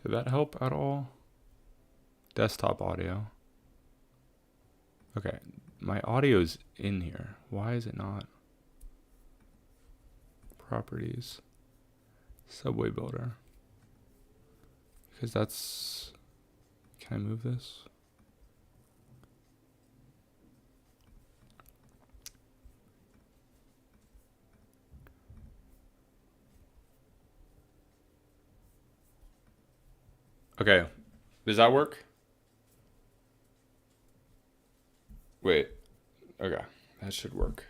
Did that help at all? Desktop audio. Okay, my audio's in here. Why is it not? Properties. Subway Builder. Because that's... Can I move this? Okay, does that work? Wait, okay, that should work.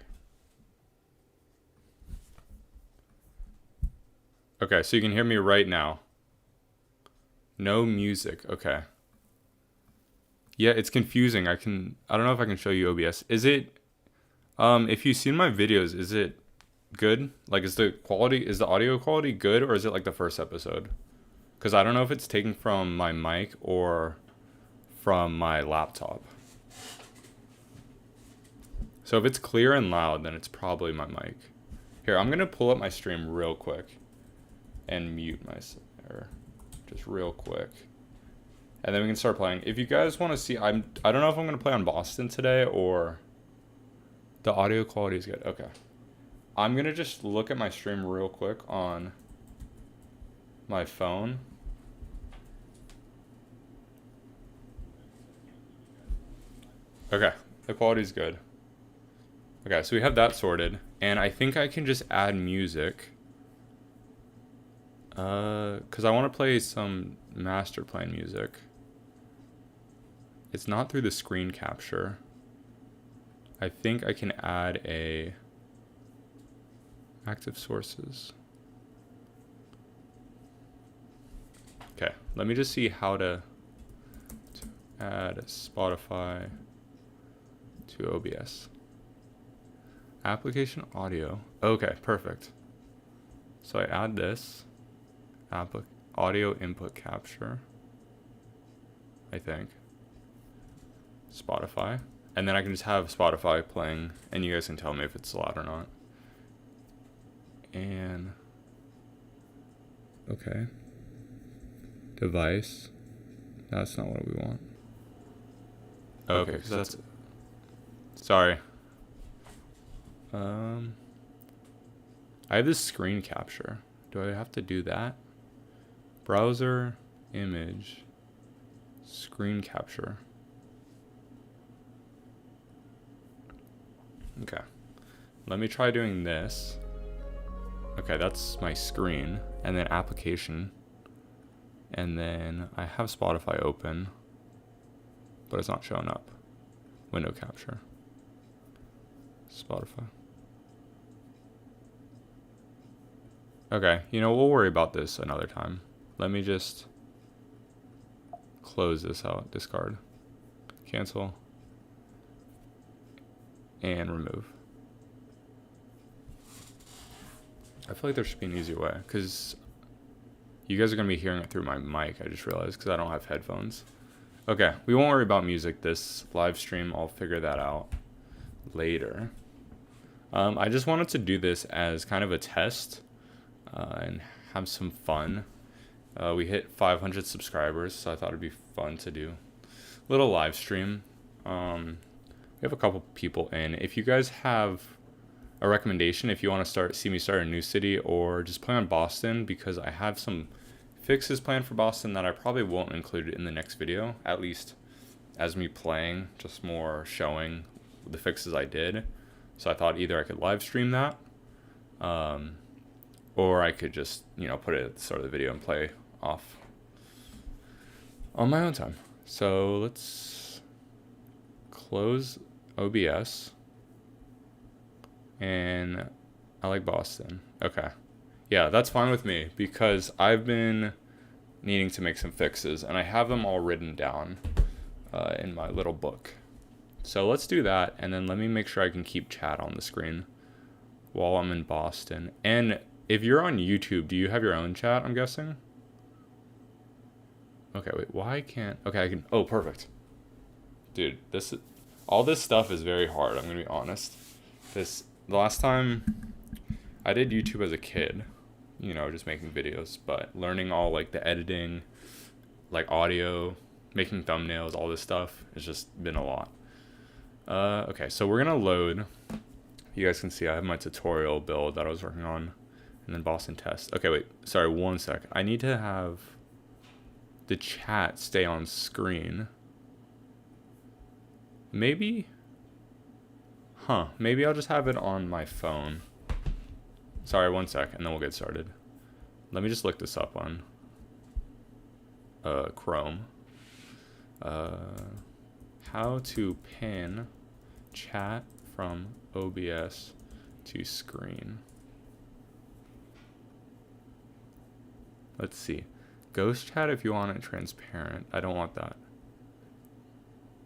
Okay, so you can hear me right now. No music, okay. Yeah, it's confusing. I don't know if I can show you OBS. Is it, if you've seen my videos, is it good? Like, is the audio quality good, or is it like the first episode? Because I don't know if it's taken from my mic or from my laptop. So if it's clear and loud, then it's probably my mic. Here, I'm gonna pull up my stream real quick and mute myself, just real quick. And then we can start playing. If you guys want to see, I don't know if I'm gonna play on Boston today or the audio quality is good. Okay. I'm gonna just look at my stream real quick on my phone. Okay, the quality's good. Okay, so we have that sorted, and I think I can just add music. Cause I want to play some master plan music. It's not through the screen capture. I think I can add a active sources. Okay, let me just see how to add Spotify to OBS. Application audio. Okay, perfect. So I add this audio input capture, I think. Spotify. And then I can just have Spotify playing and you guys can tell me if it's loud or not. And okay. Device. That's not what we want. Okay, so that's sorry. I have this screen capture. Do I have to do that? Browser, image, screen capture. Okay. Let me try doing this. Okay, that's my screen. And then application. And then I have Spotify open, but it's not showing up. Window capture. Spotify. Okay, we'll worry about this another time. Let me just close this out, discard, cancel, and remove. I feel like there should be an easier way, because you guys are going to be hearing it through my mic, I just realized, because I don't have headphones. Okay, we won't worry about music this live stream. I'll figure that out later. I just wanted to do this as kind of a test and have some fun. We hit 500 subscribers, so I thought it'd be fun to do a little live stream. We have a couple people in. If you guys have a recommendation, if you want to see me start a new city or just play on Boston, because I have some fixes planned for Boston that I probably won't include in the next video, at least as me playing, just more showing the fixes I did. So I thought either I could live stream that, or I could just, put it at the start of the video and play off on my own time. So let's close OBS. And I like Boston. Okay. Yeah, that's fine with me because I've been needing to make some fixes and I have them all written down in my little book. So let's do that, and then let me make sure I can keep chat on the screen while I'm in Boston. And if you're on YouTube, do you have your own chat, I'm guessing? Okay, wait, why can't... Okay, I can... Oh, perfect. Dude, all this stuff is very hard, I'm going to be honest. The last time I did YouTube as a kid, just making videos, but learning all, like, the editing, like audio, making thumbnails, all this stuff. It's just been a lot. Okay, so we're gonna load. You guys can see I have my tutorial build that I was working on, and then Boston test. Okay, wait, sorry, 1 second. I need to have the chat stay on screen. Maybe? Huh, maybe I'll just have it on my phone. Sorry, 1 sec, and then we'll get started. Let me just look this up on Chrome. How to pin chat from OBS to screen. Let's see. Ghost chat if you want it transparent. I don't want that.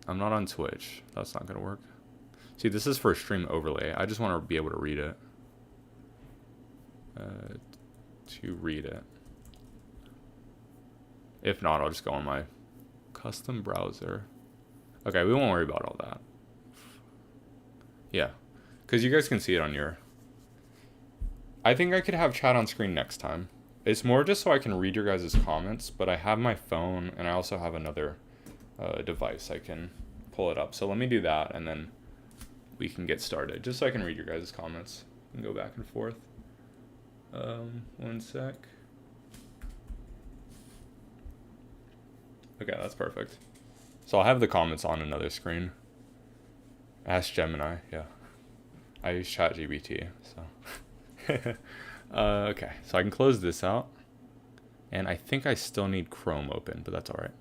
I'm not on Twitch. That's not gonna work. See, this is for a stream overlay. I just want to be able to read it. To read it. If not, I'll just go on my custom browser. Okay, we won't worry about all that. Yeah, because you guys can see it on your... I think I could have chat on screen next time. It's more just so I can read your guys' comments, but I have my phone, and I also have another device I can pull it up. So let me do that, and then we can get started, just so I can read your guys' comments and go back and forth. 1 sec. Okay, that's perfect. So I'll have the comments on another screen. Ask Gemini, yeah. I use ChatGPT, so. Okay, so I can close this out. And I think I still need Chrome open, but that's all right.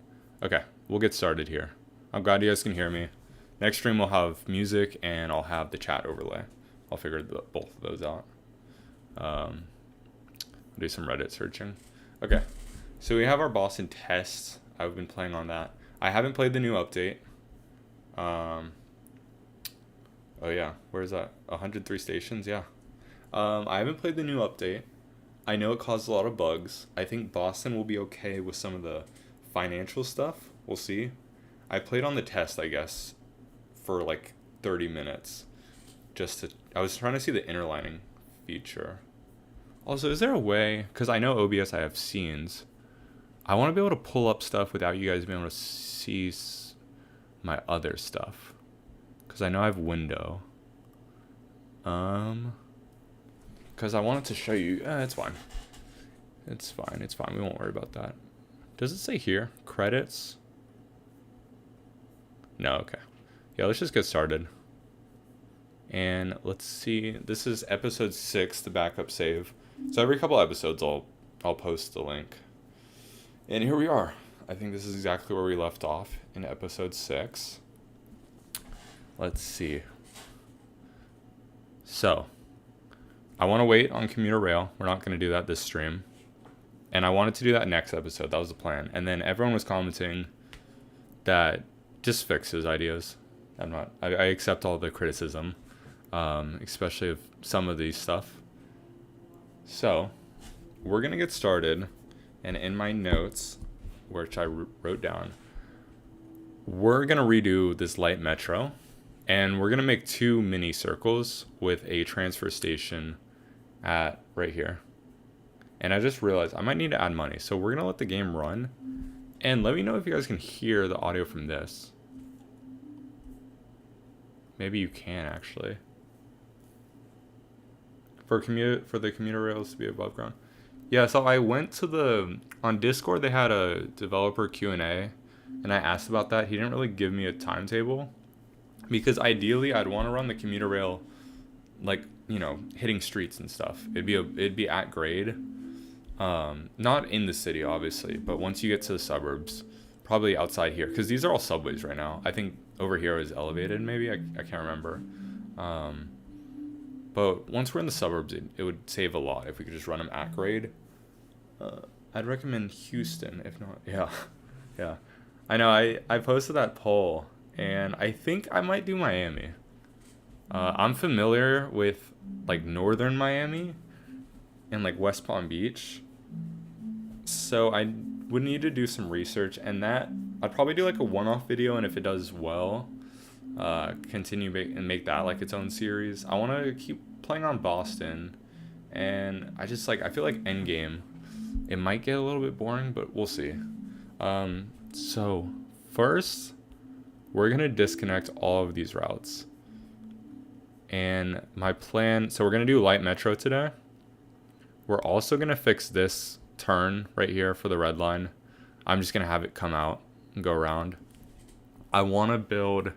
Okay, we'll get started here. I'm glad you guys can hear me. Next stream we'll have music and I'll have the chat overlay. I'll figure both of those out. Do some Reddit searching. Okay, so we have our Boston test. I've been playing on that. I haven't played the new update. Oh yeah, where is that? 103 stations, yeah. I haven't played the new update. I know it caused a lot of bugs. I think Boston will be okay with some of the financial stuff. We'll see. I played on the test, I guess, for like 30 minutes. I was trying to see the interlining feature. Also, is there a way, because I know OBS I have scenes, I want to be able to pull up stuff without you guys being able to see my other stuff. Because I know I have window. Because I wanted to show you, it's fine. It's fine, we won't worry about that. Does it say here, credits? No, okay. Yeah, let's just get started. And let's see, this is episode 6, the backup save. So every couple episodes I'll post the link. And here we are. I think this is exactly where we left off in episode 6. Let's see. So, I want to wait on commuter rail. We're not going to do that this stream. And I wanted to do that next episode. That was the plan. And then everyone was commenting that just fix his ideas. I accept all the criticism, especially of some of these stuff. So, we're going to get started. And in my notes, which I wrote down, we're going to redo this light metro. And we're going to make 2 mini circles with a transfer station at right here. And I just realized I might need to add money. So we're going to let the game run. And let me know if you guys can hear the audio from this. Maybe you can actually. For the commuter rails to be above ground. Yeah, so I went to on Discord they had a developer Q&A and I asked about that. He didn't really give me a timetable because ideally I'd want to run the commuter rail like, you know, hitting streets and stuff. It'd be at grade. Not in the city obviously, but once you get to the suburbs, probably outside here cuz these are all subways right now. I think over here is elevated maybe. I can't remember. But once we're in the suburbs, it would save a lot if we could just run them at grade. I'd recommend Houston, if not. Yeah. I know, I posted that poll, and I think I might do Miami. I'm familiar with, like, northern Miami and, like, West Palm Beach. So I would need to do some research, and that, I'd probably do, like, a one-off video, and if it does well, continue and make that like its own series. I want to keep playing on Boston, and I feel like Endgame, it might get a little bit boring, but we'll see. So first, we're gonna disconnect all of these routes. And my plan, so we're gonna do light metro today. We're also gonna fix this turn right here for the red line. I'm just gonna have it come out and go around. I wanna build,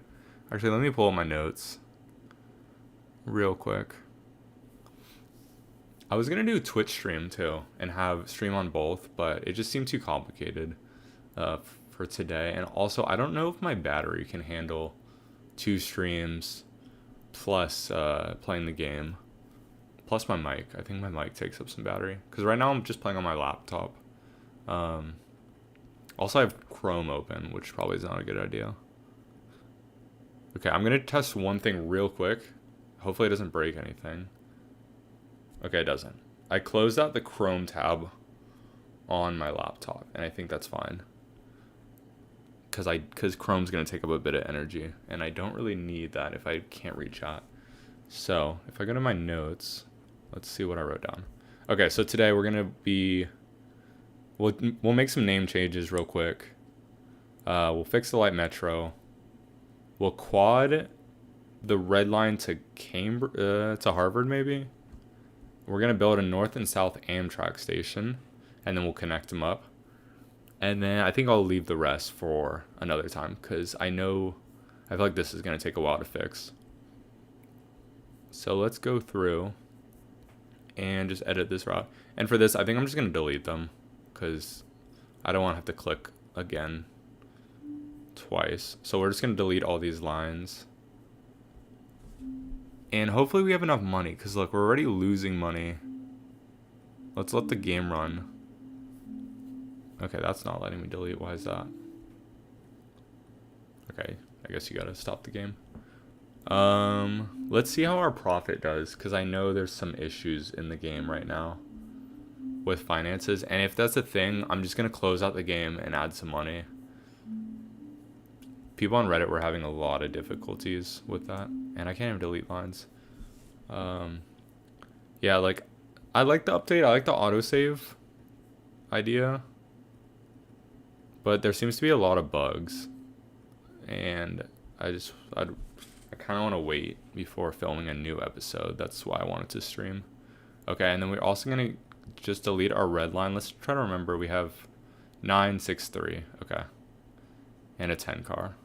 actually let me pull up my notes real quick. I was gonna do Twitch stream too and have stream on both, but it just seemed too complicated for today. And also, I don't know if my battery can handle 2 streams plus playing the game, plus my mic. I think my mic takes up some battery because right now I'm just playing on my laptop. Also, I have Chrome open, which probably is not a good idea. Okay, I'm gonna test one thing real quick. Hopefully it doesn't break anything. Okay, it doesn't. I closed out the Chrome tab on my laptop, and I think that's fine. Because Chrome's going to take up a bit of energy, and I don't really need that if I can't read chat. So, if I go to my notes, let's see what I wrote down. Okay, so today we're going to be... We'll make some name changes real quick. We'll fix the light metro. We'll quad the red line to to Harvard, maybe. We're going to build a north and south Amtrak station, and then we'll connect them up. And then I think I'll leave the rest for another time, because I feel like this is going to take a while to fix. So let's go through and just edit this route. And for this, I think I'm just going to delete them, because I don't want to have to click again twice. So we're just going to delete all these lines. And hopefully we have enough money, because look, we're already losing money. Let's let the game run. Okay, that's not letting me delete. Why is that? Okay, I guess you gotta stop the game. Let's see how our profit does, because I know there's some issues in the game right now with finances. And if that's a thing, I'm just gonna close out the game and add some money. People on Reddit were having a lot of difficulties with that, and I can't even delete lines. Yeah, like, I like the update. I like the autosave idea, but there seems to be a lot of bugs, and I kind of want to wait before filming a new episode. That's why I wanted to stream. Okay, and then we're also gonna just delete our red line. Let's try to remember we have 963. Okay, and a 10 car.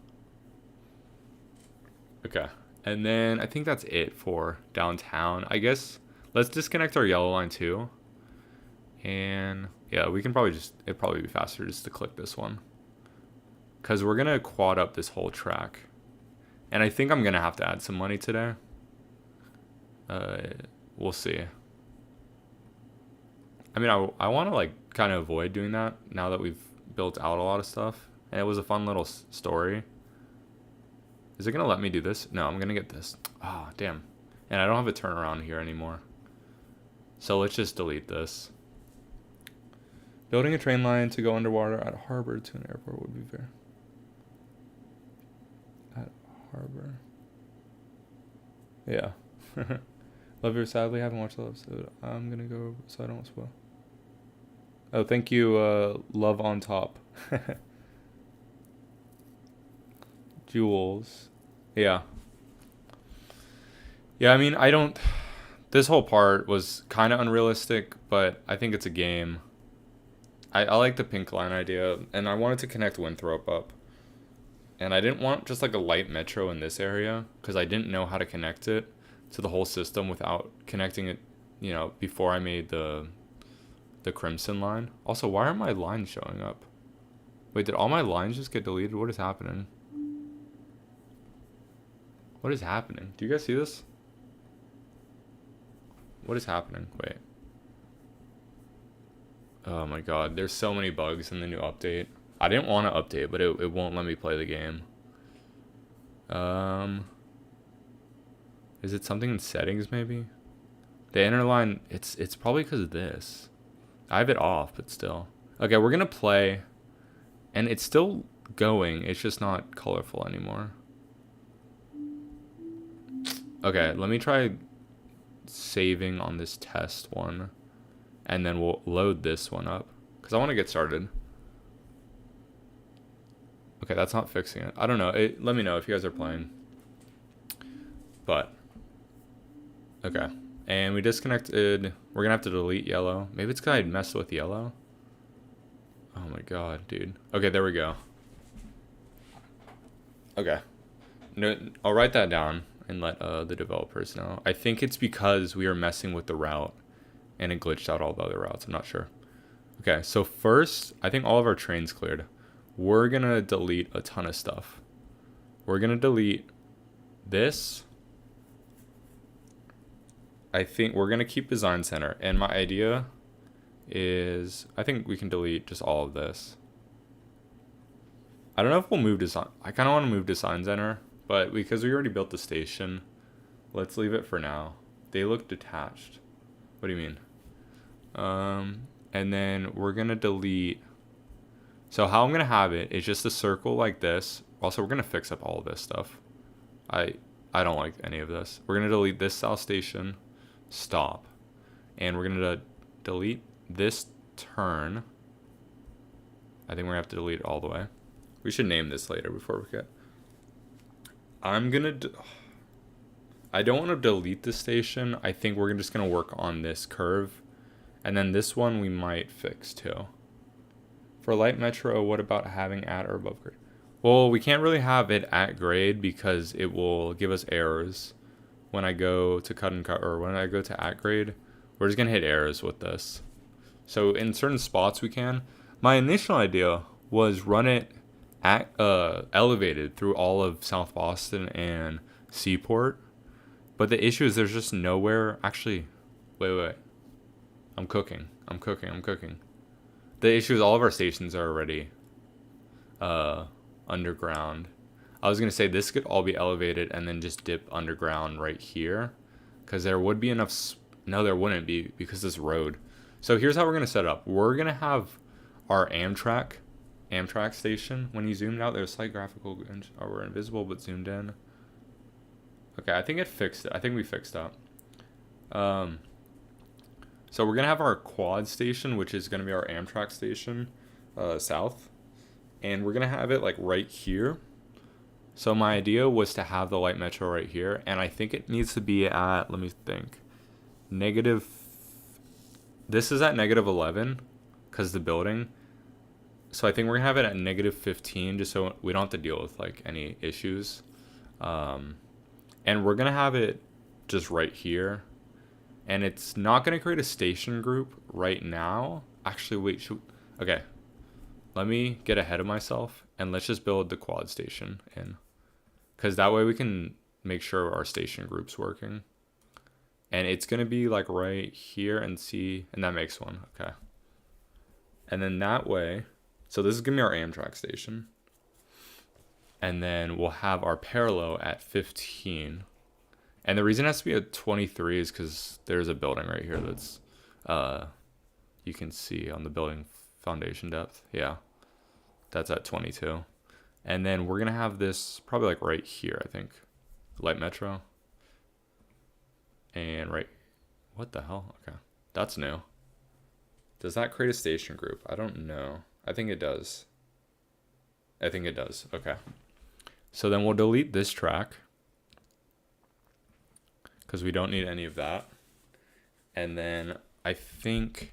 Okay, and then I think that's it for downtown. I guess let's disconnect our yellow line too. And yeah, we can probably it'd probably be faster just to click this one, because we're gonna quad up this whole track. And I think I'm gonna have to add some money today. We'll see. I mean, I want to like kind of avoid doing that now that we've built out a lot of stuff, and it was a fun little story. Is it gonna let me do this? No, I'm gonna get this. Ah, oh, damn. And I don't have a turnaround here anymore. So let's just delete this. Building a train line to go underwater at harbor to an airport would be fair. At harbor. Yeah. Love your sadly haven't watched the episode. I'm gonna go so I don't spoil. Oh, thank you, Love on Top. Jules. Yeah. Yeah, I mean, this whole part was kind of unrealistic, but I think it's a game. I like the pink line idea, and I wanted to connect Winthrop up. And I didn't want just like a light metro in this area, because I didn't know how to connect it to the whole system without connecting it, before I made the Crimson line. Also, why aren't my lines showing up? Wait, did all my lines just get deleted? What is happening? What is happening? Do you guys see this? What is happening? Wait. Oh my god, there's so many bugs in the new update. I didn't want to update, but it won't let me play the game. Is it something in settings maybe? The inner line, it's probably because of this. I have it off, but still. Okay, we're gonna play, and it's still going. It's just not colorful anymore. Okay, let me try saving on this test one, and then we'll load this one up, because I want to get started. Okay, that's not fixing it. I don't know. Let me know if you guys are playing. But, okay. And we disconnected. We're going to have to delete yellow. Maybe it's because I messed with yellow. Oh my god, dude. Okay, there we go. Okay. No, I'll write that down and let the developers know. I think it's because we are messing with the route and it glitched out all the other routes. I'm not sure. Okay, so first, I think all of our trains cleared. We're going to delete a ton of stuff. We're going to delete this. I think we're going to keep design center. And my idea is, I think we can delete just all of this. I don't know if we'll move design. I kind of want to move design center, but because we already built the station, let's leave it for now. They look detached. What do you mean? And then we're going to delete. So how I'm going to have it is just a circle like this. Also, we're going to fix up all of this stuff. I don't like any of this. We're going to delete this south station. Stop. And we're going to delete this turn. I think we're going to have to delete it all the way. We should name this later before we forget. I'm going to... I don't want to delete the station. I think we're just going to work on this curve. And then this one we might fix too. For light metro, what about having at or above grade? Well, we can't really have it at grade because it will give us errors when I go to cut and cut, or when I go to at grade. We're just going to hit errors with this. So in certain spots we can. My initial idea was run it at elevated through all of South Boston and Seaport. But the issue is there's just nowhere. Actually, wait. I'm cooking. The issue is all of our stations are already underground. I was going to say this could all be elevated and then just dip underground right here. Because there would be enough... No, there wouldn't be because this road. So here's how we're going to set up. We're going to have our Amtrak station. When you zoomed out, there's slight graphical... Oh, we're invisible but zoomed in. Okay, I think it fixed it. I think we fixed that. So we're going to have our quad station, which is going to be our Amtrak station, south. And we're going to have it like right here. So my idea was to have the light metro right here. And I think it needs to be at, let me think, negative... This is at negative 11 because the building. So I think we're going to have it at negative 15 just so we don't have to deal with like any issues. And we're going to have it just right here. And it's not going to create a station group right now. Actually, wait. Okay. Let me get ahead of myself. And let's just build the quad station in. Because that way we can make sure our station group's working. And it's going to be like right here and see. And that makes one. Okay. And then that way. So this is going to be our Amtrak station. And then we'll have our parallel at 15. And the reason it has to be at 23 is because there's a building right here that's, you can see on the building foundation depth. Yeah, that's at 22. And then we're going to have this probably like right here, I think. Light metro. And right, what the hell? Okay, that's new. Does that create a station group? I don't know. I think it does. Okay. So then we'll delete this track, because we don't need any of that. And then I think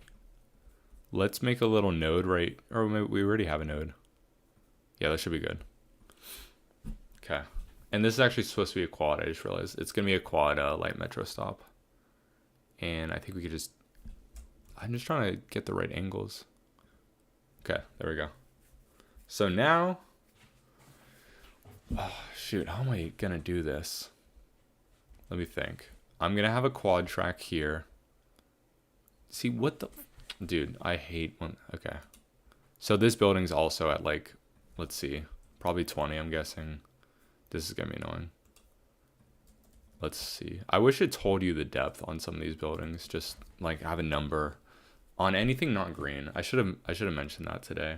let's make a little node right, or maybe we already have a node. Yeah, that should be good. Okay. And this is actually supposed to be a quad. I just realized it's going to be a quad light metro stop. And I think we could just, I'm just trying to get the right angles. Okay, there we go. So now, oh, shoot, how am I going to do this? Let me think. I'm going to have a quad track here. See, what the... Dude, I hate when... Okay. So this building's also at, like, let's see. Probably 20, I'm guessing. This is going to be annoying. Let's see. I wish it told you the depth on some of these buildings. Just, like, have a number. On anything not green. I should have mentioned that today.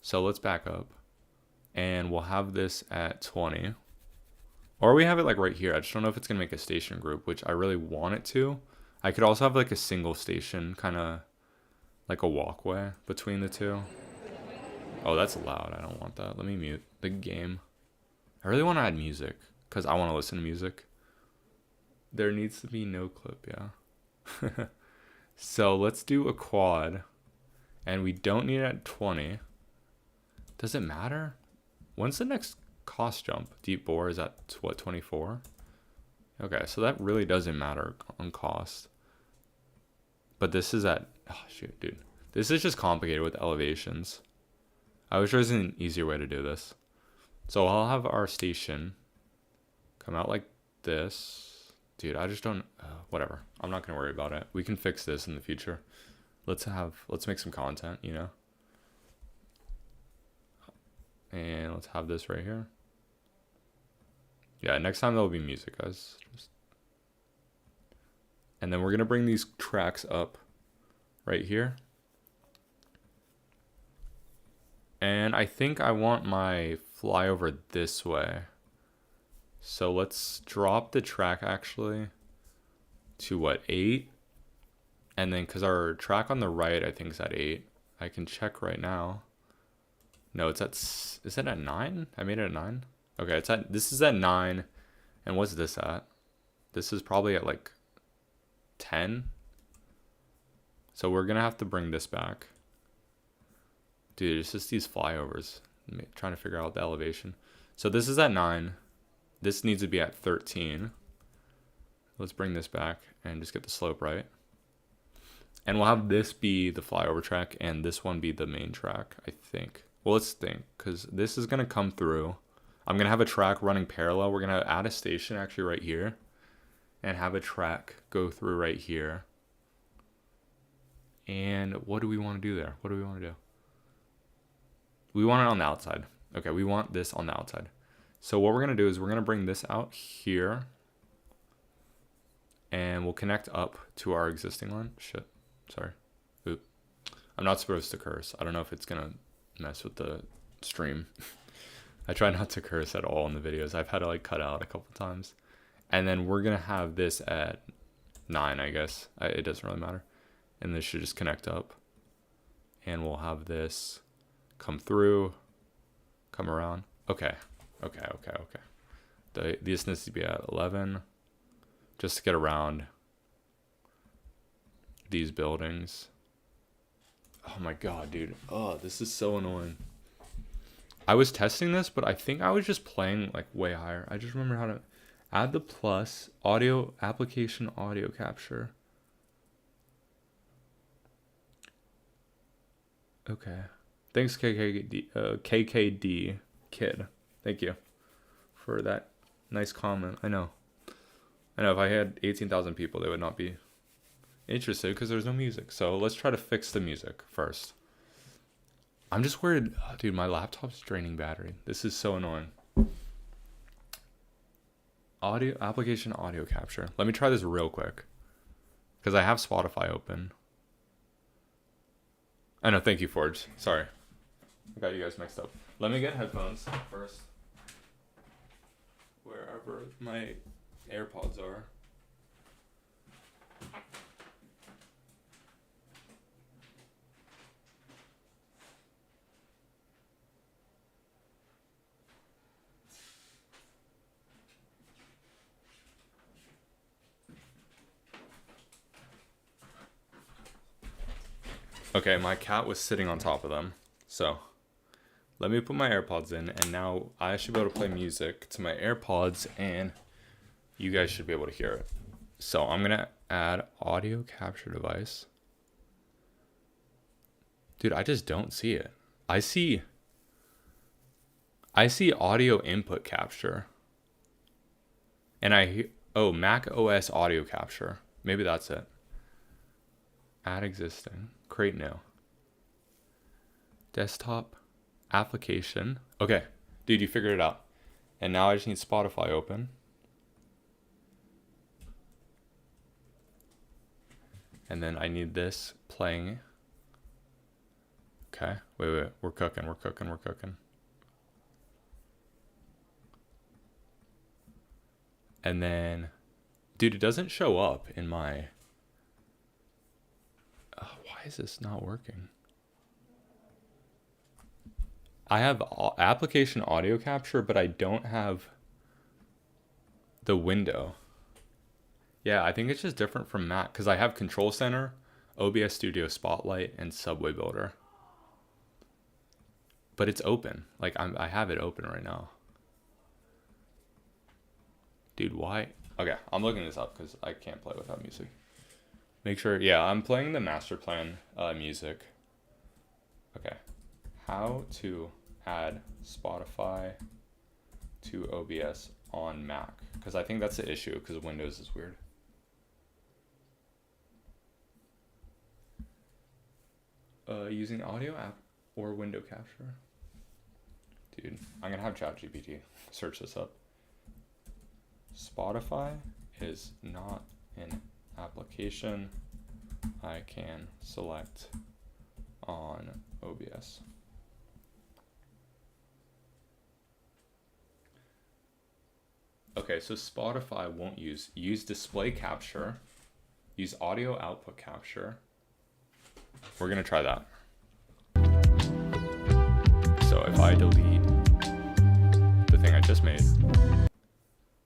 So let's back up. And we'll have this at 20. Or we have it like right here. I just don't know if it's going to make a station group, which I really want it to. I could also have like a single station, kind of like a walkway between the two. Oh, that's loud. I don't want that. Let me mute the game. I really want to add music because I want to listen to music. There needs to be no clip, yeah. So let's do a quad. And we don't need it at 20. Does it matter? When's the next cost jump? Deep bore is at what, 24? Okay, so that really doesn't matter on cost. But this is at, oh shoot, dude. This is just complicated with elevations. I wish there was an easier way to do this. So I'll have our station come out like this. Dude, I just don't, whatever. I'm not gonna worry about it. We can fix this in the future. Let's make some content, you know? And let's have this right here. Yeah, next time there'll be music, guys. And then we're gonna bring these tracks up right here. And I think I want my flyover this way. So let's drop the track actually to what, 8? And then because our track on the right, I think is at 8. I can check right now. No, it's at, is it at 9? I made it at 9. Okay, this is at 9. And what's this at? This is probably at like 10. So we're gonna have to bring this back. Dude, it's just these flyovers. I'm trying to figure out the elevation. So this is at 9. This needs to be at 13. Let's bring this back and just get the slope right. And we'll have this be the flyover track and this one be the main track, I think. Well, let's think, because this is going to come through. I'm going to have a track running parallel. We're going to add a station actually right here and have a track go through right here. And what do we want to do there? What do we want to do? We want it on the outside. Okay, we want this on the outside. So what we're going to do is we're going to bring this out here. And we'll connect up to our existing line. Shit. Sorry. Oop. I'm not supposed to curse. I don't know if it's going to mess with the stream. I try not to curse at all in the videos. I've had to like cut out a couple times. And then we're going to have this at 9, I guess. It doesn't really matter. And this should just connect up. And we'll have this come through, come around. Okay. This needs to be at 11 just to get around these buildings. Oh my god, dude. Oh, this is so annoying. I was testing this, but I think I was just playing like way higher. I just remember how to add the plus audio application audio capture. Okay. Thanks, KKD kid. Thank you for that nice comment. I know if I had 18,000 people, they would not be interested because there's no music. So let's try to fix the music first. I'm just worried, dude, my laptop's draining battery. This is so annoying. Audio application audio capture. Let me try this real quick because I have Spotify open. I know, thank you, Forge. Sorry. I got you guys mixed up. Let me get headphones first. Wherever my AirPods are. Okay, my cat was sitting on top of them. So let me put my AirPods in, and now I should be able to play music to my AirPods, and you guys should be able to hear it. So I'm going to add audio capture device. Dude, I just don't see it. I see audio input capture. And Mac OS audio capture. Maybe that's it. Add existing. Create new. Desktop application. Okay, dude, you figured it out. And now I just need Spotify open. And then I need this playing. Okay, wait. We're cooking. And then, dude, it doesn't show up in my... why is this not working? I have application audio capture, but I don't have the window. Yeah, I think it's just different from Mac because I have Control Center, OBS Studio Spotlight, and Subway Builder. But it's open. Like I have it open right now. Dude, why? Okay, I'm looking this up because I can't play without music. Make sure, yeah, I'm playing the master plan music. Okay, how to add Spotify to OBS on Mac, because I think that's the issue because Windows is weird. Using audio app or window capture. Dude, I'm gonna have ChatGPT search this up. Spotify is not an application I can select on OBS. Okay, so Spotify won't use display capture, use audio output capture. We're gonna try that. So if I delete the thing I just made,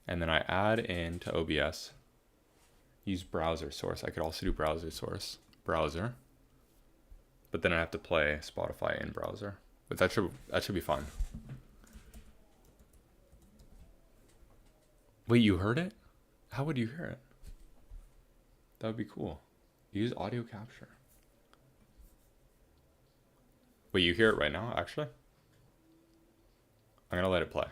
and then I add into OBS, use browser source. I could also do browser source, browser, but then I have to play Spotify in browser. But that should be fine. Wait, you heard it? How would you hear it? That would be cool. Use audio capture. Wait, you hear it right now, actually? I'm gonna let it play.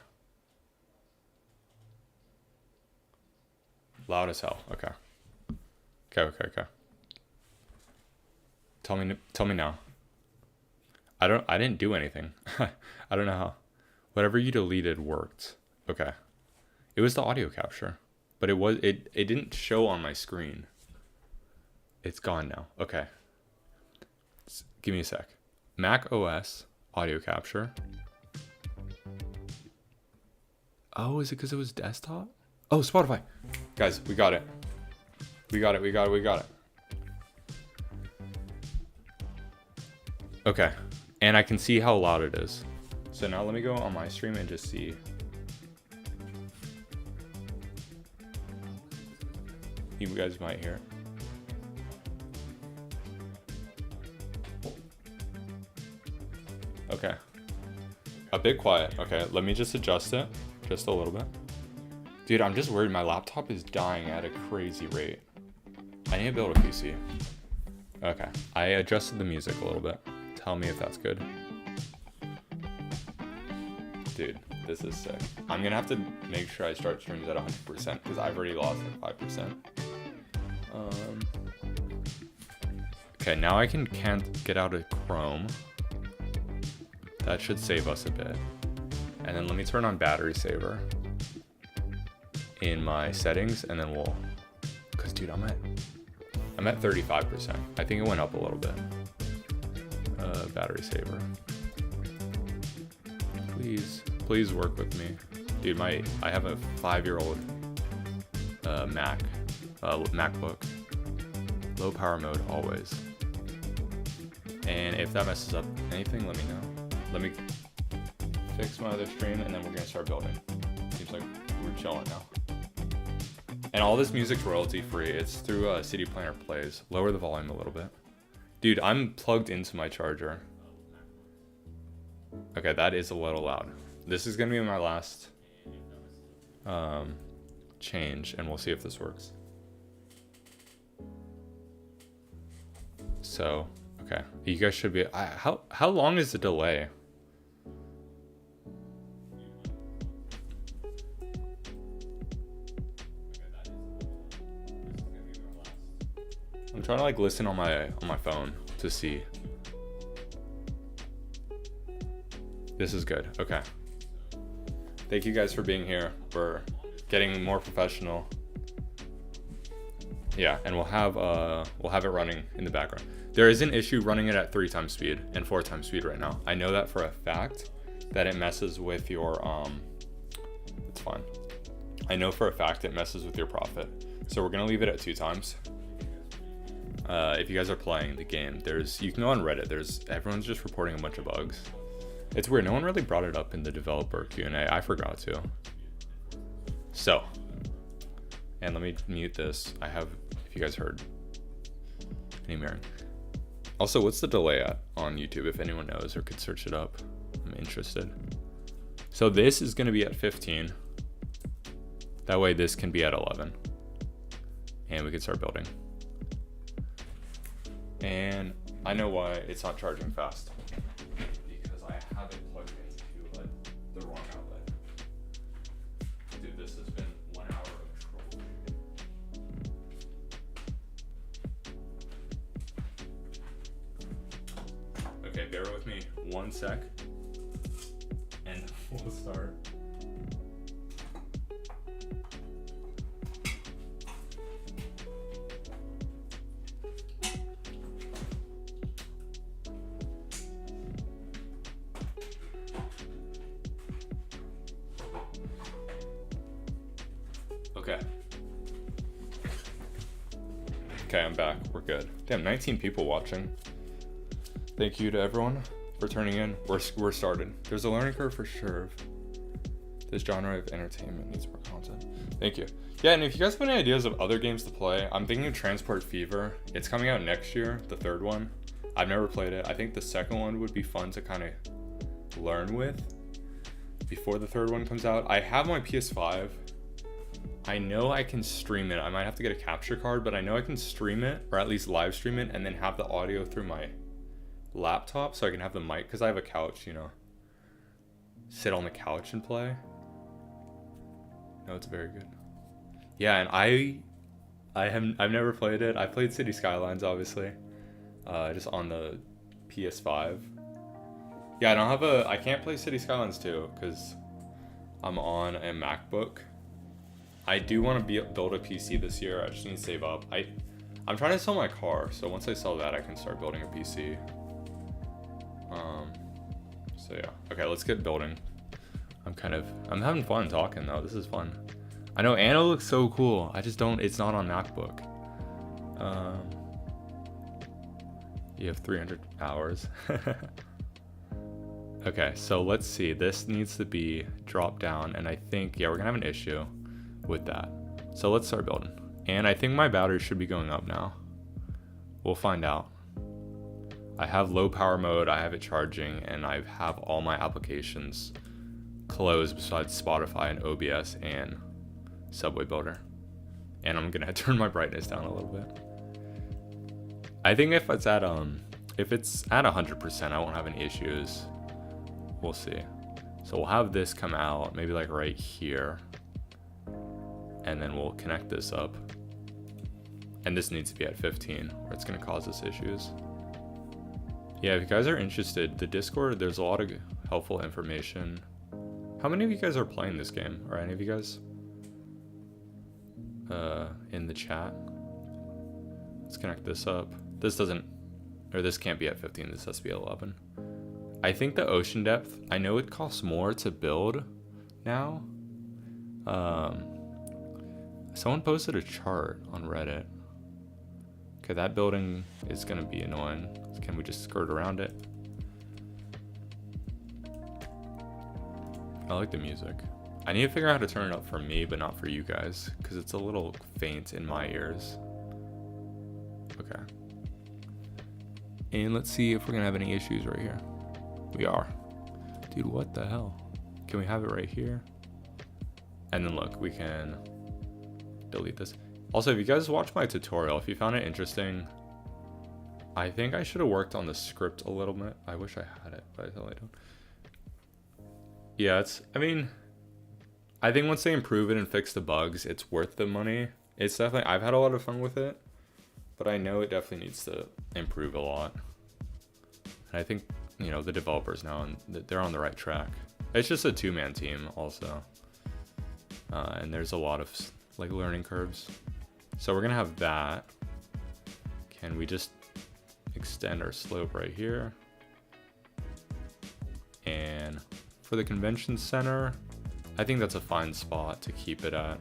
Loud as hell. Okay. Okay. Tell me now. I didn't do anything. I don't know how. Whatever you deleted worked. Okay. It was the audio capture, but it didn't show on my screen. It's gone now. Okay. Give me a sec. Mac OS audio capture. Oh, is it because it was desktop? Oh, Spotify. Guys, we got it. We got it. Okay. And I can see how loud it is. So now let me go on my stream and just see. You guys might hear it. Okay. A bit quiet. Okay, let me just adjust it just a little bit. Dude, I'm just worried my laptop is dying at a crazy rate. I need to build a PC. Okay, I adjusted the music a little bit. Tell me if that's good. Dude, this is sick. I'm gonna have to make sure I start streams at 100% because I've already lost like 5%. Okay, now I can't get out of Chrome. That should save us a bit. And then let me turn on battery saver in my settings, and then cause dude, I'm at 35%. I think it went up a little bit. Battery saver. Please work with me. Dude, I have a 5-year-old MacBook. Low power mode always. And if that messes up anything, let me know. Let me fix my other stream and then we're gonna start building. Seems like we're chilling now. And all this music's royalty free. It's through CD Planner Plays. Lower the volume a little bit. Dude, I'm plugged into my charger. Okay, that is a little loud. This is gonna be my last change, and we'll see if this works. So, okay, you guys should be. How long is the delay? I'm trying to like listen on my phone to see. This is good. Okay. Thank you guys for being here. We're getting more professional. Yeah, and we'll have it running in the background. There is an issue running it at 3 times speed and 4 times speed right now. I know that for a fact that it messes with your it's fine. I know for a fact it messes with your profit. So we're gonna leave it at 2 times. If you guys are playing the game, you can go on Reddit. Everyone's just reporting a bunch of bugs. It's weird. No one really brought it up in the developer Q&A. I forgot to. So, and let me mute this. I have, if you guys heard any mirroring. Also, what's the delay at on YouTube if anyone knows or could search it up? I'm interested. So this is going to be at 15. That way this can be at 11. And we can start building. And I know why it's not charging fast. Because I haven't plugged into the wrong outlet. Dude, this has been 1 hour of trouble. Okay, bear with me 1 sec. And we'll start. Okay, I'm back. We're good. Damn, 19 people watching. Thank you to everyone for turning in. We're started. There's a learning curve for sure. This genre of entertainment needs more content. Thank you. Yeah, and if you guys have any ideas of other games to play, I'm thinking of Transport Fever. It's coming out next year, the third one. I've never played it. I think the second one would be fun to kind of learn with before the third one comes out. I have my PS5. I know I can stream it. I might have to get a capture card, but I know I can stream it, or at least live stream it, and then have the audio through my laptop so I can have the mic, because I have a couch, you know. Sit on the couch and play. No, it's very good. Yeah, and I've never played it. I played City Skylines, obviously, just on the PS5. Yeah, I can't play City Skylines 2 because I'm on a MacBook. I do want to build a PC this year. I just need to save up. I'm trying to sell my car, so once I sell that, I can start building a PC. So yeah. Okay, let's get building. I'm having fun talking though. This is fun. I know Anna looks so cool. I just don't. It's not on MacBook. You have 300 hours. Okay, so let's see. This needs to be dropped down, and I think we're gonna have an issue with that. So let's start building. And I think my battery should be going up now. We'll find out. I have low power mode, I have it charging, and I have all my applications closed besides Spotify and OBS and Subway Builder. And I'm gonna turn my brightness down a little bit. I think if it's at 100%, I won't have any issues. We'll see. So we'll have this come out maybe like right here. And then we'll connect this up. And this needs to be at 15 or it's gonna cause us issues. Yeah, if you guys are interested, the Discord, there's a lot of helpful information. How many of you guys are playing this game? Or any of you guys in the chat? Let's connect this up. This can't be at 15, this has to be 11. I think the ocean depth, I know it costs more to build now. Someone posted a chart on Reddit. Okay, that building is gonna be annoying. Can we just skirt around it? I like the music. I need to figure out how to turn it up for me, but not for you guys, because it's a little faint in my ears. Okay. And let's see if we're gonna have any issues right here. We are. Dude, what the hell? Can we have it right here? And then look, we can delete this. Also, if you guys watched my tutorial, if you found it interesting, I think I should have worked on the script a little bit. I wish I had it, but I totally don't. Yeah, I think once they improve it and fix the bugs, it's worth the money. It's definitely, I've had a lot of fun with it, but I know it definitely needs to improve a lot. And I think, you know, the developers now, they're on the right track. It's just a 2-man team also. And there's a lot of like learning curves. So we're gonna have that. Can we just extend our slope right here? And for the convention center, I think that's a fine spot to keep it at.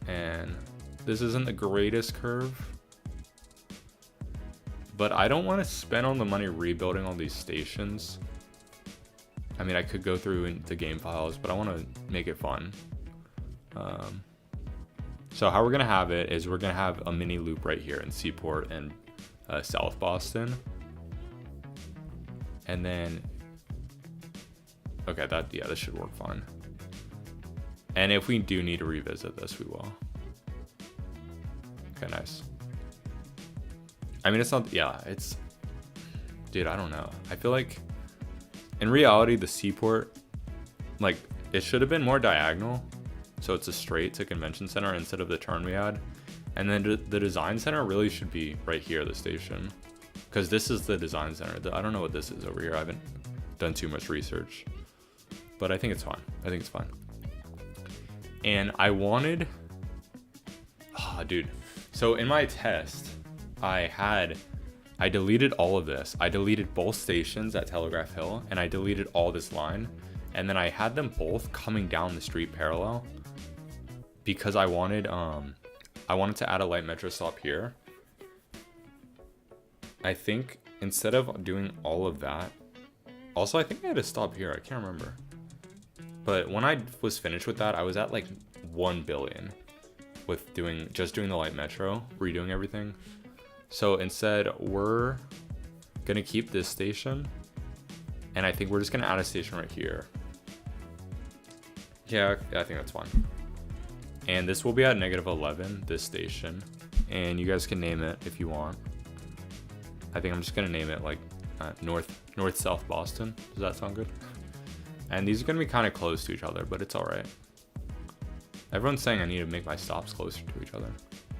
And this isn't the greatest curve, But I don't want to spend all the money rebuilding all these stations. I mean, I could go through the game files, but I want to make it fun. So how we're going to have it is we're going to have a mini loop right here in Seaport and South Boston. And then, okay, this should work fine. And if we do need to revisit this, we will. Okay, nice. I mean, it's not, yeah, it's, dude, I don't know. I feel like in reality, the Seaport, like, it should have been more diagonal. So it's a straight to Convention Center instead of the turn we had. And then the Design Center really should be right here, the station. Because this is the Design Center. I don't know what this is over here. I haven't done too much research. But I think it's fine. I think it's fine. And I wanted, dude. So in my test, I deleted all of this. I deleted both stations at Telegraph Hill, and I deleted all this line. And then I had them both coming down the street parallel because I wanted to add a light metro stop here. I think instead of doing all of that, also I think I had to stop here. I can't remember. But when I was finished with that, I was at like 1 billion with just doing the light metro, redoing everything. So instead, we're gonna keep this station, and I think we're just gonna add a station right here. Yeah, I think that's fine. And this will be at -11, this station, and you guys can name it if you want. I think I'm just gonna name it like North South Boston. Does that sound good? And these are gonna be kind of close to each other, but it's all right. Everyone's saying I need to make my stops closer to each other,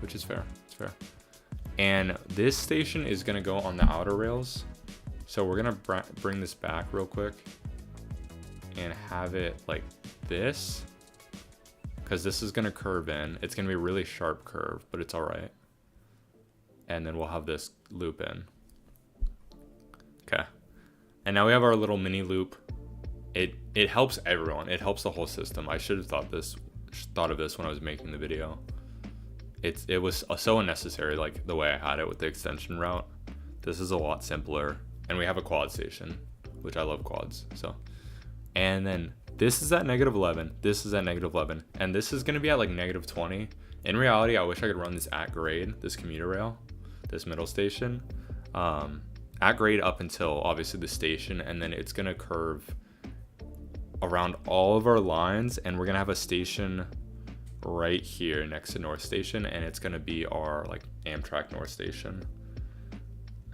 which is fair. It's fair. And this station is gonna go on the outer rails. So we're gonna bring this back real quick and have it like this, because this is gonna curve in. It's gonna be a really sharp curve, but it's all right. And then we'll have this loop in. Okay. And now we have our little mini loop. It helps everyone. It helps the whole system. I should have thought of this when I was making the video. It was so unnecessary, like the way I had it with the extension route. This is a lot simpler, and we have a quad station, which I love quads. So, and then this is at -11. This is at -11, and this is gonna be at like -20. In reality, I wish I could run this at grade, this commuter rail, this middle station, at grade up until obviously the station, and then it's gonna curve around all of our lines, and we're gonna have a station right here next to North Station, and it's gonna be our like Amtrak North Station.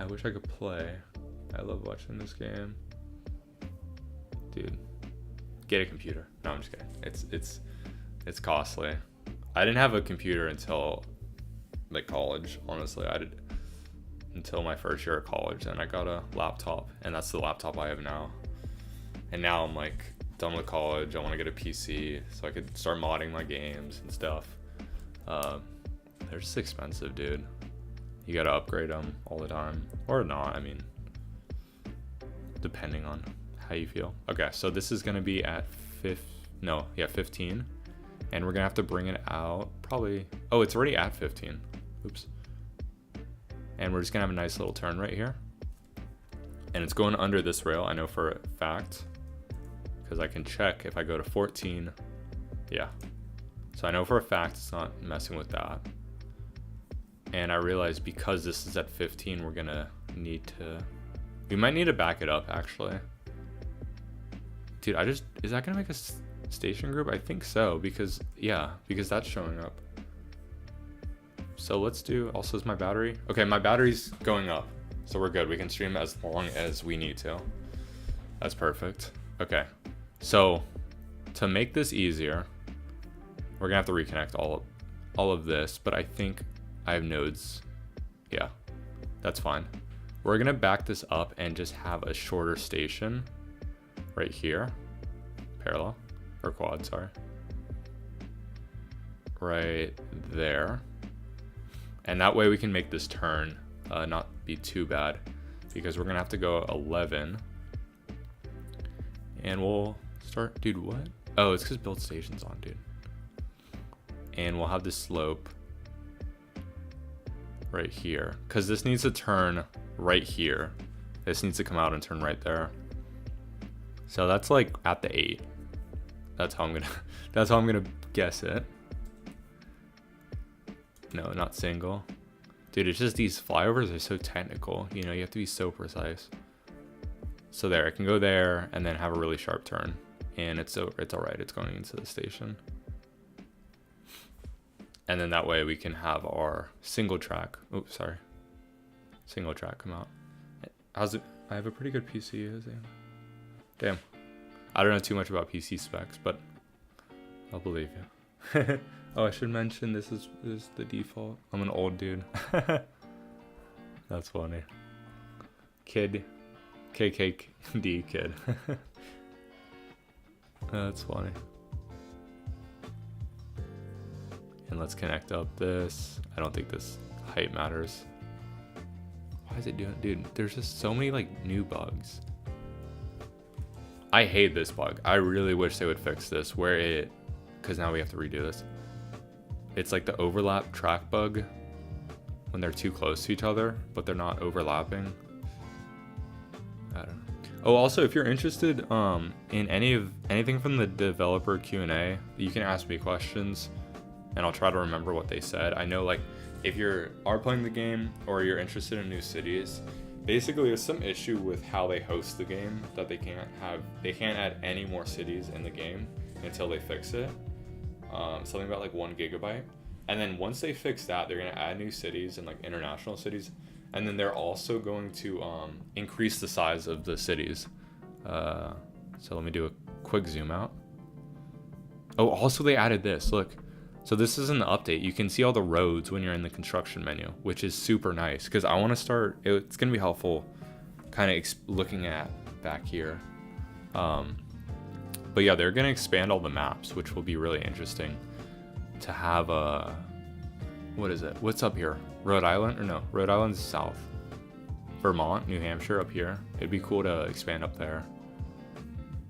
I wish I could play. I love watching this game. Dude, get a computer. No, I'm just kidding. It's costly. I didn't have a computer until like college, honestly. I did until my first year of college, and I got a laptop, and that's the laptop I have now. And now I'm like done with college. I want to get a PC so I could start modding my games and stuff. They're just expensive, dude. You gotta upgrade them all the time, or not. I mean, depending on how you feel. Okay, so this is gonna be at 15, and we're gonna have to bring it out probably. Oh, it's already at 15. Oops. And we're just gonna have a nice little turn right here, and it's going under this rail. I know for a fact, because I can check if I go to 14. Yeah, so I know for a fact it's not messing with that. And I realized because this is at 15, we're gonna we might need to back it up actually. Dude, is that gonna make a station group? I think so, because that's showing up. So let's do, also is my battery? Okay, my battery's going up, so we're good. We can stream as long as we need to. That's perfect. Okay, so to make this easier, we're gonna have to reconnect all of this, but I think I have nodes. Yeah, that's fine. We're gonna back this up and just have a shorter station right here, parallel, or quad, sorry. Right there. And that way we can make this turn not be too bad, because we're gonna have to go 11. And we'll start, dude, what? Oh, it's because build station's on, dude. And we'll have this slope right here, because this needs to turn right here. This needs to come out and turn right there. So that's like at the 8. That's how I'm gonna guess it. No, not single. Dude, it's just these flyovers are so technical. You know, you have to be so precise. So there, I can go there and then have a really sharp turn. And it's all right. It's going into the station. And then that way we can have our single track. Oops, sorry. Single track come out. How's it? I have a pretty good PC, is it? Damn. I don't know too much about PC specs, but I'll believe you. Oh, I should mention this is the default. I'm an old dude. That's funny. Kid. KKD kid. That's funny. And let's connect up this. I don't think this height matters. Why is it doing? Dude, there's just so many like new bugs. I hate this bug. I really wish they would fix this where it, because now we have to redo this. It's like the overlap track bug when they're too close to each other, but they're not overlapping. I don't know. Oh, also, if you're interested in anything from the developer Q&A, you can ask me questions, and I'll try to remember what they said. I know, like, if you are playing the game or you're interested in new cities, basically there's some issue with how they host the game that they can't add any more cities in the game until they fix it. Something about like 1 gigabyte, and then once they fix that, they're gonna add new cities and like international cities, and then they're also going to increase the size of the cities. So let me do a quick zoom out. Oh, also they added this. Look, so this is in the update. You can see all the roads when you're in the construction menu, which is super nice because I want to start. It's gonna be helpful, kind of looking at back here. But yeah, they're gonna expand all the maps, which will be really interesting to have a, what is it? What's up here? Rhode Island? Or no, Rhode Island's south. Vermont, New Hampshire up here. It'd be cool to expand up there.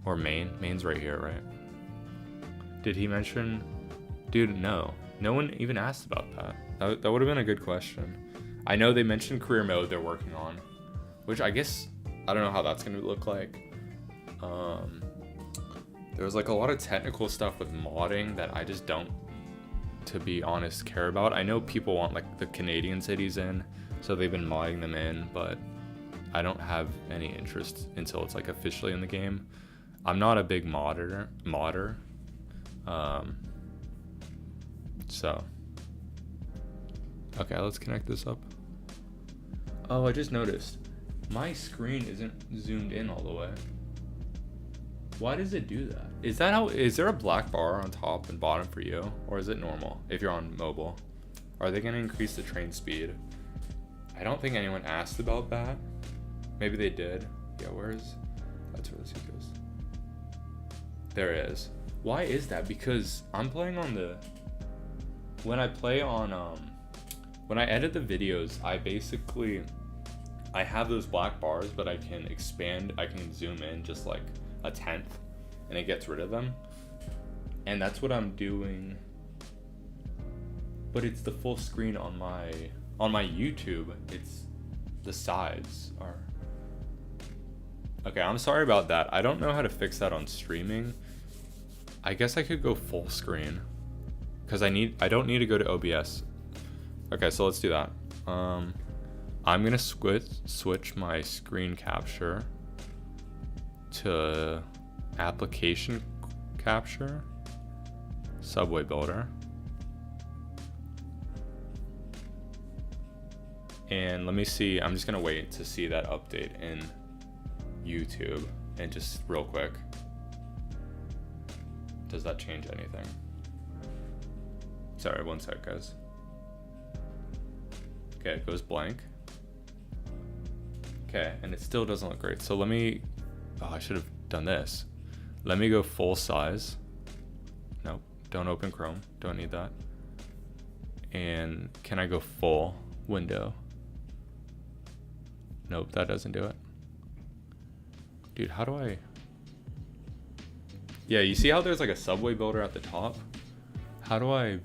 Or Maine. Maine's right here, right? Did he mention? Dude, no. No one even asked about that. That would have been a good question. I know they mentioned career mode they're working on, which I guess, I don't know how that's gonna look like. There was like a lot of technical stuff with modding that I just don't, to be honest, care about. I know people want like the Canadian cities in, so they've been modding them in, but I don't have any interest until it's like officially in the game. I'm not a big modder. So, okay, let's connect this up. Oh, I just noticed my screen isn't zoomed in all the way. Why does it do that? Is there a black bar on top and bottom for you? Or is it normal if you're on mobile? Are they gonna increase the train speed? I don't think anyone asked about that. Maybe they did. Yeah, that's where this goes. There it is. Why is that? Because I'm playing on when I edit the videos, I have those black bars, but I can zoom in just like a 1/10 and it gets rid of them, and that's what I'm doing, but it's the full screen on my YouTube. It's the sides are okay. I'm sorry about that. I don't know how to fix that on streaming. I guess I could go full screen because I don't need to go to OBS. Okay, so let's do that. I'm gonna switch my screen capture to application capture, Subway Builder, and let me see. I'm just gonna wait to see that update in YouTube, and just real quick, does that change anything? Sorry, one sec, guys. Okay, it goes blank. Okay, and it still doesn't look great. So let me, I should have done this. Let me go full size. Nope, don't open Chrome, don't need that. And can I go full window? Nope, that doesn't do it. Dude, how do I? Yeah, you see how there's like a Subway Builder at the top? How do I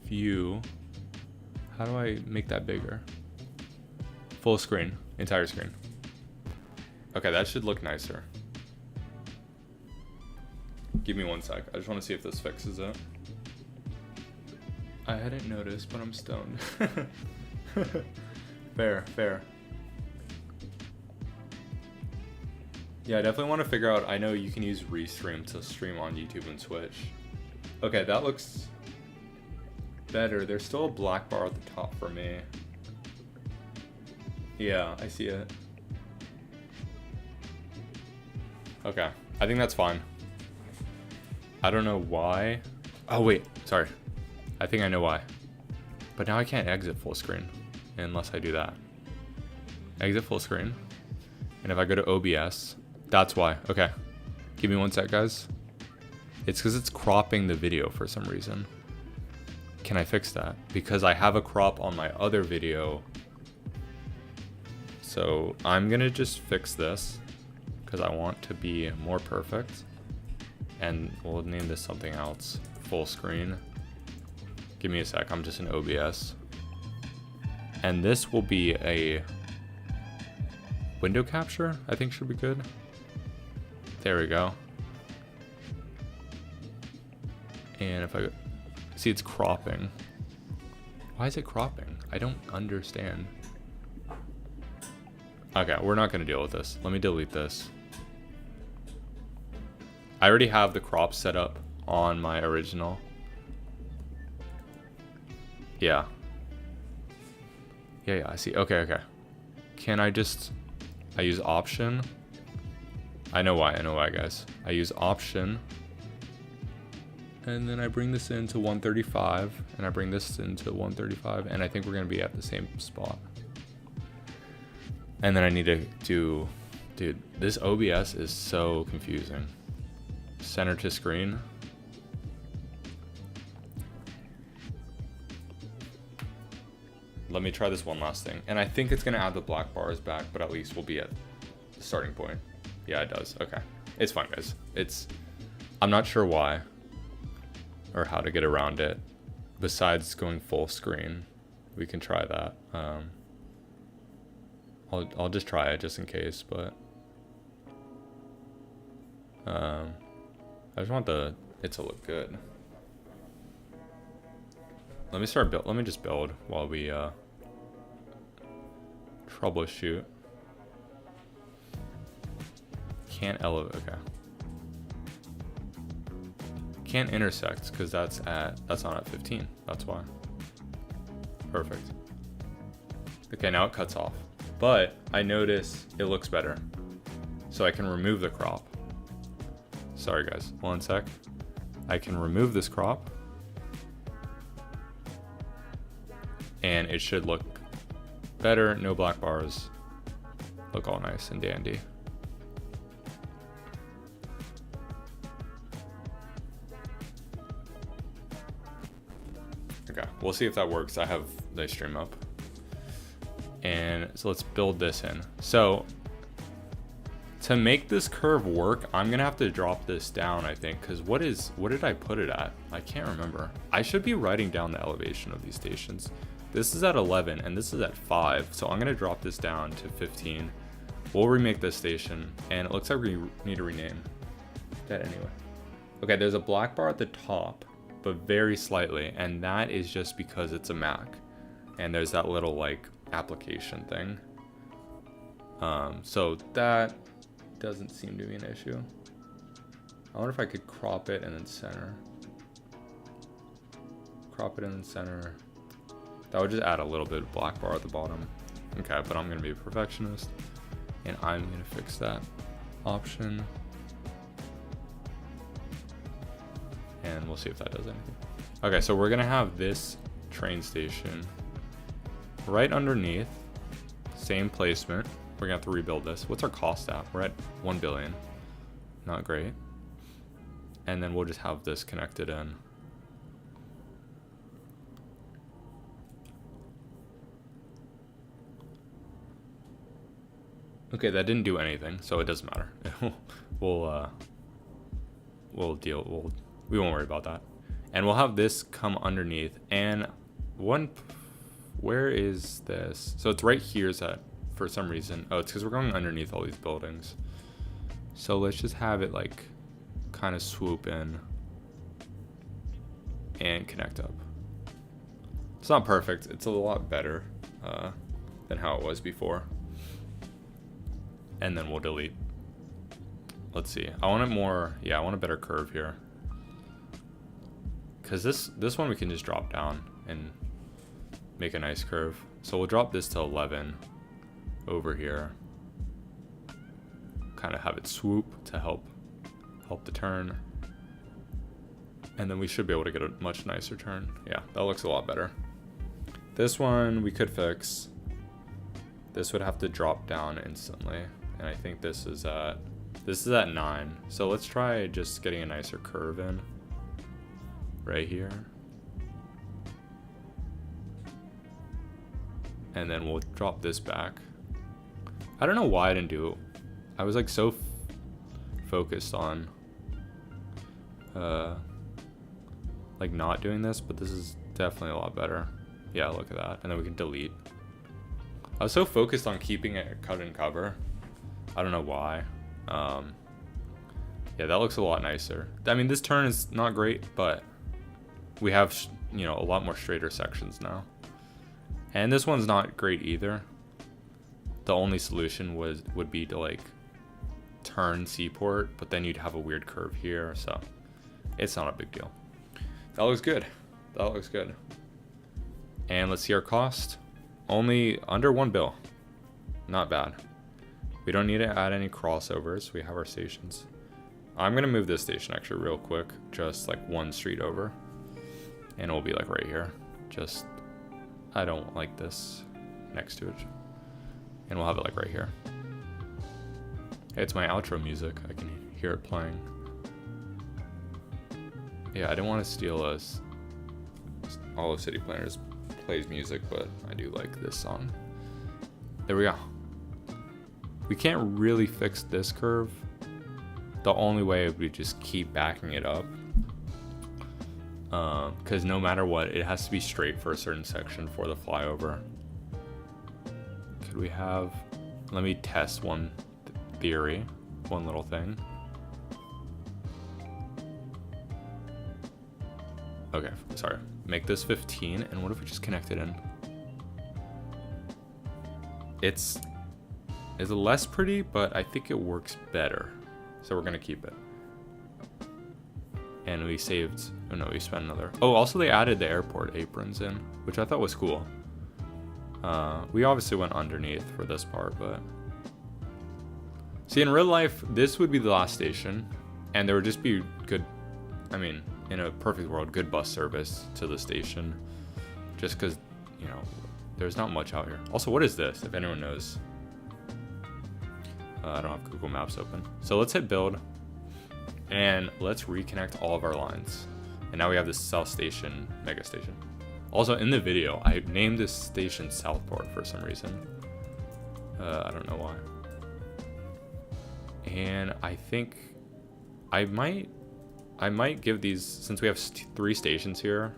make that bigger? Full screen. Entire screen. Okay, that should look nicer. Give me 1 sec. I just want to see if this fixes it. I hadn't noticed, but I'm stoned. Fair, fair. Yeah, I definitely want to figure out, I know you can use Restream to stream on YouTube and Twitch. Okay, that looks better. There's still a black bar at the top for me. Yeah, I see it. Okay, I think that's fine. I don't know why. Oh wait, sorry. I think I know why. But now I can't exit full screen unless I do that. Exit full screen. And if I go to OBS, that's why. Okay. Give me 1 sec, guys. It's because it's cropping the video for some reason. Can I fix that? Because I have a crop on my other video. So I'm going to just fix this because I want to be more perfect. And we'll name this something else. Full screen. Give me a sec. I'm just in OBS. And this will be a window capture, I think should be good. There we go. And if I see, it's cropping. Why is it cropping? I don't understand. Okay, we're not going to deal with this. Let me delete this. I already have the crop set up on my original. Yeah. Yeah, I see. Okay, okay. Can I just... I use option. I know why, guys. I use option. And then I bring this into 135. And I bring this into 135. And I think we're going to be at the same spot. And then I need to do... Dude, this OBS is so confusing. Center to screen. Let me try this one last thing. And I think it's going to add the black bars back, but at least we'll be at the starting point. Yeah, it does. Okay. It's fine, guys. I'm not sure why or how to get around it. Besides going full screen, we can try that. I'll just try it just in case, but I just want it to look good. Let me just build while we troubleshoot. Can't elevate. Okay. Can't intersect because that's not at 15. That's why. Perfect. Okay, now it cuts off. But I notice it looks better. So I can remove the crop. Sorry guys, 1 sec. I can remove this crop. And it should look better. No black bars. Look all nice and dandy. Okay, we'll see if that works. I have the stream up. And so let's build this in. So to make this curve work, I'm gonna have to drop this down, I think, because what did I put it at? I can't remember. I should be writing down the elevation of these stations. This is at 11 and this is at 5, so I'm gonna drop this down to 15. We'll remake this station, and it looks like we need to rename that anyway. Okay, there's a black bar at the top, but very slightly, and that is just because it's a Mac, and there's that little like application thing. So that doesn't seem to be an issue. I wonder if I could crop it and then center. Crop it and then center. That would just add a little bit of black bar at the bottom. Okay, but I'm gonna be a perfectionist and I'm gonna fix that option. And we'll see if that does anything. Okay, so we're gonna have this train station right underneath, same placement. We're gonna have to rebuild this. What's our cost at? We're at 1 billion. Not great. And then we'll just have this connected in. Okay, that didn't do anything, so it doesn't matter. We won't worry about that. And we'll have this come underneath. And where is this? So it's right here is at for some reason. Oh, it's because we're going underneath all these buildings. So let's just have it like kind of swoop in and connect up. It's not perfect. It's a lot better than how it was before. And then we'll delete. Let's see. I want it more. Yeah, I want a better curve here. Because this one we can just drop down and make a nice curve. So we'll drop this to 11 over here. Kind of have it swoop to help the turn. And then we should be able to get a much nicer turn. Yeah, that looks a lot better. This one we could fix. This would have to drop down instantly. And I think this is at 9. So let's try just getting a nicer curve in right here. And then we'll drop this back. I don't know why I didn't do it. I was like so focused on like not doing this, but this is definitely a lot better. Yeah, look at that. And then we can delete. I was so focused on keeping it cut and cover. I don't know why. Yeah, that looks a lot nicer. I mean, this turn is not great, but we have, you know, a lot more straighter sections now. And this one's not great either. The only solution would be to like turn Seaport, but then you'd have a weird curve here, so it's not a big deal. That looks good. That looks good. And let's see our cost. Only under 1 bill. Not bad. We don't need to add any crossovers. We have our stations. I'm gonna move this station actually real quick, just like 1 street over, and it'll be like right here. Just, I don't like this next to it, and we'll have it like right here. It's my outro music. I can hear it playing. Yeah, I didn't want to steal us. All of City Planners plays music, but I do like this song. There we go. We can't really fix this curve. The only way would be just keep backing it up. Because no matter what, it has to be straight for a certain section for the flyover. Could we have... Let me test one theory. One little thing. Okay, sorry. Make this 15, and what if we just connect it in? It's less pretty, but I think it works better. So we're gonna keep it. And we saved, oh no, we spent another. Oh, also they added the airport aprons in, which I thought was cool. We obviously went underneath for this part, but. See, in real life, this would be the last station, and there would just be good, I mean, in a perfect world, good bus service to the station. Just because, you know, there's not much out here. Also, what is this, if anyone knows? I don't have Google Maps open. So let's hit build and let's reconnect all of our lines. And now we have this South Station, Mega Station. Also in the video, I named this station Southport for some reason. I don't know why. And I think I might give these, since we have 3 stations here,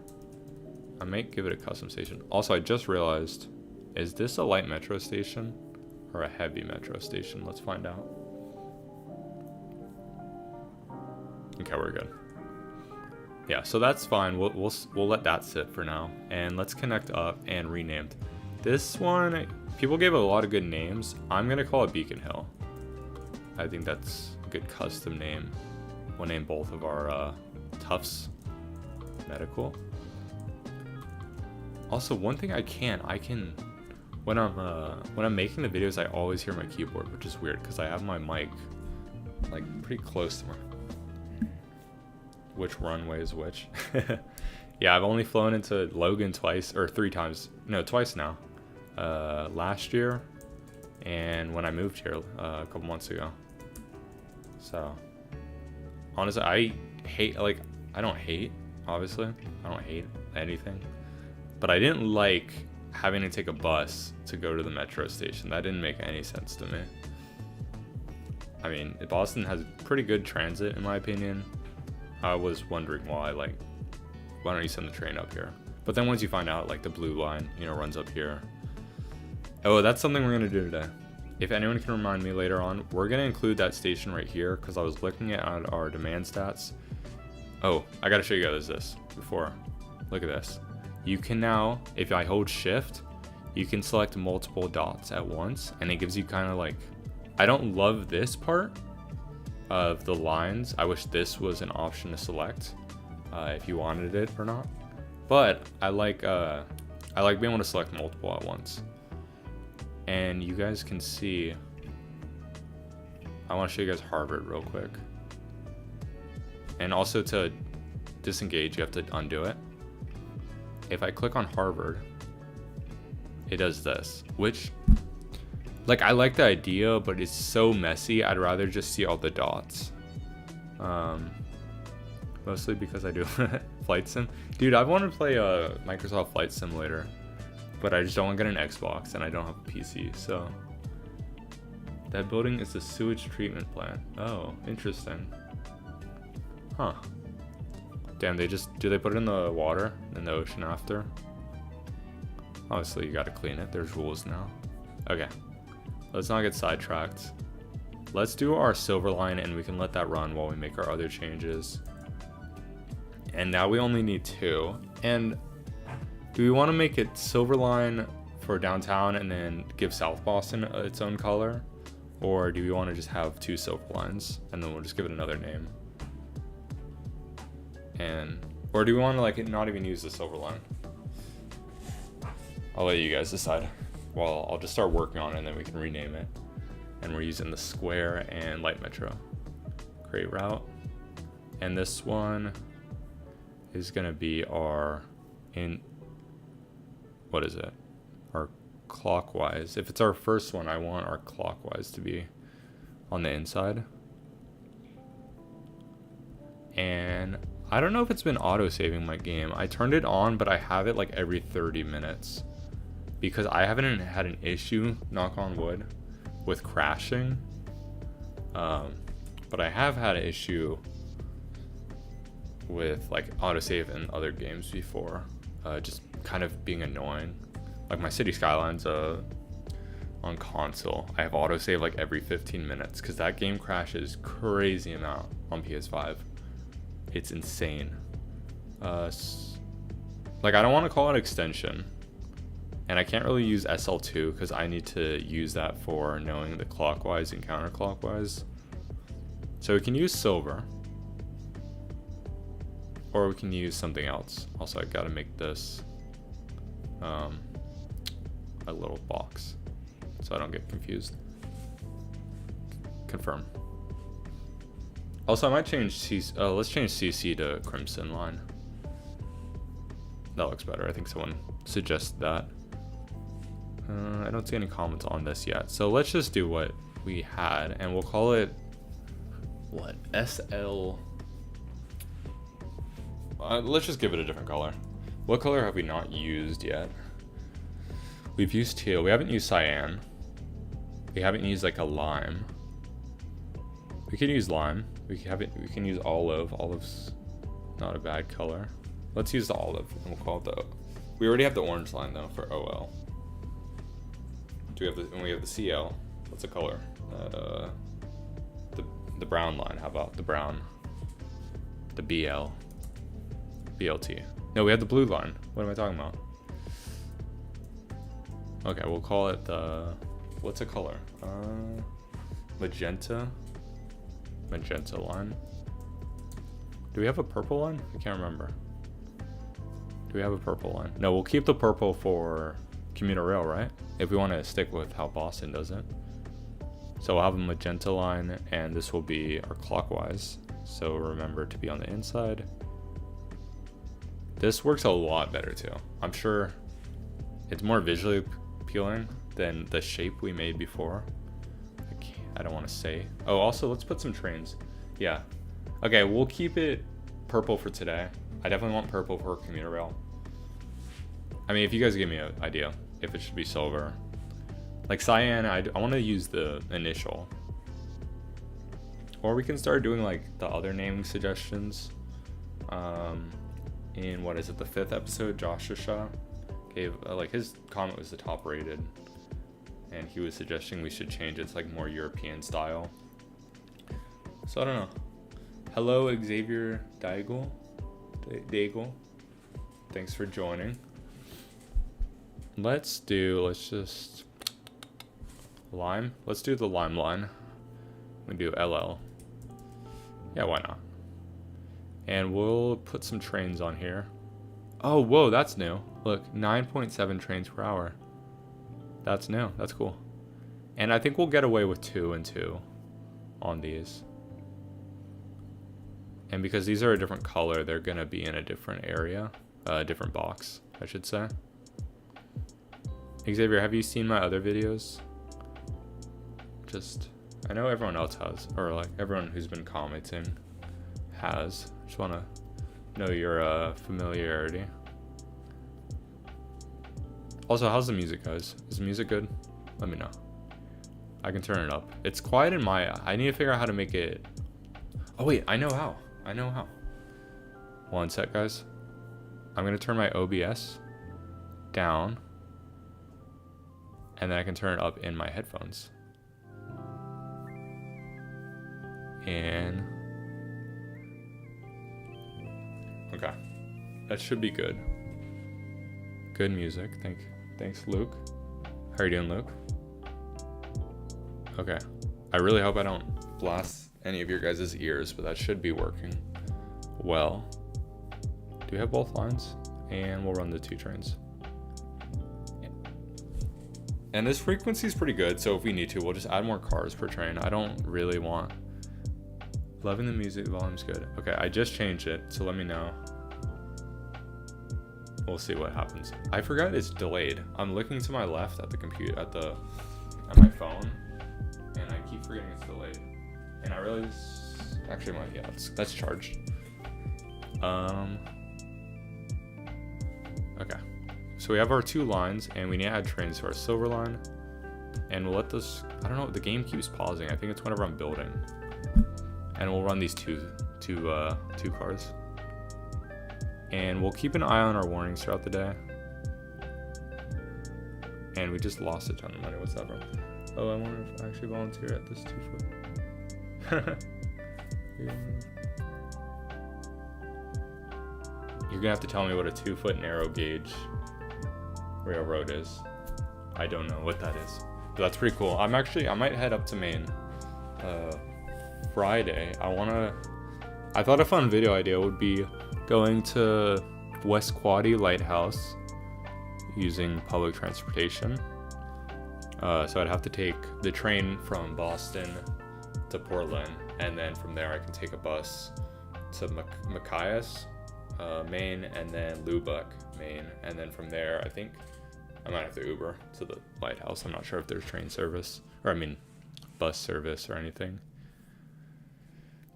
I might give it a custom station. Also, I just realized, is this a light metro station? Or a heavy metro station? Let's find out. Okay, we're good. Yeah, so that's fine. We'll let that sit for now, and let's connect up and rename. This one, people gave it a lot of good names. I'm gonna call it Beacon Hill. I think that's a good custom name. We'll name both of our Tufts Medical. Also, one thing I can. When I'm making the videos, I always hear my keyboard, which is weird because I have my mic like pretty close to me. Which runway is which? Yeah, I've only flown into Logan twice, or 3 times. No, twice now. Last year, and when I moved here a couple months ago. So, honestly, I don't hate, obviously. I don't hate anything. But I didn't like having to take a bus to go to the metro station. That didn't make any sense to me. I mean, Boston has pretty good transit in my opinion. I was wondering why don't you send the train up here? But then once you find out, like, the blue line, you know, runs up here. Oh, that's something we're gonna do today. If anyone can remind me later on, we're gonna include that station right here because I was looking at our demand stats. Oh, I gotta show you guys this before. Look at this. You can now, if I hold shift, you can select multiple dots at once, and it gives you kind of like, I don't love this part of the lines. I wish this was an option to select if you wanted it or not. But I like being able to select multiple at once. And you guys can see, I want to show you guys Harvard real quick. And also to disengage, you have to undo it. If I click on Harvard, it does this, which, like, I like the idea, but it's so messy. I'd rather just see all the dots. Mostly because I do Flight Sim. Dude, I want to play Microsoft Flight Simulator, but I just don't want to get an Xbox and I don't have a PC, so. That building is the sewage treatment plant. Oh, interesting. Huh. Damn, do they put it in the water, in the ocean after? Obviously, you gotta clean it. There's rules now. Okay. Let's not get sidetracked. Let's do our silver line and we can let that run while we make our other changes. And now we only need 2. And do we want to make it silver line for downtown and then give South Boston its own color? Or do we want to just have 2 silver lines and then we'll just give it another name? Or do we want to like not even use the silver line? I'll let you guys decide. Well, I'll just start working on it and then we can rename it. And we're using the square and light metro. Create route. And this one is gonna be our what is it? Our clockwise. If it's our first one, I want our clockwise to be on the inside. And I don't know if it's been auto-saving my game. I turned it on, but I have it like every 30 minutes. Because I haven't had an issue, knock on wood, with crashing. But I have had an issue with like autosave in other games before. Just kind of being annoying. Like my City Skylines on console, I have autosave like every 15 minutes because that game crashes crazy amount on PS5. It's insane. Like I don't want to call it extension. And I can't really use SL2 because I need to use that for knowing the clockwise and counterclockwise. So we can use silver. Or we can use something else. Also, I gotta make this a little box so I don't get confused. Confirm. Also, I might change let's change CC to Crimson line. That looks better. I think someone suggested that. I don't see any comments on this yet. So let's just do what we had and we'll call it what? SL. Let's just give it a different color. What color have we not used yet? We've used teal. We haven't used cyan. We haven't used like a lime. We could use lime. We can use olive. Olive's not a bad color. Let's use the olive and we'll call it the. We already have the orange line though for OL. Do we have and we have the CL. What's the color? The brown line. How about the brown? The BL. BLT. No, we have the blue line. What am I talking about? Okay, we'll call it the. What's a color? Magenta. Magenta line. Do we have a purple line? I can't remember. Do we have a purple line? No, we'll keep the purple for commuter rail, right? If we want to stick with how Boston does it. So we'll have a magenta line, and this will be our clockwise. So remember to be on the inside. This works a lot better too. I'm sure it's more visually appealing than the shape we made before. I don't want to say. Oh, also let's put some trains. Yeah. Okay, we'll keep it purple for today. I definitely want purple for commuter rail. I mean, if you guys give me an idea if it should be silver. Like cyan, I want to use the initial. Or we can start doing like the other naming suggestions. In what is it, the 5th episode, Joshua gave like his comment was the top rated. and he was suggesting we should change it to like more European style. So I don't know. Hello, Xavier Daigle. Thanks for joining. Let's just lime. Let's do the lime line. We do LL. Yeah, why not? And we'll put some trains on here. Oh, whoa, that's new. Look, 9.7 trains per hour. That's new. That's cool. And I think we'll get away with 2 and 2 on these. And because these are a different color, they're going to be in a different area. A different box, I should say. Xavier, have you seen my other videos? I know everyone else has, or like everyone who's been commenting has. Just want to know your familiarity. Also, how's the music, guys? Is the music good? Let me know. I can turn it up. It's quiet in my... I need to figure out how to make it... Oh wait, I know how. One sec, guys. I'm going to turn my OBS down. And then I can turn it up in my headphones. And... Okay. That should be good. Good music. Thanks, Luke. How are you doing, Luke? Okay. I really hope I don't blast any of your guys' ears, but that should be working well. Do we have both lines? And we'll run the 2 trains. And this frequency is pretty good, so if we need to, we'll just add more cars per train. I don't really want... Loving the music, the volume's good. Okay, I just changed it, so let me know. We'll see what happens. I forgot it's delayed. I'm looking to my left at the computer, at my phone, and I keep forgetting it's delayed. And I really actually might, yeah, that's charged. Okay. So we have our 2 lines, and we need to add trains to our silver line. And we'll let this, I don't know, the game keeps pausing. I think it's whenever I'm building. And we'll run these two cars. And we'll keep an eye on our warnings throughout the day. And we just lost a ton of money. What's that from? Oh, I wonder if I actually volunteer at this 2 foot. You're gonna have to tell me what a 2 foot narrow gauge railroad is. I don't know what that is. But that's pretty cool. I might head up to Maine Friday. I thought a fun video idea would be going to West Quoddy Lighthouse using public transportation. So I'd have to take the train from Boston to Portland, and then from there I can take a bus to Machias, Maine, and then Lubbock, Maine, and then from there I think I might have to Uber to the lighthouse. I'm not sure if there's train service, or bus service or anything.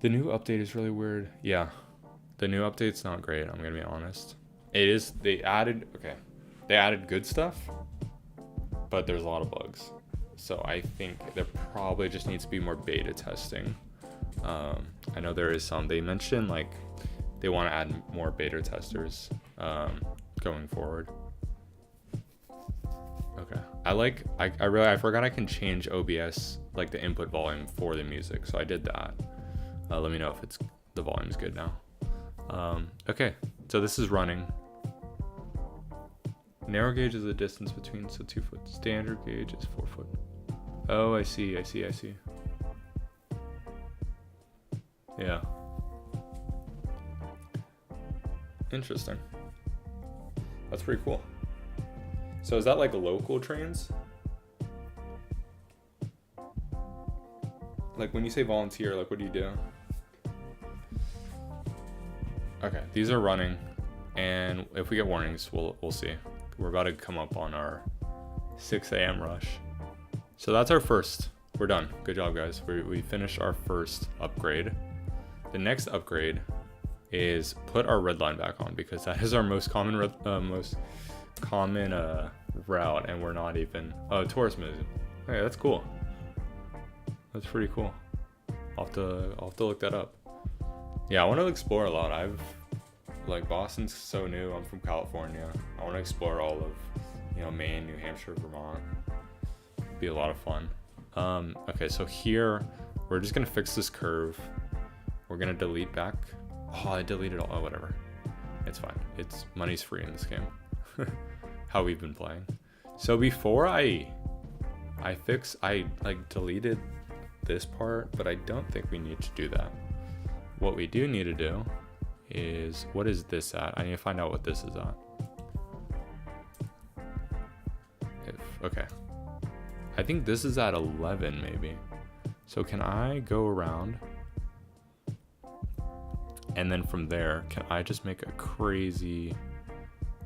The new update is really weird. Yeah, the new update's not great, I'm gonna be honest. It is, they added good stuff, but there's a lot of bugs. So I think there probably just needs to be more beta testing. I know there is some, they mentioned like they want to add more beta testers going forward. Okay, I forgot I can change OBS, like the input volume for the music, so I did that. Let me know if the volume's good now. Okay, so this is running. Narrow gauge is the distance between, so 2 foot. Standard gauge is 4 foot. Oh, I see. Yeah. Interesting. That's pretty cool. So is that like local trains? Like when you say volunteer, like what do you do? Okay, these are running, and if we get warnings, we'll see. We're about to come up on our 6 a.m. rush. So that's our first. We're done. Good job, guys. We finished our first upgrade. The next upgrade is put our red line back on, because that is our most common route, and we're not even tourist museum. Okay, that's cool. That's pretty cool. I'll have to look that up. Yeah, I want to explore a lot. Boston's so new. I'm from California. I want to explore all of, Maine, New Hampshire, Vermont. be a lot of fun. Okay, so here we're just gonna fix this curve. We're gonna delete back. Oh, I deleted all. Oh, whatever. It's fine. It's money's free in this game. How we've been playing. So before I like deleted this part, but I don't think we need to do that. What we do need to do is, what is this at? I need to find out what this is at. Okay. I think this is at 11 maybe. So can I go around? And then from there, can I just make a crazy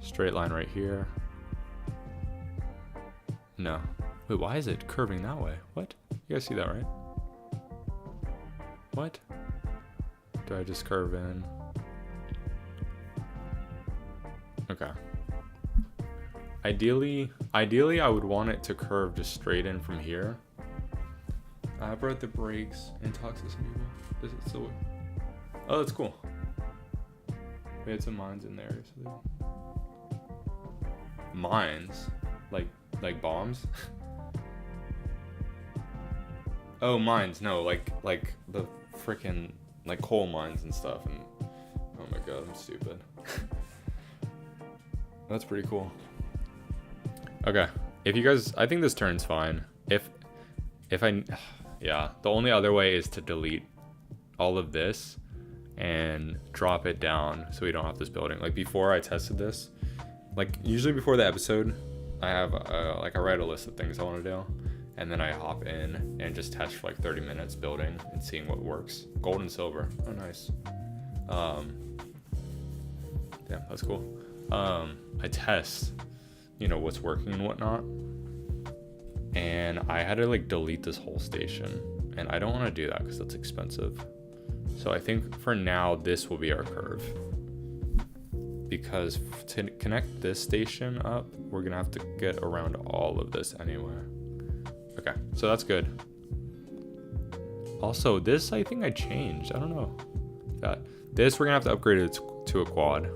straight line right here? No. Wait, why is it curving that way? What? You guys see that, right? What? Do I just curve in? Okay. Ideally, I would want it to curve just straight in from here. I brought the brakes and talked to some people. This is so. Oh, that's cool. We had some mines in there. So mines, like bombs. Oh, mines. No, like the freaking like coal mines and stuff. And oh my god, I'm stupid. That's pretty cool. Okay, if you guys, I think this turn's fine. Yeah, the only other way is to delete all of this and drop it down so we don't have this building. Like before I tested this, like usually before the episode, I have I write a list of things I want to do, and then I hop in and just test for like 30 minutes building and seeing what works. Gold and silver. Oh, nice. Yeah, that's cool. I test, you know, what's working and whatnot. And I had to like delete this whole station, and I don't want to do that because that's expensive. So I think for now, this will be our curve, because to connect this station up, we're going to have to get around all of this anyway. Okay, so that's good. Also, this, I think I changed. I don't know. This, we're going to have to upgrade it to a quad.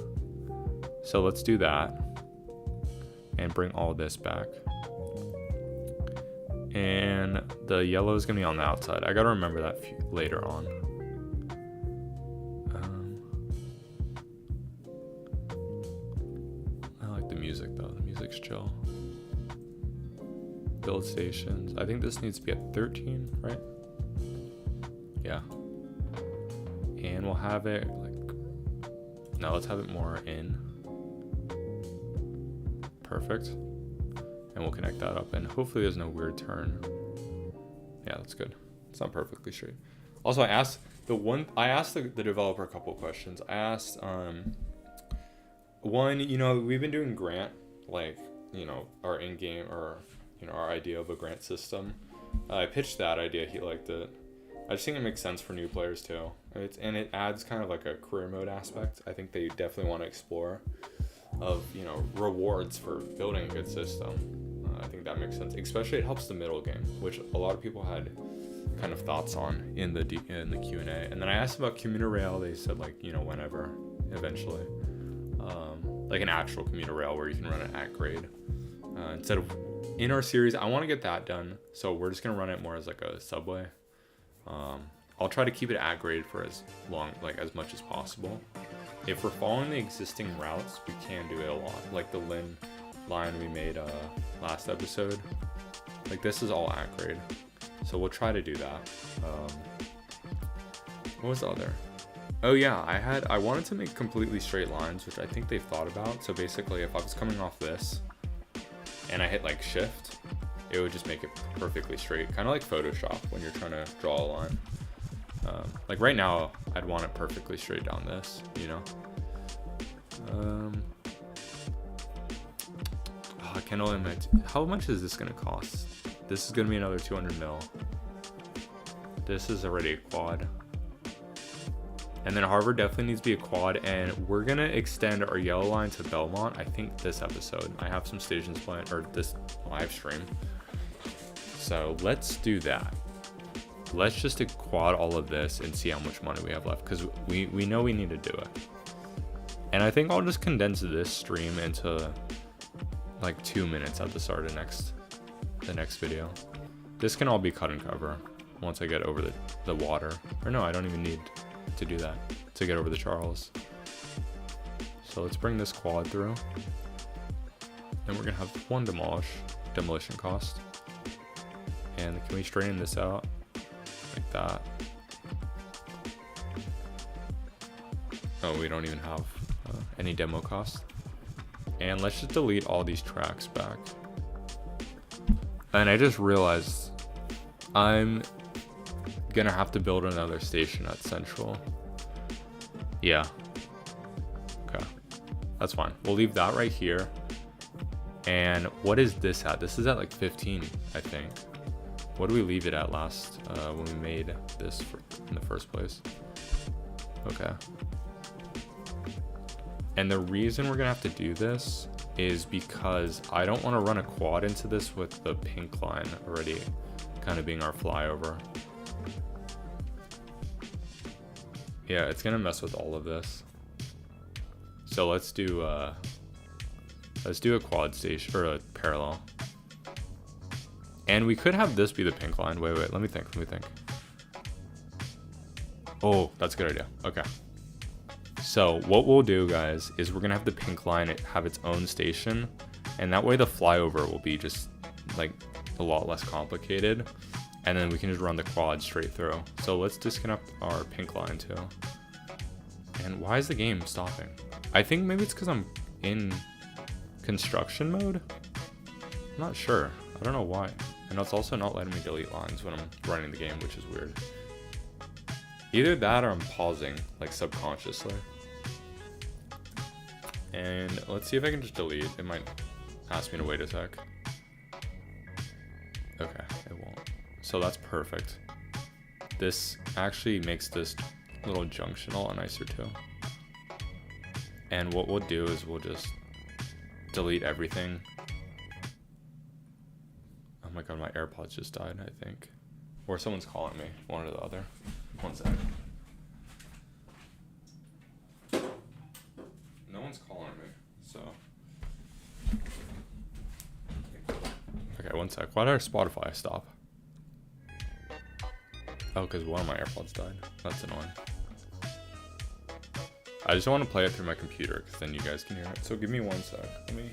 So let's do that and bring all this back. And the yellow is going to be on the outside. I got to remember that later on. I like the music though. The music's chill. Build stations. I think this needs to be at 13, right? Yeah. And we'll have it like, no, let's have it more in. Perfect. And we'll connect that up, and hopefully there's no weird turn. Yeah, that's good. It's not perfectly straight. Also, I asked the developer a couple of questions. I asked one, you know, we've been doing grant, like, you know, our in-game, or, you know, our idea of a grant system. I pitched that idea. He liked it. I just think it makes sense for new players too. And it adds kind of like a career mode aspect. I think they definitely want to explore of, you know, rewards for building a good system. I think that makes sense. Especially it helps the middle game, which a lot of people had kind of thoughts on in the Q&A. And then I asked about commuter rail. They said, like, you know, whenever, eventually, like an actual commuter rail where you can run it at grade instead of in our series. I want to get that done, so we're just gonna run it more as like a subway. I'll try to keep it at grade for as long, like as much as possible. If we're following the existing routes, we can do it a lot. Like the Lynn line we made last episode. Like this is all at grade. So we'll try to do that. What was the other? Oh yeah, I wanted to make completely straight lines, which I think they've thought about. So basically if I was coming off this and I hit like shift, it would just make it perfectly straight. Kind of like Photoshop when you're trying to draw a line. Like right now, I'd want it perfectly straight down this, you know? I can only imagine. How much is this gonna cost? This is gonna be another 200 mil. This is already a quad. And then Harvard definitely needs to be a quad, and we're gonna extend our yellow line to Belmont, I think this episode. I have some stations planned, or this live stream. So let's do that. Let's just quad all of this and see how much money we have left, because we know we need to do it. And I think I'll just condense this stream into like 2 minutes at the start of next the next video. This can all be cut and cover once I get over the water. Or no, I don't even need to do that to get over the Charles. So let's bring this quad through. And we're gonna have one demolition cost. And can we straighten this out like that? Oh, we don't even have any demo cost. And let's just delete all these tracks back. And I just realized I'm gonna have to build another station at Central. Yeah. Okay. That's fine. We'll leave that right here. And what is this at? This is at like 15, I think. What did we leave it at last when we made this in the first place? Okay. And the reason we're gonna have to do this is because I don't want to run a quad into this with the pink line already kind of being our flyover. Yeah, it's gonna mess with all of this. So let's do a quad station or a parallel. And we could have this be the pink line. Wait, let me think. Oh, that's a good idea. Okay. So what we'll do, guys, is we're gonna have the pink line have its own station, and that way the flyover will be just like a lot less complicated, and then we can just run the quad straight through. So let's disconnect our pink line too. And why is the game stopping? I think maybe it's because I'm in construction mode. I'm not sure. I don't know why. And it's also not letting me delete lines when I'm running the game, which is weird. Either that or I'm pausing, like subconsciously. And let's see if I can just delete. It might ask me to wait a sec. Okay, it won't. So that's perfect. This actually makes this little junction a lot nicer too. And what we'll do is we'll just delete everything. Oh my god, my AirPods just died, I think. Or someone's calling me, one or the other. One sec. No one's calling me, so. Okay, one sec. Why did our Spotify stop? Oh, because one of my AirPods died. That's annoying. I just want to play it through my computer, because then you guys can hear it. So give me one sec. Let me.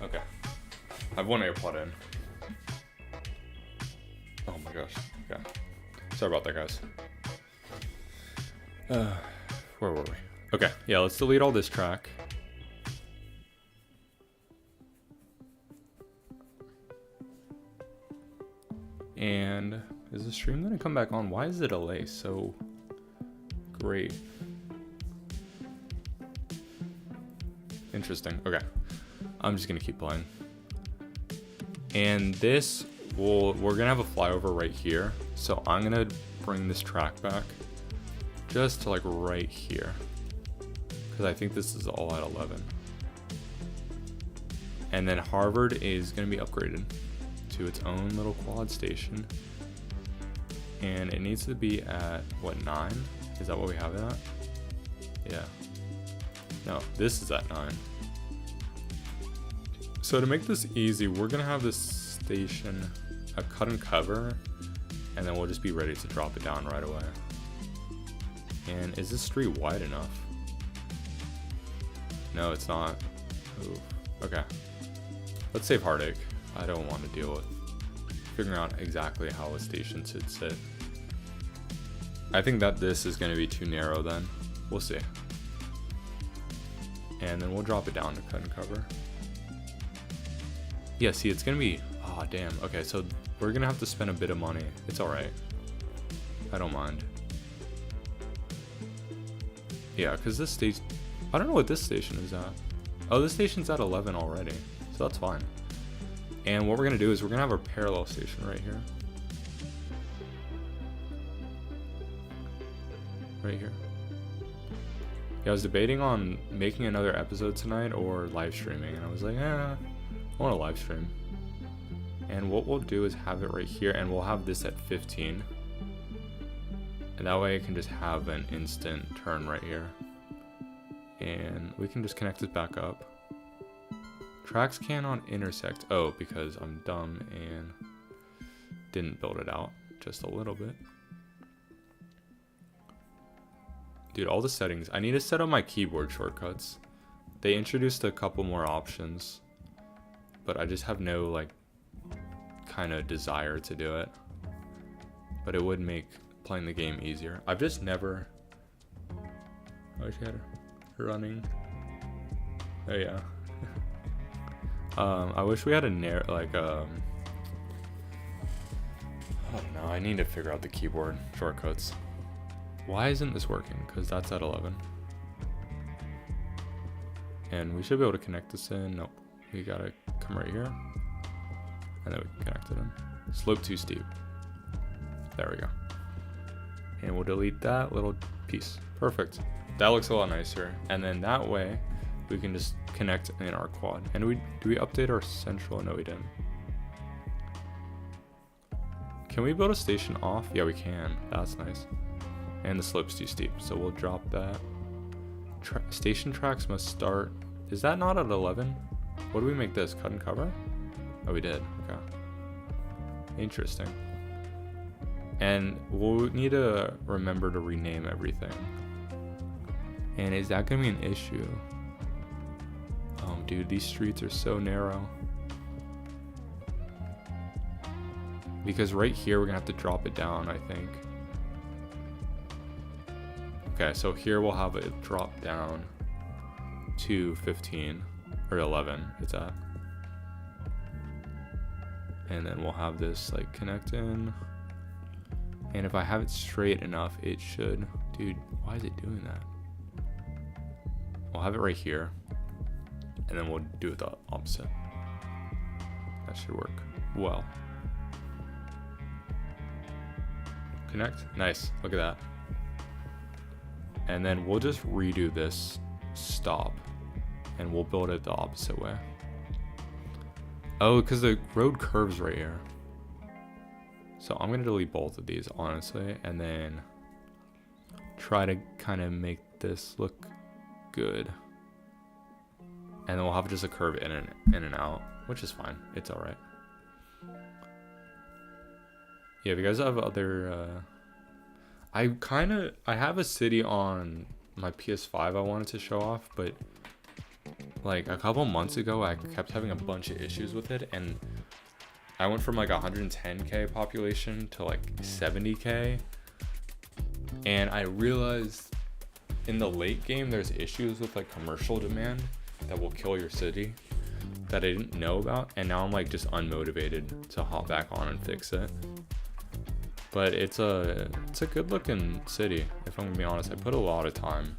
Okay, I have one AirPod in. Oh my gosh, yeah. Sorry about that, guys. Where were we? Okay, yeah, let's delete all this track. And is the stream gonna come back on? Why is the delay so great? Interesting, okay. I'm just gonna keep playing. And this we're gonna have a flyover right here. So I'm gonna bring this track back just to like right here, because I think this is all at 11. And then Harvard is gonna be upgraded to its own little quad station. And it needs to be at what, 9? Is that what we have it at? Yeah. No, this is at 9. So to make this easy, we're gonna have this station a cut and cover, and then we'll just be ready to drop it down right away. And is this street wide enough? No, it's not. Ooh. Okay. Let's save heartache. I don't want to deal with figuring out exactly how a station should sit. I think that this is going to be too narrow then. We'll see. And then we'll drop it down to cut and cover. Yeah, see, it's going to be... Oh, damn. Okay, so we're going to have to spend a bit of money. It's alright. I don't mind. Yeah, because this station... I don't know what this station is at. Oh, this station's at 11 already. So that's fine. And what we're gonna do is we're gonna have our parallel station right here. Right here. Yeah, I was debating on making another episode tonight or live streaming, and I was like, I want to live stream. And what we'll do is have it right here, and we'll have this at 15. And that way I can just have an instant turn right here. And we can just connect this back up. Tracks cannot intersect. Oh, because I'm dumb and didn't build it out just a little bit. Dude, all the settings. I need to set up my keyboard shortcuts. They introduced a couple more options, but I just have no, like, kind of desire to do it. But it would make playing the game easier. I've just never... I wish I had running. Oh, yeah. I wish we had a oh no, I need to figure out the keyboard shortcuts. Why isn't this working? Because that's at 11. And we should be able to connect this in. Nope. We gotta come right here. And then we can connect it in. Slope too steep. There we go. And we'll delete that little piece. Perfect. That looks a lot nicer. And then that way, we can just connect in our quad. And do we update our central? No, we didn't. Can we build a station off? Yeah, we can. That's nice. And the slope's too steep, so we'll drop that. Station tracks must start. Is that not at 11? What do we make this? Cut and cover? Oh, we did. Okay. Interesting. And we'll need to remember to rename everything. And is that gonna be an issue? Oh, dude, these streets are so narrow. Because right here, we're gonna have to drop it down, I think. Okay, so here we'll have it drop down to 15 or 11 it's at. And then we'll have this like connect in. And if I have it straight enough, it should. Dude, why is it doing that? We'll have it right here. And then we'll do it the opposite. That should work well. Connect. Nice. Look at that. And then we'll just redo this stop and we'll build it the opposite way. Oh, because the road curves right here. So I'm going to delete both of these, honestly, and then try to kind of make this look good. And then we'll have just a curve in and out, which is fine. It's all right. Yeah, if you guys have other... I have a city on my PS5 I wanted to show off, but like a couple months ago I kept having a bunch of issues with it, and I went from like 110k population to like 70k, and I realized in the late game there's issues with like commercial demand that will kill your city that I didn't know about, and now I'm like just unmotivated to hop back on and fix it. But it's a good looking city, if I'm gonna be honest. I put a lot of time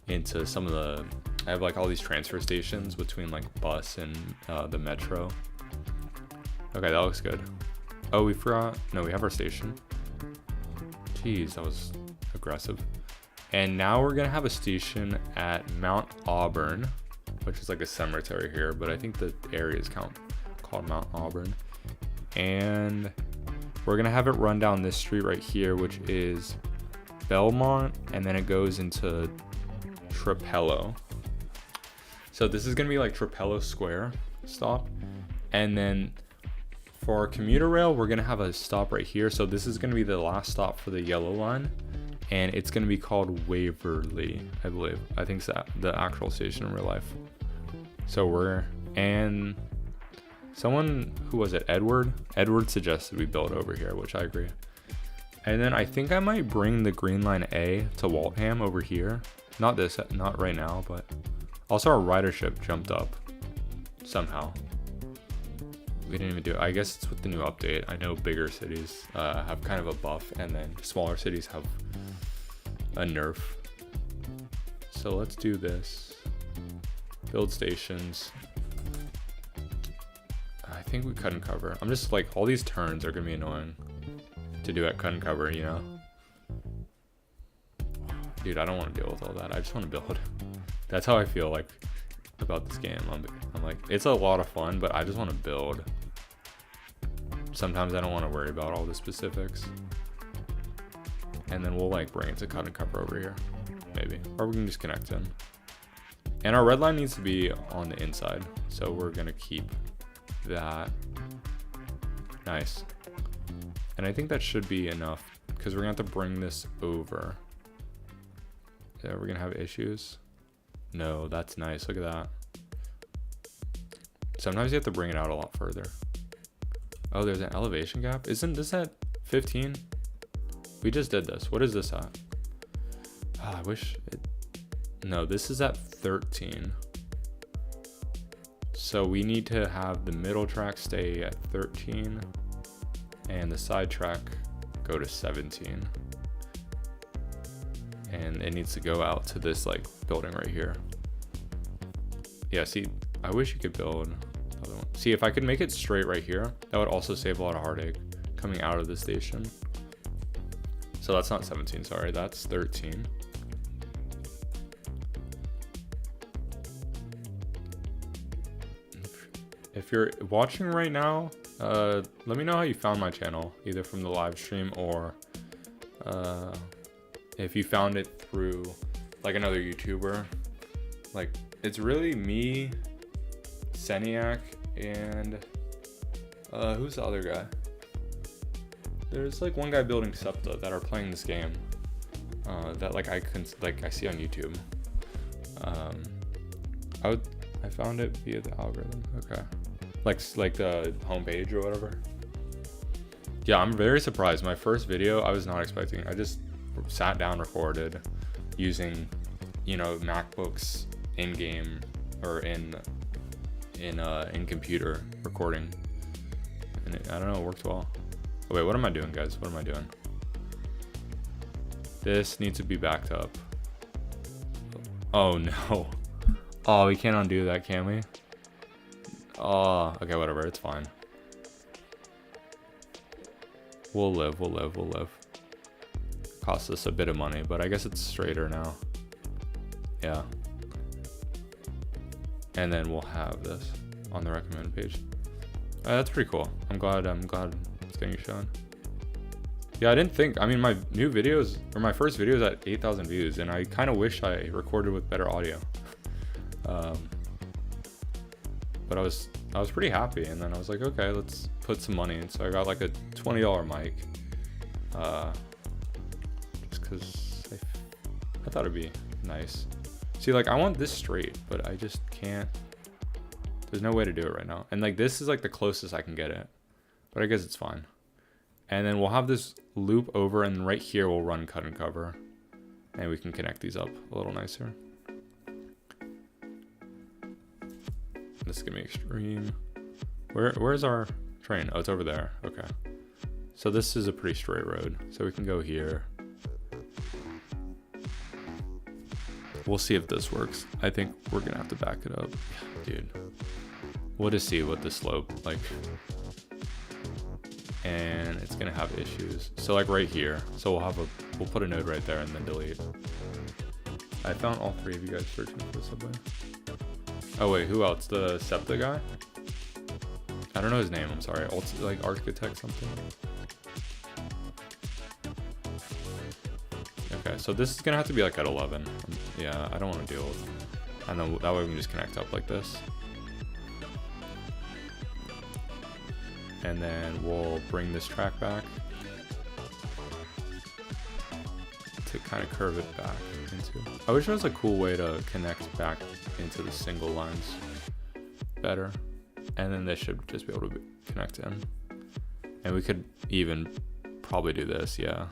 into some of the, I have like all these transfer stations between like bus and the metro. Okay, that looks good. Oh, we forgot, no, we have our station. Jeez, that was aggressive. And now we're gonna have a station at Mount Auburn, which is like a cemetery here, but I think the area is called Mount Auburn. And we're gonna have it run down this street right here, which is Belmont, and then it goes into Trapello. So this is gonna be like Trapello Square stop. And then for our commuter rail, we're gonna have a stop right here. So this is gonna be the last stop for the yellow line, and it's gonna be called Waverly, I believe. I think it's the actual station in real life. So and someone, who was it, Edward suggested we build over here, which I agree. And then I think I might bring the Green Line A to Waltham over here. Not right now, but also our ridership jumped up somehow. We didn't even do it. I guess it's with the new update. I know bigger cities have kind of a buff, and then smaller cities have a nerf. So let's do this. Build stations. think we cut and cover. I'm just like, all these turns are gonna be annoying to do at cut and cover, you know? Dude, I don't want to deal with all that. I just want to build. That's how I feel like about this game. I'm like, it's a lot of fun, but I just want to build. Sometimes I don't want to worry about all the specifics. And then we'll like bring it to cut and cover over here, maybe. Or we can just connect in. And our red line needs to be on the inside. So we're gonna keep that. Nice. And I think that should be enough because we're gonna have to bring this over. Yeah, we're gonna have issues. No, that's nice. Look at that. Sometimes you have to bring it out a lot further. Oh, there's an elevation gap. Isn't this at 15? We just did this. What is this at? Oh, I wish it... No, this is at 13. So we need to have the middle track stay at 13 and the side track go to 17. And it needs to go out to this like building right here. Yeah, see, I wish you could build another one. See, if I could make it straight right here, that would also save a lot of heartache coming out of the station. So that's not 17, sorry, that's 13. If you're watching right now, let me know how you found my channel, either from the live stream or if you found it through like another YouTuber. Like, it's really me, Seniac, and who's the other guy? There's like one guy building SEPTA that are playing this game that like I see on YouTube. I found it via the algorithm. Okay, like the homepage or whatever. Yeah, I'm very surprised. My first video, I was not expecting. I just sat down, recorded using, you know, MacBooks in game or in computer recording, and I don't know, it worked well. Oh, wait, what am I doing, guys? What am I doing? This needs to be backed up. Oh no. Oh, we can't undo that, can we? Oh, okay, whatever, it's fine. We'll live. Cost us a bit of money, but I guess it's straighter now. Yeah. And then we'll have this on the recommended page. That's pretty cool. I'm glad it's getting shown. Yeah, I didn't think, I mean, my new videos, or my first video is at 8,000 views, and I kind of wish I recorded with better audio. But I was pretty happy, and then I was like, okay, let's put some money in. So I got like a $20 mic, just because I thought it'd be nice. See, like, I want this straight, but I just can't. There's no way to do it right now. And like, this is like the closest I can get it, but I guess it's fine. And then we'll have this loop over, and right here we'll run cut and cover, and we can connect these up a little nicer. This is gonna be extreme. Where's our train? Oh, it's over there. Okay. So this is a pretty straight road. So we can go here. We'll see if this works. I think we're gonna have to back it up. Dude. We'll just see what the slope, like. And it's gonna have issues. So like right here. So we'll put a node right there and then delete. I found all three of you guys searching for the subway. Oh wait, who else? The SEPTA guy? I don't know his name, I'm sorry. Like architect something. Okay, so this is gonna have to be like at 11. Yeah, I don't want to deal with. And then that way we can just connect up like this. And then we'll bring this track back to kind of curve it back into. I wish there was a cool way to connect back into the single lines better. And then this should just be able to connect in. And we could even probably do this, yeah,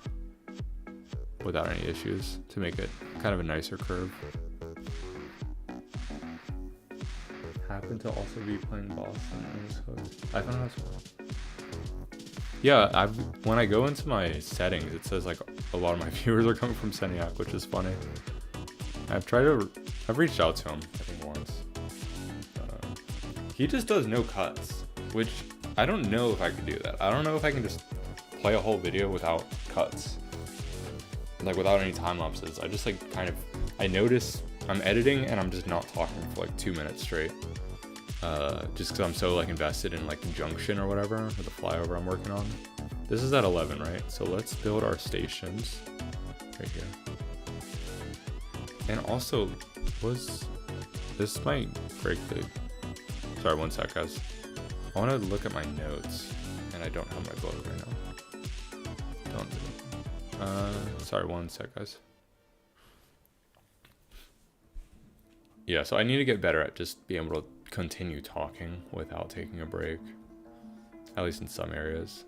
without any issues to make it kind of a nicer curve. Happen to also be playing Boston. I found out. Yeah, when I go into my settings, it says like a lot of my viewers are coming from Seniac, which is funny. I've reached out to him, I think once. He just does no cuts. which I don't know if I could do that. I don't know if I can just play a whole video without cuts, like without any time lapses. I just like I notice I'm editing and I'm just not talking for like 2 minutes straight, just because I'm so like invested in like the junction or whatever, or the flyover I'm working on. This is at 11, right? So let's build our stations right here. And also, this might break the, sorry, one sec, guys. I want to look at my notes, and I don't have my book right now. Don't do it. Sorry, one sec, guys. Yeah, so I need to get better at just being able to continue talking without taking a break, at least in some areas.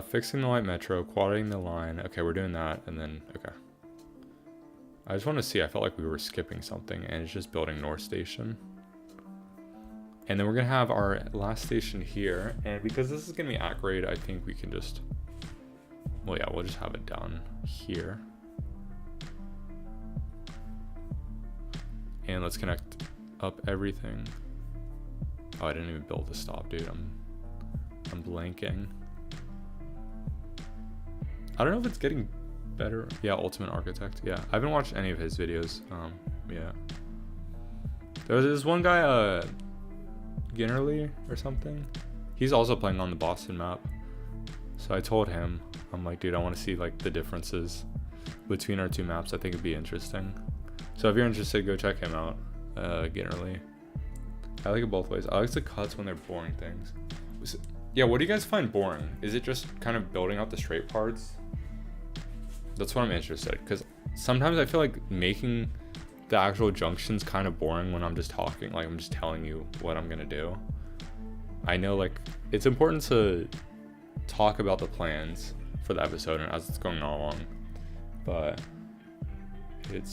Fixing the light metro, quadrating the line. Okay, we're doing that, and then, okay. I just want to see, I felt like we were skipping something, and it's just building North Station. And then we're going to have our last station here, and because this is going to be at grade, I think we can just, well, yeah, we'll just have it down here. And let's connect up everything. Oh, I didn't even build the stop, dude. I'm blanking. I don't know if it's getting better. Yeah, Ultimate Architect. Yeah, I haven't watched any of his videos. Yeah. There's this one guy, Ginnerly or something. He's also playing on the Boston map. So I told him, I'm like, dude, I want to see like the differences between our two maps. I think it'd be interesting. So if you're interested, go check him out, Ginnerly. I like it both ways. I like the cuts when they're boring things. Yeah, what do you guys find boring? Is it just kind of building out the straight parts? That's what I'm interested in, because sometimes I feel like making the actual junctions kind of boring when I'm just talking, like I'm just telling you what I'm gonna do. I know like it's important to talk about the plans for the episode and as it's going along, but it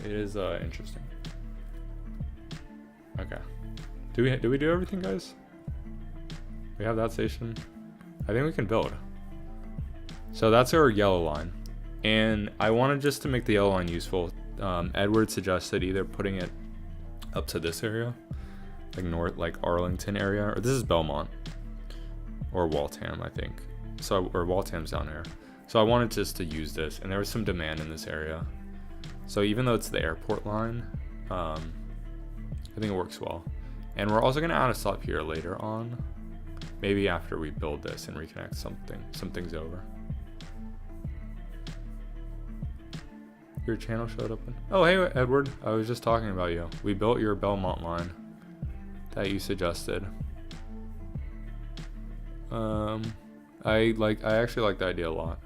is interesting. Okay, do we do everything, guys? We have that station. I think we can build. So that's our yellow line, and I wanted just to make the yellow line useful. Edward suggested either putting it up to this area, like north, like Arlington area, or this is Belmont, or Waltham, I think. So, or Waltham's down here. So I wanted just to use this, and there was some demand in this area. So even though it's the airport line, I think it works well. And we're also gonna add a stop here later on, maybe after we build this and reconnect some things over. Your channel showed up. Oh, hey, Edward. I was just talking about you. We built your Belmont line that you suggested. I actually like the idea a lot.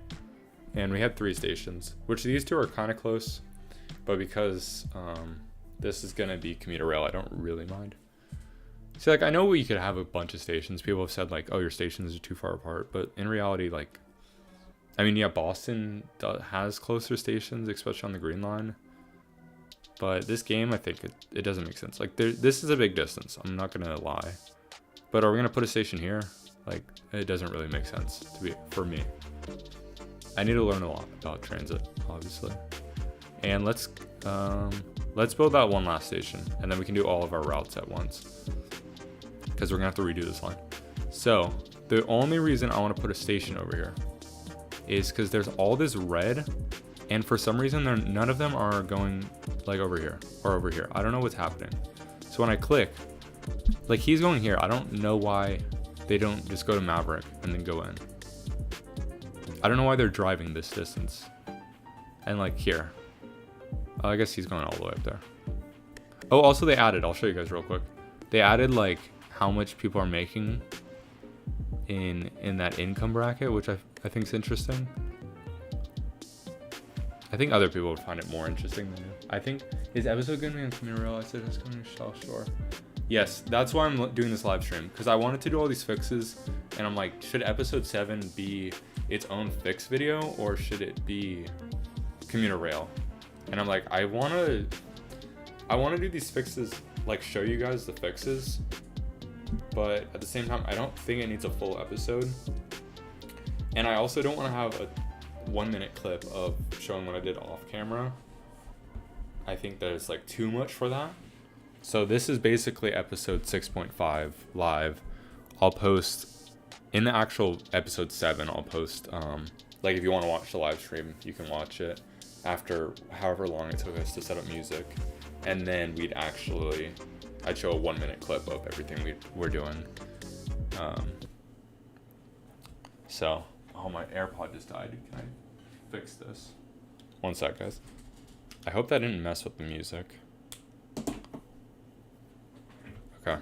And we had 3 stations, which these two are kind of close, but because this is gonna be commuter rail, I don't really mind. See, like I know we could have a bunch of stations. People have said like, oh, your stations are too far apart, but in reality, like, I mean, yeah, Boston has closer stations, especially on the Green Line. But this game, I think it doesn't make sense. Like, this is a big distance. I'm not gonna lie. But are we gonna put a station here? Like, it doesn't really make sense for me. I need to learn a lot about transit, obviously. And let's build that one last station, and then we can do all of our routes at once, because we're gonna have to redo this line. So the only reason I want to put a station over here is because there's all this red, and for some reason none of them are going like over here or over here. I don't know what's happening. So when I click, like he's going here. I don't know why they don't just go to Maverick and then go in. I don't know why they're driving this distance. And like here, I guess he's going all the way up there. Oh, also they added, I'll show you guys real quick. They added like how much people are making in that income bracket, which I think is interesting. I think other people would find it more interesting than you. I think, is episode going to be on Community Rail? I said it's coming to South Shore. Yes, that's why I'm doing this live stream, because I wanted to do all these fixes, and I'm like, should episode 7 be its own fix video, or should it be Commuter Rail? And I'm like, I want to do these fixes, like show you guys the fixes, but at the same time, I don't think it needs a full episode. And I also don't want to have a 1-minute clip of showing what I did off camera. I think that it's like too much for that. So this is basically episode 6.5 live. I'll post in the actual episode 7. I'll post like if you want to watch the live stream, you can watch it after however long it took us to set up music, and then I'd show a 1-minute clip of everything we're doing. So, oh, my AirPod just died. Can I fix this? One sec, guys. I hope that didn't mess with the music. Okay.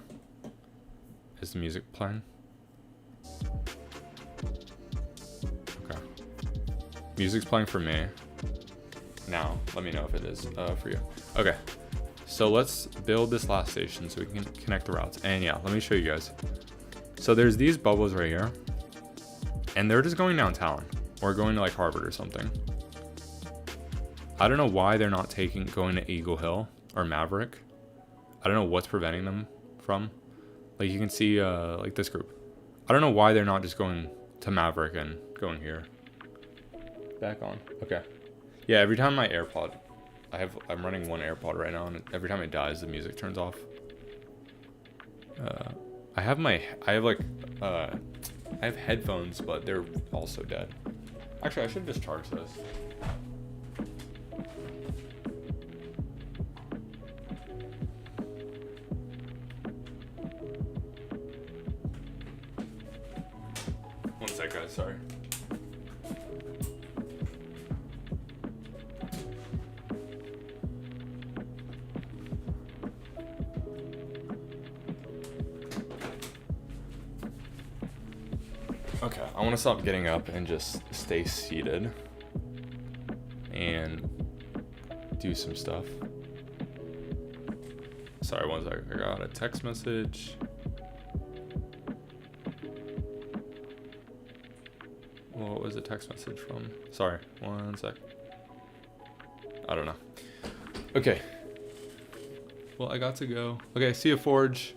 Is the music playing? Okay. Music's playing for me. Now, let me know if it is for you. Okay. So let's build this last station so we can connect the routes. And yeah, let me show you guys. So there's these bubbles right here. And they're just going downtown. Or going to like Harvard or something. I don't know why they're not going to Eagle Hill or Maverick. I don't know what's preventing them from. Like you can see like this group. I don't know why they're not just going to Maverick and going here. Back on. Okay. Yeah, every time my AirPod, I'm running one AirPod right now, and every time it dies, the music turns off. I have headphones, but they're also dead. Actually, I should just charge this. One sec, guys, sorry. Okay, I want to stop getting up and just stay seated and do some stuff. Sorry, one sec. I got a text message. Well, what was the text message from? Sorry, one sec. I don't know. Okay. Well, I got to go. Okay, see you, Forge.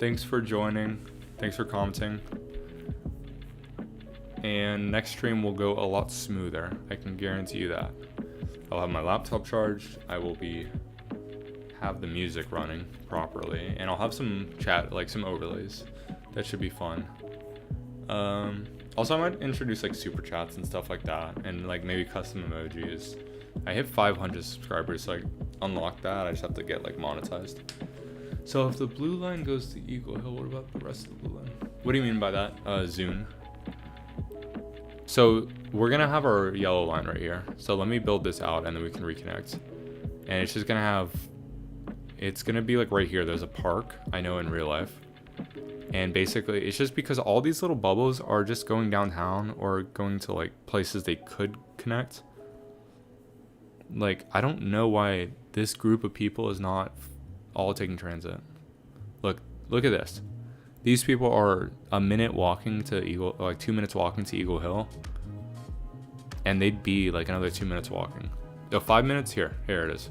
Thanks for joining. Thanks for commenting. And next stream will go a lot smoother. I can guarantee you that. I'll have my laptop charged. I will have the music running properly, and I'll have some chat, like some overlays. That should be fun. Also, I might introduce like super chats and stuff like that, and like maybe custom emojis. I hit 500 subscribers, so I unlock that. I just have to get like monetized. So if the blue line goes to Eagle Hill, what about the rest of the blue line? What do you mean by that? Zune. So we're gonna have our yellow line right here. So let me build this out and then we can reconnect. And it's just gonna it's gonna be like right here. There's a park, I know in real life. And basically it's just because all these little bubbles are just going downtown or going to like places they could connect. Like, I don't know why this group of people is not all taking transit. Look at this. These people are a minute walking to 2 minutes walking to Eagle Hill. And they'd be like another 2 minutes walking. No, 5 minutes here. Here it is.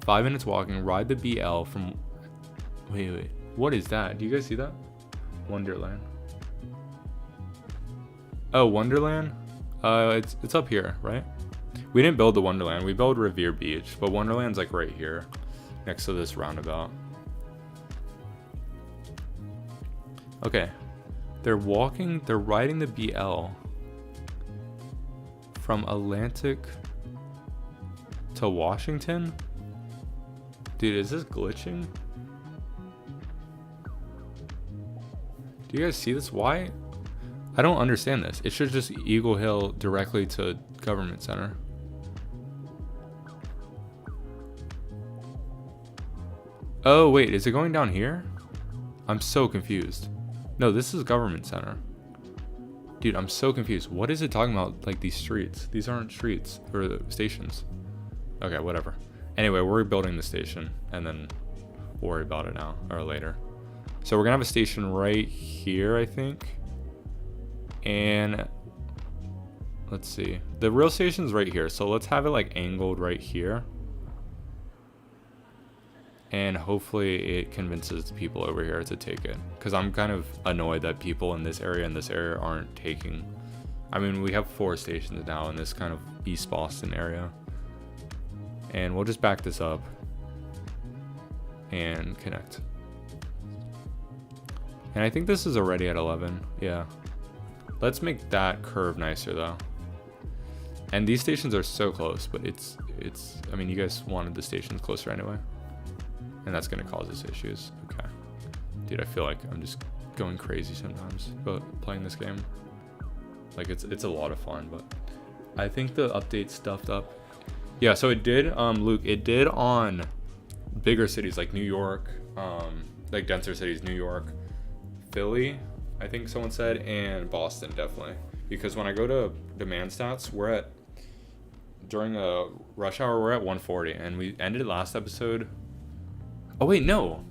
5 minutes walking, ride the BL from, wait. What is that? Do you guys see that? Wonderland. Oh, Wonderland? It's up here, right? We didn't build the Wonderland. We built Revere Beach, but Wonderland's like right here, next to this roundabout. Okay, they're riding the BL from Atlantic to Washington? Dude, is this glitching? Do you guys see this? Why? I don't understand this. It should just Eagle Hill directly to Government Center. Oh, wait, is it going down here? I'm so confused. No, this is Government Center. Dude, I'm so confused. What is it talking about, like, these streets? These aren't streets, or stations. Okay, whatever. Anyway, we're building the station, and then we'll worry about it now, or later. So we're gonna have a station right here, I think. And let's see. The real station's right here, so let's have it, like, angled right here. And hopefully it convinces the people over here to take it. Because I'm kind of annoyed that people in this area and this area aren't taking... I mean, we have 4 stations now in this kind of East Boston area. And we'll just back this up and connect. And I think this is already at 11. Yeah. Let's make that curve nicer though. And these stations are so close, but I mean, you guys wanted the stations closer anyway. And that's gonna cause us issues. Okay. Dude, I feel like I'm just going crazy sometimes about playing this game. Like it's a lot of fun, but I think the update stuffed up. Yeah, so it did, Luke, it did on bigger cities like New York, like denser cities, New York, Philly, I think someone said, and Boston, definitely. Because when I go to demand stats, during a rush hour, we're at 140, and we ended last episode. Oh, wait, no.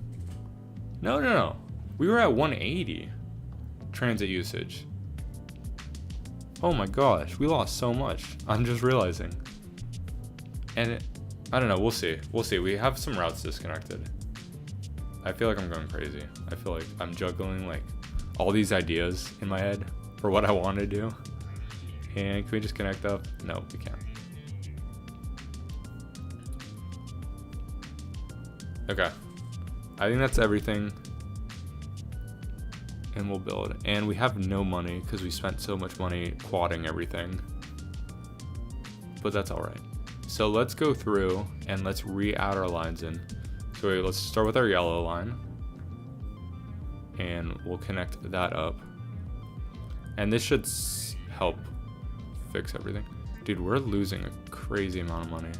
No. We were at 180 transit usage. Oh my gosh, we lost so much. I'm just realizing. And I don't know, we'll see. We have some routes disconnected. I feel like I'm going crazy. I feel like I'm juggling like all these ideas in my head for what I want to do. And can we just connect up? No, we can't. Okay. I think that's everything. And we'll build. And we have no money because we spent so much money quadding everything. But that's all right. So let's go through and let's re-add our lines in. So let's start with our yellow line. And we'll connect that up. And this should help fix everything. Dude, we're losing a crazy amount of money.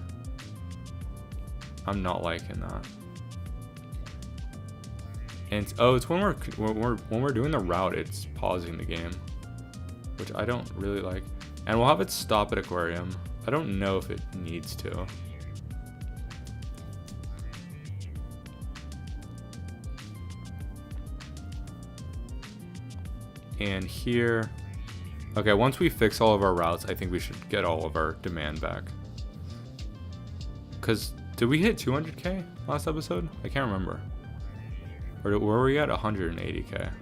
I'm not liking that. And it's when we're doing the route, it's pausing the game, which I don't really like. And we'll have it stop at aquarium. I don't know if it needs to. And here, okay, once we fix all of our routes, I think we should get all of our demand back. Cause did we hit 200K last episode? I can't remember. Or were we at 180K?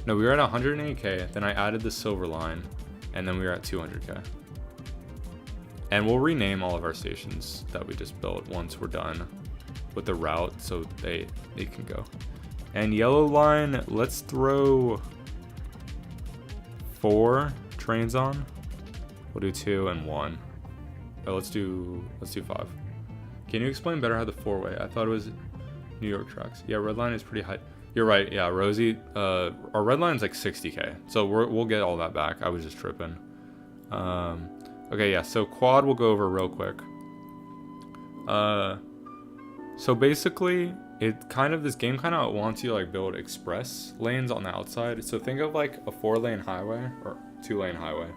No, we were at 180K, then I added the silver line, and then we were at 200K. And we'll rename all of our stations that we just built once we're done with the route so they can go. And yellow line, let's throw 4 trains on. We'll do 2 and 1. Oh, let's do 5. Can you explain better how the 4-way? I thought it was New York tracks. Yeah, red line is pretty high. You're right. Yeah, Rosie. Our red line is like 60K, so we'll get all that back. I was just tripping. Okay, yeah. So quad we'll go over real quick. So basically, this game kind of wants you to like build express lanes on the outside. So think of like a 4-lane highway or 2-lane highway.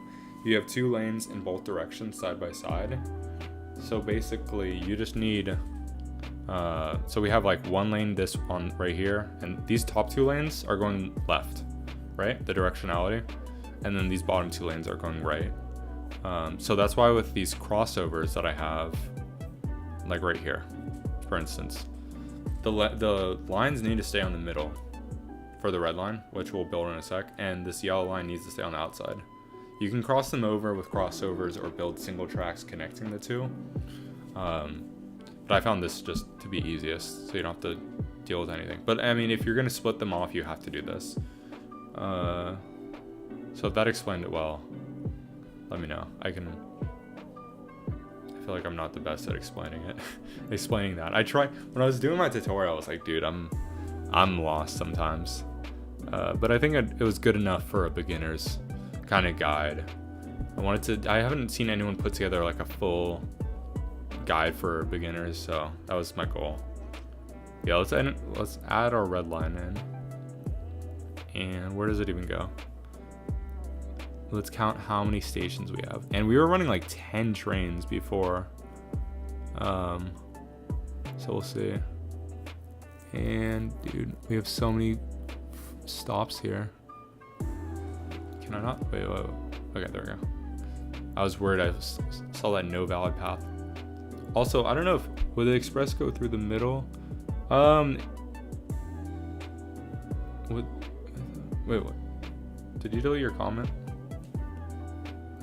You have 2 lanes in both directions side by side. So basically, you just need. So we have like 1 lane this one right here, and these top 2 lanes are going left, right? The directionality, and then these bottom 2 lanes are going right. So that's why with these crossovers that I have, like right here, for instance, the lines need to stay on the middle for the red line, which we'll build in a sec, and this yellow line needs to stay on the outside. You can cross them over with crossovers or build single tracks connecting the 2. But I found this just to be easiest, so you don't have to deal with anything. But I mean, if you're gonna split them off, you have to do this. So if that explained it well, let me know. I feel like I'm not the best at explaining that. I tried when I was doing my tutorial. I was like, dude, I'm lost sometimes. But I think it was good enough for a beginner's kind of guide. I haven't seen anyone put together like a full guide for beginners, so that was my goal. Yeah, let's add our red line in. And where does it even go? Let's count how many stations we have. And we were running like 10 trains before. So we'll see. And dude, we have so many stops here. Can I not? Wait. Okay, there we go. I was worried I saw that no valid path. Also, I don't know would the express go through the middle? Wait, what? Did you delete your comment?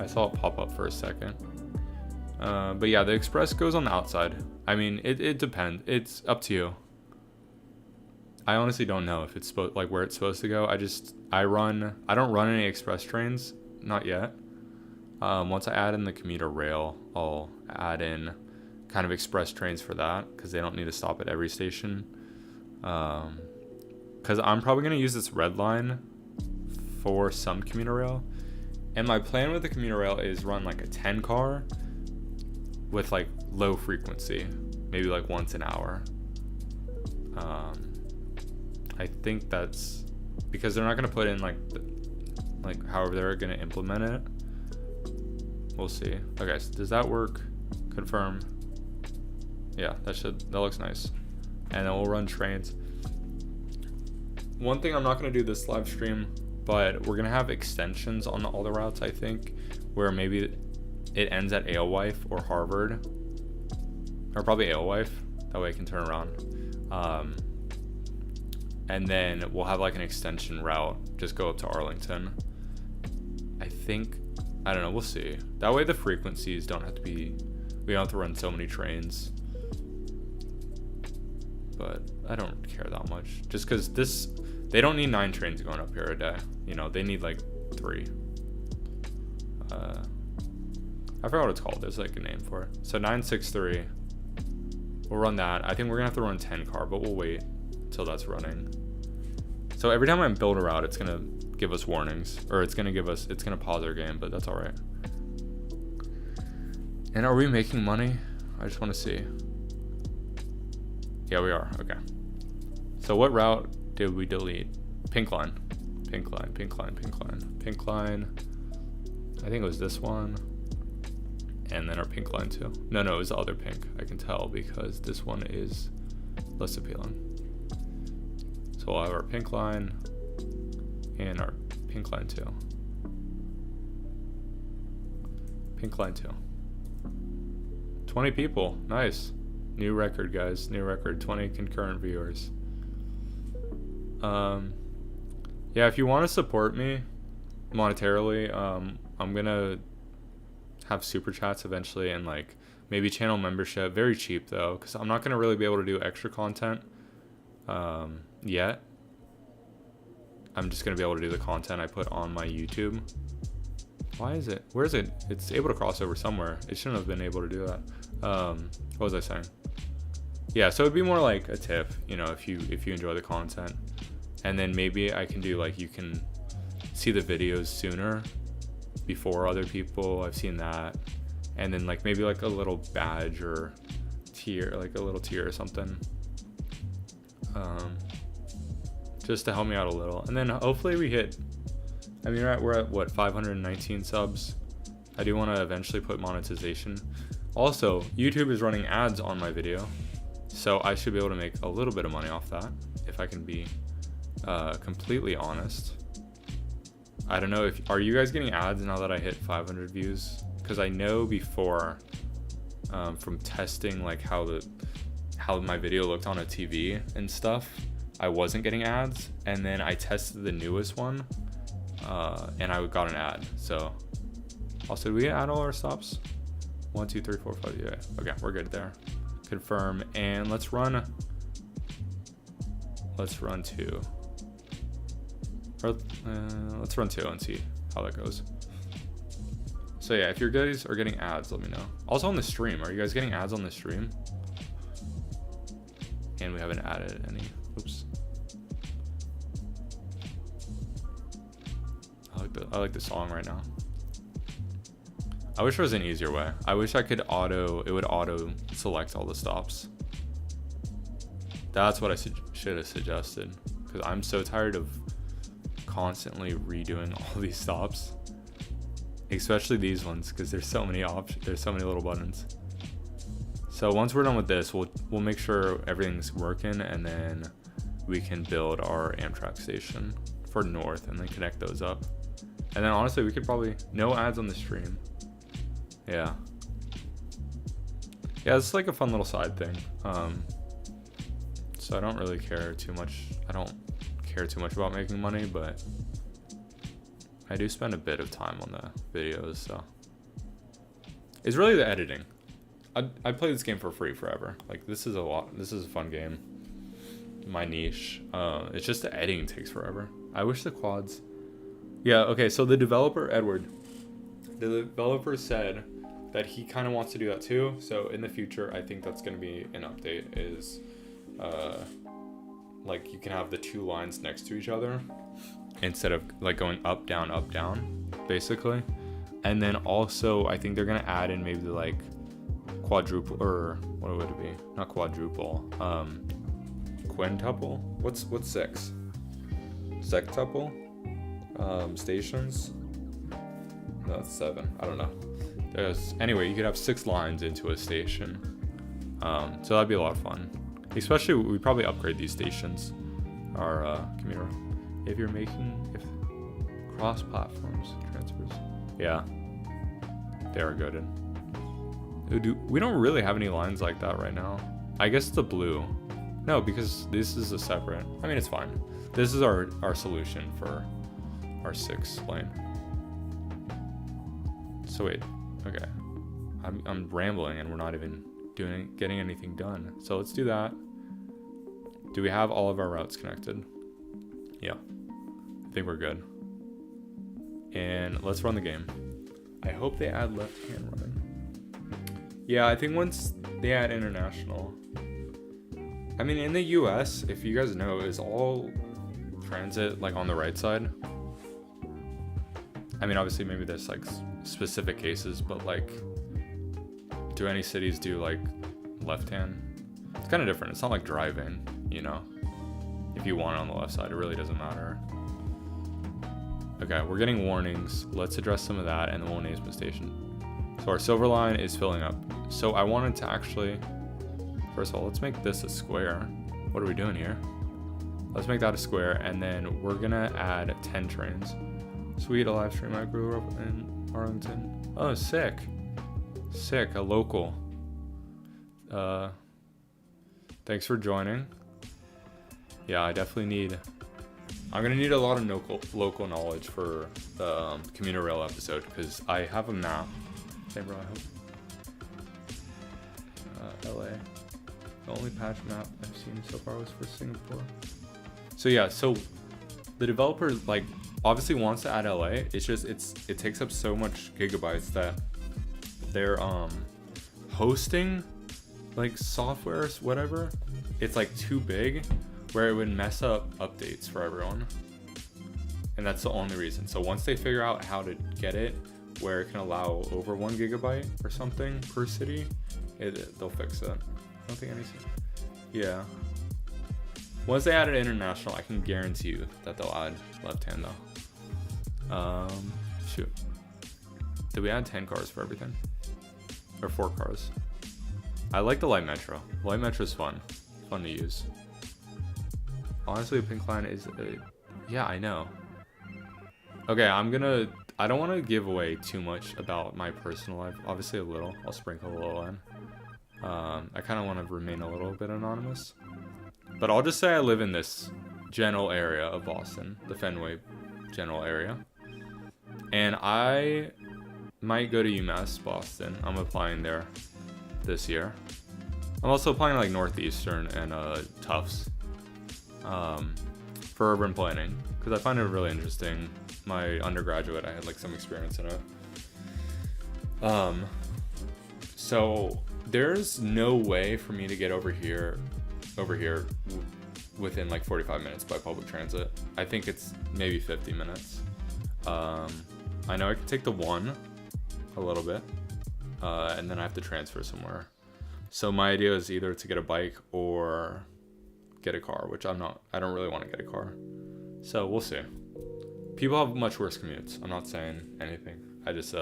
I saw it pop up for a second. But yeah, the express goes on the outside. I mean, it depends. It's up to you. I honestly don't know if it's supposed like where it's supposed to go. I don't run any express trains, not yet. Once I add in the commuter rail, I'll add in kind of express trains for that because they don't need to stop at every station. Because I'm probably going to use this red line for some commuter rail. And my plan with the commuter rail is run like a 10 car with like low frequency, maybe like once an hour. I think that's because they're not going to put in like however they're going to implement it. We'll see. Okay, so does that work? Confirm. Yeah, that looks nice. And then we'll run trains. One thing I'm not going to do this live stream, but we're going to have extensions on all the routes, I think, where maybe it ends at Alewife or Harvard, or probably Alewife. That way I can turn around. And then we'll have like an extension route, just go up to Arlington. I don't know, we'll see. That way the frequencies don't have to be, we don't have to run so many trains. But I don't care that much. Just because they don't need 9 trains going up here a day. You know, they need like 3. I forgot what it's called. There's like a name for it. So 963. We'll run that. I think we're gonna have to run 10 car, but we'll wait until that's running. So every time I build a route, it's gonna give us warnings, or it's gonna pause our game, but that's all right. And are we making money? I just want to see. Yeah, we are. Okay. So what route did we delete? Pink line. Pink line. I think it was this one. And then our pink line too. No, it was the other pink. I can tell because this one is less appealing. So we'll have our pink line and our pink line too. Pink line too. 20 people. Nice. New record, guys. New record. 20 concurrent viewers. Yeah, if you want to support me monetarily, I'm gonna have super chats eventually and like maybe channel membership. Very cheap though, because I'm not gonna really be able to do extra content yet. I'm just gonna be able to do the content I put on my YouTube. Why is it? Where is it? It's able to cross over somewhere. It shouldn't have been able to do that. What was I saying? Yeah, so it'd be more like a tip, you know, if you enjoy the content. And then maybe I can do like, you can see the videos sooner before other people. I've seen that. And then like maybe like a little badge or tier, like a little tier or something. Just to help me out a little. And then hopefully we hit, I mean, we're at what, 519 subs. I do want to eventually put monetization. Also, YouTube is running ads on my video, so I should be able to make a little bit of money off that, if I can be completely honest. I don't know are you guys getting ads now that I hit 500 views? Because I know before, from testing like how my video looked on a TV and stuff, I wasn't getting ads, and then I tested the newest one, and I got an ad. So also, did we add all our stops? 1, 2, 3, 4, 5. Yeah. Okay, we're good there. Confirm, and let's run 2. Or, let's run 2 and see how that goes. So yeah, if you guys are getting ads, let me know. Also on the stream, are you guys getting ads on the stream? And we haven't added any. Oops. I like the song right now. I wish there was an easier way. I wish I could it would auto select all the stops. That's what I should have suggested, because I'm so tired of constantly redoing all these stops, especially these ones, because there's so many options. There's so many little buttons. So once we're done with this, we'll make sure everything's working, and then we can build our Amtrak station for North and then connect those up. And then honestly, we could probably, no ads on the stream. Yeah, it's like a fun little side thing. So I don't really care too much. I don't care too much about making money, but I do spend a bit of time on the videos, so it's really the editing. I play this game for free forever. Like, this is a fun game. my niche. It's just the editing takes forever. I wish the quads. Yeah. Okay. So the developer Edward, the developer said that he kind of wants to do that too. So in the future, I think that's going to be an update. Is like you can have the two lines next to each other instead of like going up down basically. And then also I think they're gonna add in maybe like quadruple, or what would it be? Not quadruple. Quintuple. What's six? Sextuple. Stations. No, that's 7. I don't know. Anyway, you could have 6 lines into a station. So that'd be a lot of fun. Especially, we probably upgrade these stations. Our commuter. If cross platforms transfers. Yeah. They are good. We don't really have any lines like that right now. I guess the blue. No, because this is a separate. I mean, it's fine. This is our solution for our 6 lane. So wait. Okay. I'm rambling and we're not even getting anything done. So let's do that. Do we have all of our routes connected? Yeah. I think we're good. And let's run the game. I hope they add left-hand running. Yeah, I think once they add international. I mean, in the US, if you guys know, is all transit like on the right side? I mean, obviously maybe there's like specific cases, but like, do any cities do like left-hand? It's kind of different. It's not like driving, you know? If you want it on the left side, it really doesn't matter. Okay, we're getting warnings. Let's address some of that and then we'll name the station. So our silver line is filling up. So I wanted to actually, first of all, let's make this a square. What are we doing here? Let's make that a square, and then we're gonna add 10 trains. Sweet, a live stream. I grew up in Arlington. Oh, sick. Sick, a local. Thanks for joining. Yeah, I definitely need, I'm gonna need a lot of local knowledge for the commuter rail episode, because I have a map. Hey bro, I hope. LA. The only patch map I've seen so far was for Singapore. So yeah, so the developer like obviously wants to add LA. It's just it takes up so much gigabytes that they're hosting like software, whatever. It's like too big, where it would mess up updates for everyone. And that's the only reason. So once they figure out how to get it where it can allow over 1 gigabyte or something per city, they'll fix it. I don't think anything. Yeah. Once they add it international, I can guarantee you that they'll add left-hand though. Shoot. Did we add 10 cars for everything? Or 4 cars? I like the light metro. Light metro is fun. Fun to use. Honestly, a pink line is yeah, I know. Okay, I don't want to give away too much about my personal life. Obviously a little. I'll sprinkle a little in. I kind of want to remain a little bit anonymous. But I'll just say I live in this general area of Boston, the Fenway general area. And I might go to UMass Boston. I'm applying there this year. I'm also applying like Northeastern and Tufts for urban planning, because I find it really interesting. My undergraduate, I had like some experience in it. So there's no way for me to get over here within like 45 minutes by public transit. I think it's maybe 50 minutes. I know I can take the 1 a little bit, and then I have to transfer somewhere. So my idea is either to get a bike or get a car, which I don't really want to get a car. So we'll see. People have much worse commutes. I'm not saying anything. I just,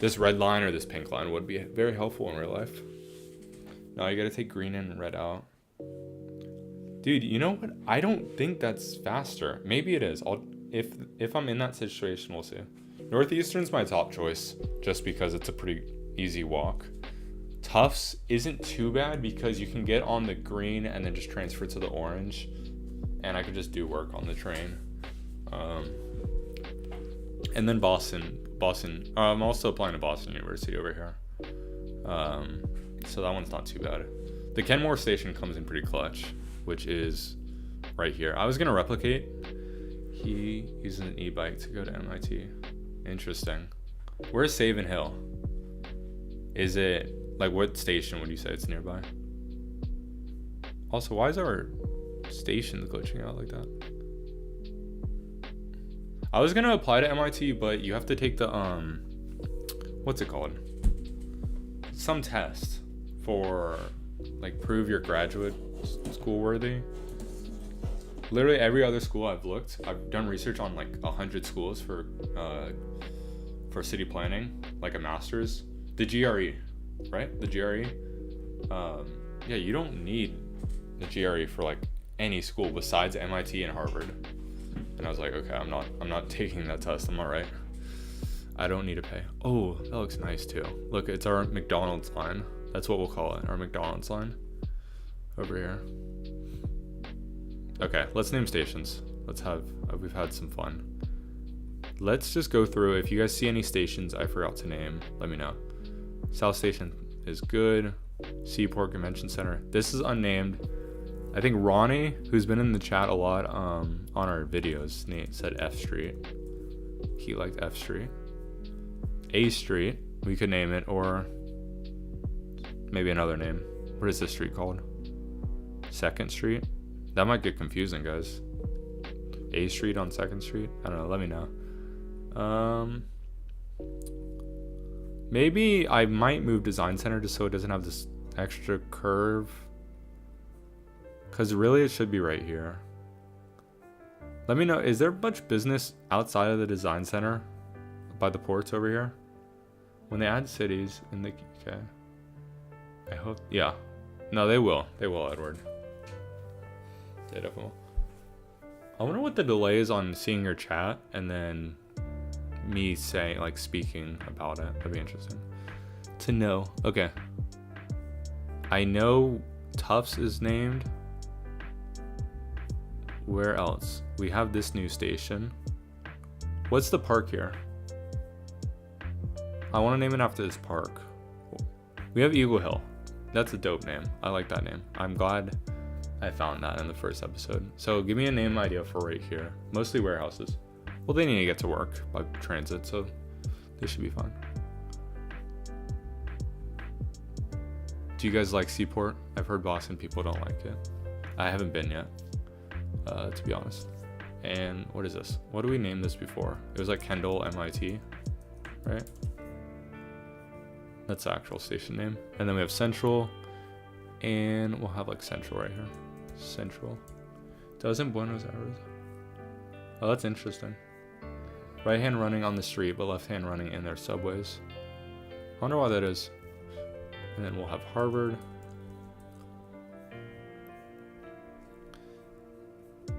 this red line or this pink line would be very helpful in real life. No, you gotta take green in and red out. Dude, you know what? I don't think that's faster. Maybe it is. If I'm in that situation, we'll see. Northeastern's my top choice, just because it's a pretty easy walk. Tufts isn't too bad because you can get on the green and then just transfer to the orange, and I could just do work on the train. And then Boston. I'm also applying to Boston University over here. So that one's not too bad. The Kenmore station comes in pretty clutch. which is right here. I was gonna replicate. He uses an e-bike to go to MIT. Interesting. Where's Savin Hill? Is it like what station would you say it's nearby? Also, why is our station glitching out like that? I was gonna apply to MIT, but you have to take the what's it called? Some test for like prove you're graduate school worthy. Literally every other school I've done research on like 100 schools for city planning, like a master's. The GRE, right? The GRE. Yeah, you don't need the GRE for like any school besides MIT and Harvard. And I was like, okay, I'm not taking that test. I'm all right. I don't need to pay. Oh, that looks nice too. Look, it's our McDonald's line. That's what we'll call it, our McDonald's line over here. Okay, let's name stations. We've had some fun. Let's just go through. If you guys see any stations I forgot to name, let me know. South Station is good. Seaport Convention Center. This is unnamed. I think Ronnie, who's been in the chat a lot on our videos, Nate said F Street. He liked F Street. A Street, we could name it, or maybe another name. What is this street called? 2nd Street? That might get confusing, guys. A Street on 2nd Street? I don't know, let me know. Maybe I might move Design Center just so it doesn't have this extra curve. Because really it should be right here. Let me know, is there much business outside of the Design Center by the ports over here? When they add cities in the... Okay. I hope... Yeah. No, they will. They will, Edward. They definitely will. I wonder what the delay is on seeing your chat and then me saying, like, speaking about it. That'd be interesting to know. Okay. I know Tufts is named. Where else? We have this new station. What's the park here? I want to name it after this park. We have Eagle Hill. That's a dope name. I like that name. I'm glad I found that in the first episode. So give me a name idea for right here. Mostly warehouses. Well, they need to get to work by transit, so they should be fine. Do you guys like Seaport? I've heard Boston people don't like it. I haven't been yet, to be honest. And what is this? What do we name this before? It was like Kendall MIT, right? That's the actual station name. And then we have Central, and we'll have like Central right here. Central. Doesn't Buenos Aires? Oh, that's interesting. Right hand running on the street, but left hand running in their subways. I wonder why that is. And then we'll have Harvard.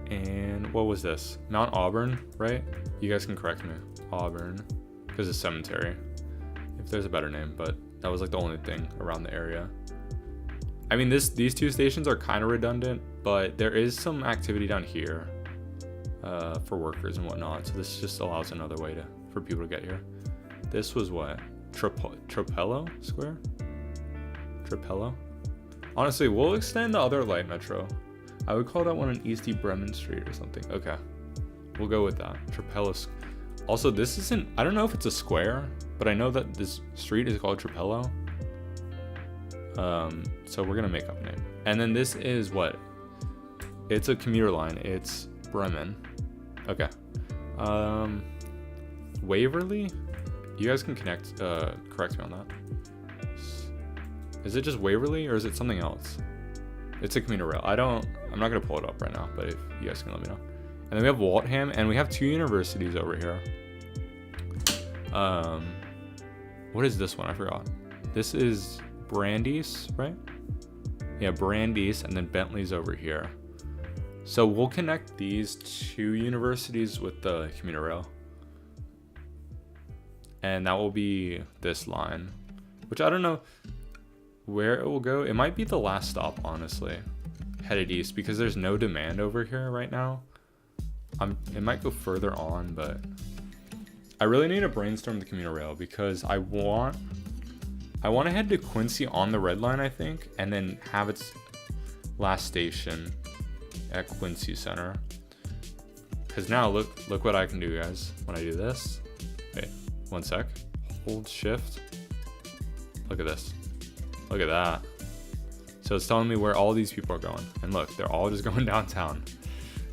And what was this? Mount Auburn, right? You guys can correct me. Auburn, because it's cemetery. If there's a better name, but that was like the only thing around the area. I mean, these two stations are kind of redundant, but there is some activity down here for workers and whatnot. So this just allows another way for people to get here. This was what? Tropello Square? Tropello? Honestly, we'll extend the other light metro. I would call that one an East Bremen Street or something. Okay, we'll go with that. Tropello. Also, this isn't, I don't know if it's a square, but I know that this street is called Tropello. So we're gonna make up a name. And then this is what? It's a commuter line. It's Bremen. Okay. Waverly? You guys can correct me on that. Is it just Waverly or is it something else? It's a commuter rail. I'm not gonna pull it up right now, but if you guys can let me know. And then we have Waltham, and we have two universities over here. What is this one? I forgot. This is Brandeis, right? Yeah, Brandeis, and then Bentley's over here. So we'll connect these two universities with the commuter rail. And that will be this line, which I don't know where it will go. It might be the last stop, honestly, headed east, because there's no demand over here right now. It might go further on, but I really need to brainstorm the commuter rail because I want to head to Quincy on the red line, I think, and then have its last station at Quincy Center. Because now look what I can do, guys. When I do this, wait, one sec, hold shift. Look at this. Look at that. So it's telling me where all these people are going. And look, they're all just going downtown.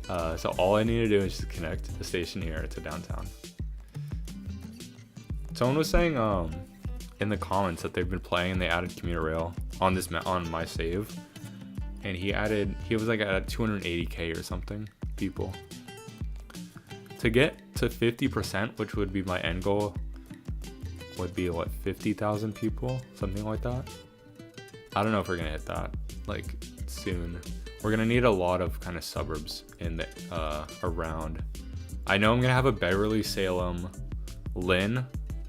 So all I need to do is just connect the station here to downtown. Someone was saying in the comments that they've been playing and they added commuter rail on this on my save. And he was like at 280k or something people. To get to 50%, which would be my end goal, would be what, 50,000 people, something like that. I don't know if we're gonna hit that like soon. We're gonna need a lot of kind of suburbs in the around. I know I'm gonna have a Beverly, Salem, Lynn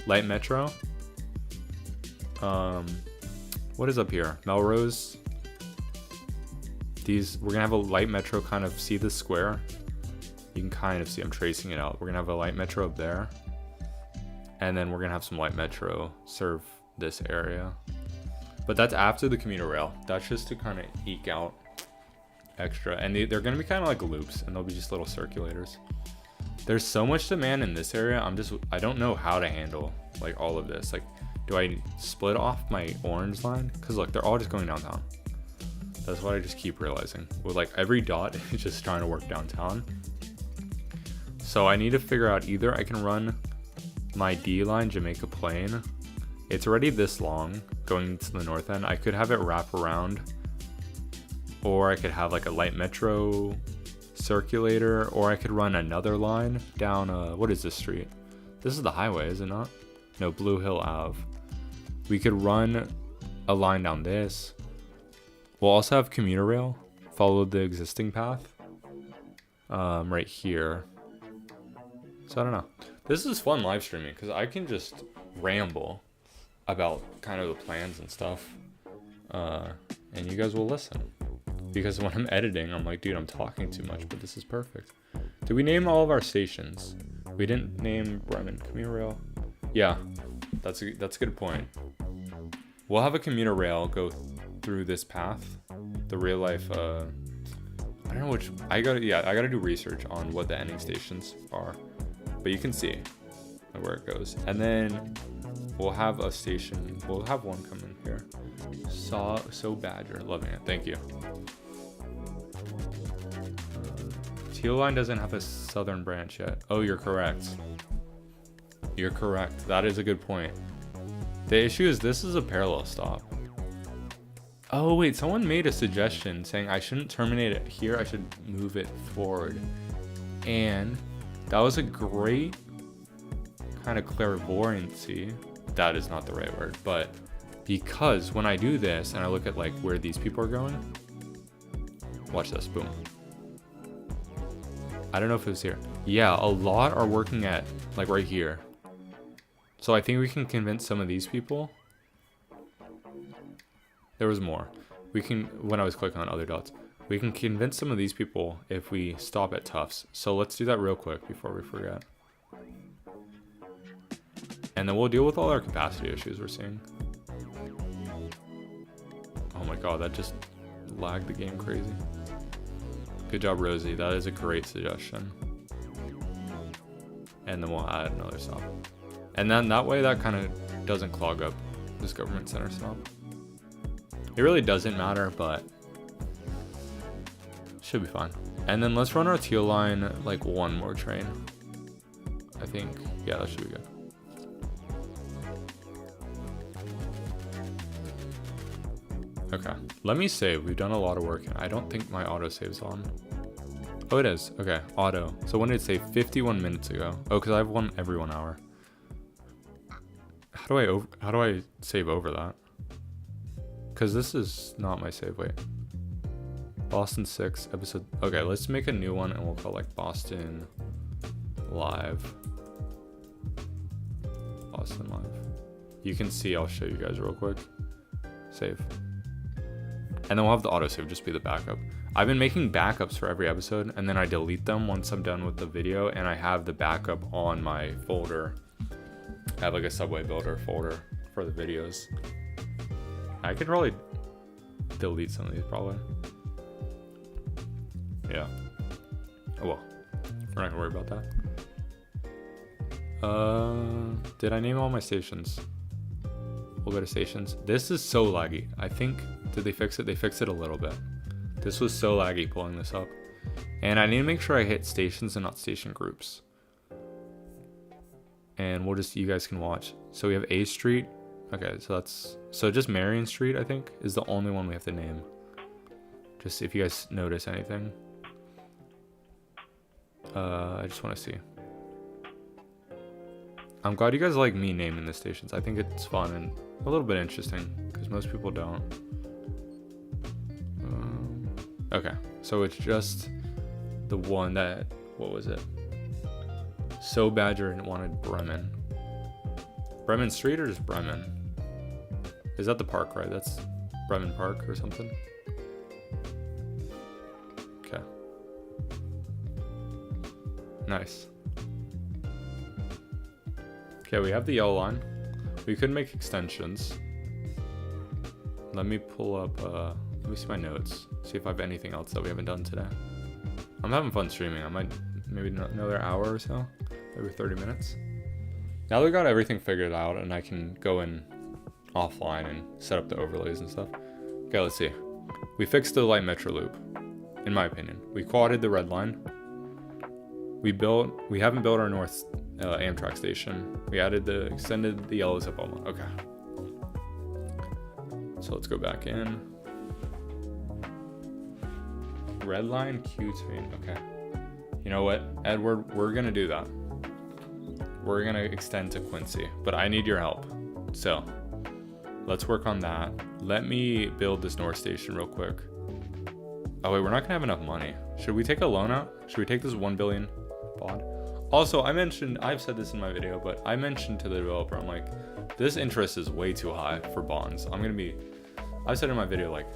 light metro. What is up here? Melrose. We're gonna have a light metro, kind of see the square. You can kind of see, I'm tracing it out. We're gonna have a light metro up there. And then we're gonna have some light metro serve this area. But that's after the commuter rail. That's just to kind of eke out extra. And they're gonna be kind of like loops, and they'll be just little circulators. There's so much demand in this area. I don't know how to handle like all of this. Like, do I split off my orange line? Cause look, they're all just going downtown. That's what I just keep realizing. With like every dot is just trying to work downtown. So I need to figure out, either I can run my D line Jamaica Plain. It's already this long going to the north end. I could have it wrap around, or I could have like a light metro circulator, or I could run another line down what is this street? This is the highway, is it not? No, Blue Hill Ave. We could run a line down this. We'll also have commuter rail follow the existing path right here. So I don't know. This is fun live streaming because I can just ramble about kind of the plans and stuff, and you guys will listen. Because when I'm editing, I'm like, dude, I'm talking too much, but this is perfect. Did we name all of our stations? We didn't name Bremen commuter rail. Yeah, that's a good point. We'll have a commuter rail go through this path. The real life, I don't know which. I gotta do research on what the ending stations are. But you can see where it goes. And then we'll have a station. We'll have one coming here. So Badger, loving it. Thank you. Teal Line doesn't have a southern branch yet. Oh, you're correct. You're correct. That is a good point. The issue is this is a parallel stop. Oh wait, someone made a suggestion saying I shouldn't terminate it here. I should move it forward. And that was a great kind of clairvoyancy. That is not the right word, but because when I do this and I look at like where these people are going, watch this, boom. I don't know if it was here. Yeah, a lot are working at like right here. So I think we can convince some of these people. There was more. When I was clicking on other dots, we can convince some of these people if we stop at Tufts. So let's do that real quick before we forget. And then we'll deal with all our capacity issues we're seeing. Oh my god, that just lagged the game crazy. Good job, Rosie. That is a great suggestion. And then we'll add another stop. And then that way that kind of doesn't clog up this government center stop. It really doesn't matter, but should be fine. And then let's run our Teal Line like one more train. I think, yeah, that should be good. Okay, let me save. We've done a lot of work. I don't think my auto save's on. Oh, it is. Okay, auto. So when did it save? 51 minutes ago. Oh, because I have one every 1 hour. How do I save over that? Because this is not my save. Wait. Boston 6 episode. Okay, let's make a new one and we'll call like Boston Live. Boston Live. You can see, I'll show you guys real quick. Save. And then we'll have the autosave just be the backup. I've been making backups for every episode and then I delete them once I'm done with the video, and I have the backup on my folder. I have like a Subway Builder folder for the videos. I could probably delete some of these probably. Yeah. Oh well. We're not gonna worry about that. Did I name all my stations? We'll go to stations. This is so laggy. I think, did they fix it? They fixed it a little bit. This was so laggy pulling this up. And I need to make sure I hit stations and not station groups. And we'll just, you guys can watch. So we have A Street. Okay, so just Marion Street, I think, is the only one we have to name. Just if you guys notice anything. I just want to see. I'm glad you guys like me naming the stations. I think it's fun and a little bit interesting because most people don't. Okay, so it's just the one that, what was it? So Badger wanted Bremen. Bremen Street or just Bremen? Is that the park, right? That's Bremen Park or something? Okay. Nice. Okay, we have the yellow line. We could make extensions. Let me pull up, let me see my notes. See if I have anything else that we haven't done today. I'm having fun streaming. I might maybe another hour or so, maybe 30 minutes. Now that we got everything figured out and I can go in offline and set up the overlays and stuff. Okay, let's see. We fixed the light metro loop, in my opinion. We quadded the red line. We haven't built our north Amtrak station. We extended the yellows up almost. Okay. So let's go back in. Red line, Q train. Okay. You know what, Edward? We're gonna do that. We're gonna extend to Quincy, but I need your help. So let's work on that. Let me build this north station real quick. Oh wait, we're not gonna have enough money. Should we take a loan out? Should we take this 1 billion bond? Also, I've said this in my video, but I mentioned to the developer, I'm like, this interest is way too high for bonds. I said in my video, like,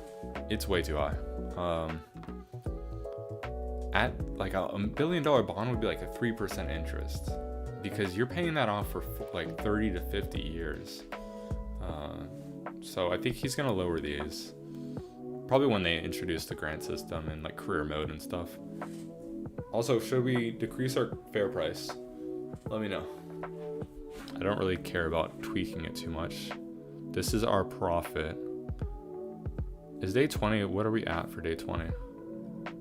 it's way too high. At like a $1 billion bond would be like a 3% interest because you're paying that off for like 30 to 50 years. So I think he's gonna lower these probably when they introduce the grant system and like career mode and stuff. Also, should we decrease our fair price? Let me know. I don't really care about tweaking it too much. This is our profit. Is day 20, what are we at for day 20?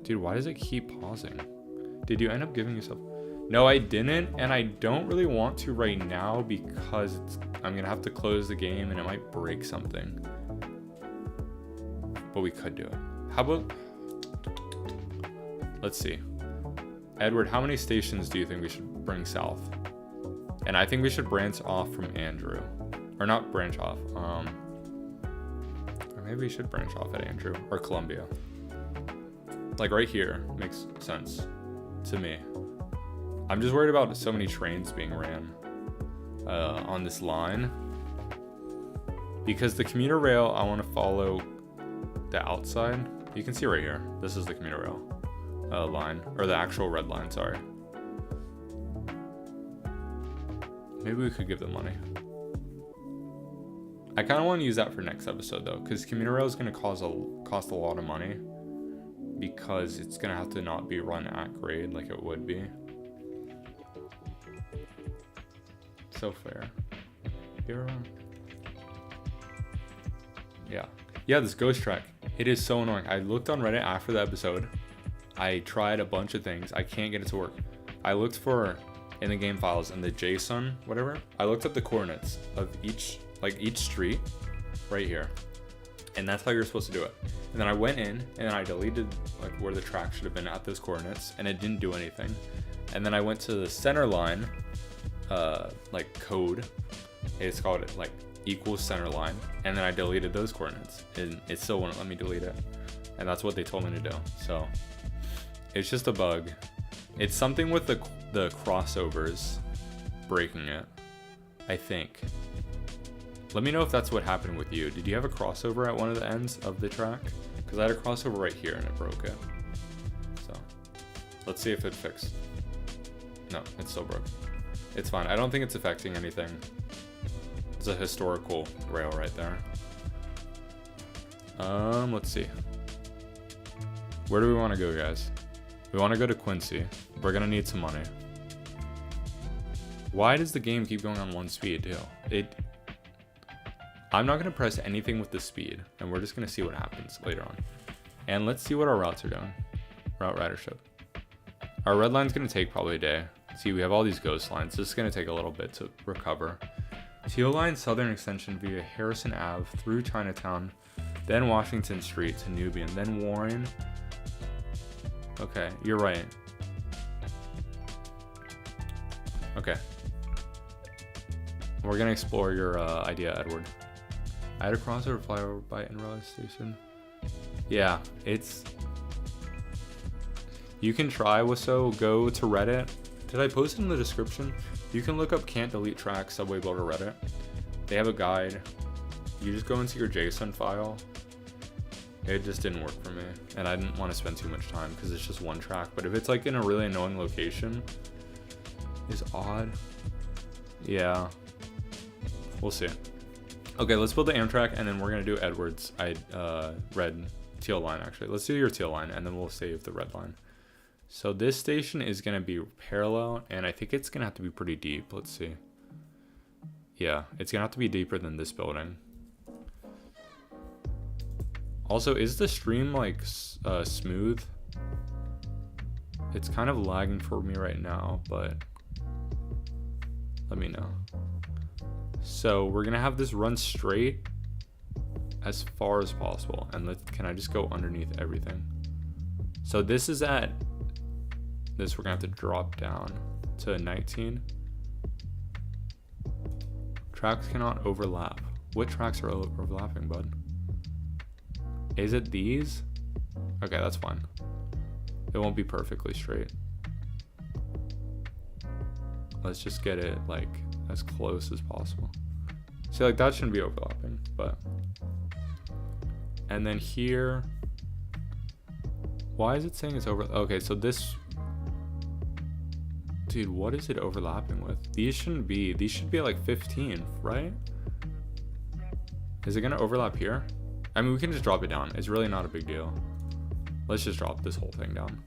Dude, why does it keep pausing? Did you end up giving yourself? No, I didn't, and I don't really want to right now because I'm gonna have to close the game and it might break something. But we could do it. How about, let's see. Edward, how many stations do you think we should bring south? And I think we should branch off from Andrew. Or not branch off, or maybe we should branch off at Andrew or Columbia. Like right here makes sense to me. I'm just worried about so many trains being ran on this line because the commuter rail, I want to follow the outside. You can see right here, this is the commuter rail line, or the actual red line, sorry. Maybe we could give them money. I kind of want to use that for next episode though, because commuter rail is going to cost a lot of money because it's going to have to not be run at grade like it would be. So fair. Here. Yeah, this ghost track. It is so annoying. I looked on Reddit after the episode. I tried a bunch of things. I can't get it to work. I looked for in the game files and the JSON, whatever. I looked up the coordinates of each street right here. And that's how you're supposed to do it. And then I went in and I deleted like where the track should have been at those coordinates and it didn't do anything. And then I went to the center line, like code. It's called like equals center line. And then I deleted those coordinates and it still wouldn't let me delete it. And that's what they told me to do. So it's just a bug. It's something with the crossovers breaking it, I think. Let me know if that's what happened with you. Did you have a crossover at one of the ends of the track? Because I had a crossover right here and it broke it. So let's see if it fixed. No, it's still broke. It's fine. I don't think it's affecting anything. It's a historical rail right there. Let's see. Where do we want to go, guys? We want to go to Quincy. We're gonna need some money. Why does the game keep going on 1 speed too? I'm not gonna press anything with the speed, and we're just gonna see what happens later on. And let's see what our routes are doing. Route ridership. Our red line's gonna take probably a day. See, we have all these ghost lines. This is gonna take a little bit to recover. Teal line southern extension via Harrison Ave through Chinatown, then Washington Street to Nubian, then Warren. Okay, you're right. Okay. We're gonna explore your idea, Edward. I had a crossover flyover by Enrose Station. Yeah, it's... You can try Wisso, go to Reddit. Did I post it in the description? You can look up can't delete track subway blow to Reddit. They have a guide. You just go into your JSON file. It just didn't work for me. And I didn't want to spend too much time because it's just one track. But if it's like in a really annoying location, is odd. Yeah. We'll see. Okay, let's build the Amtrak and then we're going to do Edwards. Red teal line actually. Let's do your teal line and then we'll save the red line. So this station is going to be parallel and I think it's going to have to be pretty deep. Let's see. Yeah, it's going to have to be deeper than this building. Also, is the stream like smooth? It's kind of lagging for me right now, but let me know. So we're going to have this run straight as far as possible. And can I just go underneath everything? So this is at this, we're gonna have to drop down to 19. Tracks cannot overlap. What tracks are overlapping, bud? Is it these? Okay, that's fine. It won't be perfectly straight. Let's just get it like as close as possible. See, like that shouldn't be overlapping, but. And then here, why is it saying it's over? Okay, so this, dude, what is it overlapping with? These shouldn't be, these should be at like 15, right? Is it gonna overlap here? I mean, we can just drop it down. It's really not a big deal. Let's just drop this whole thing down.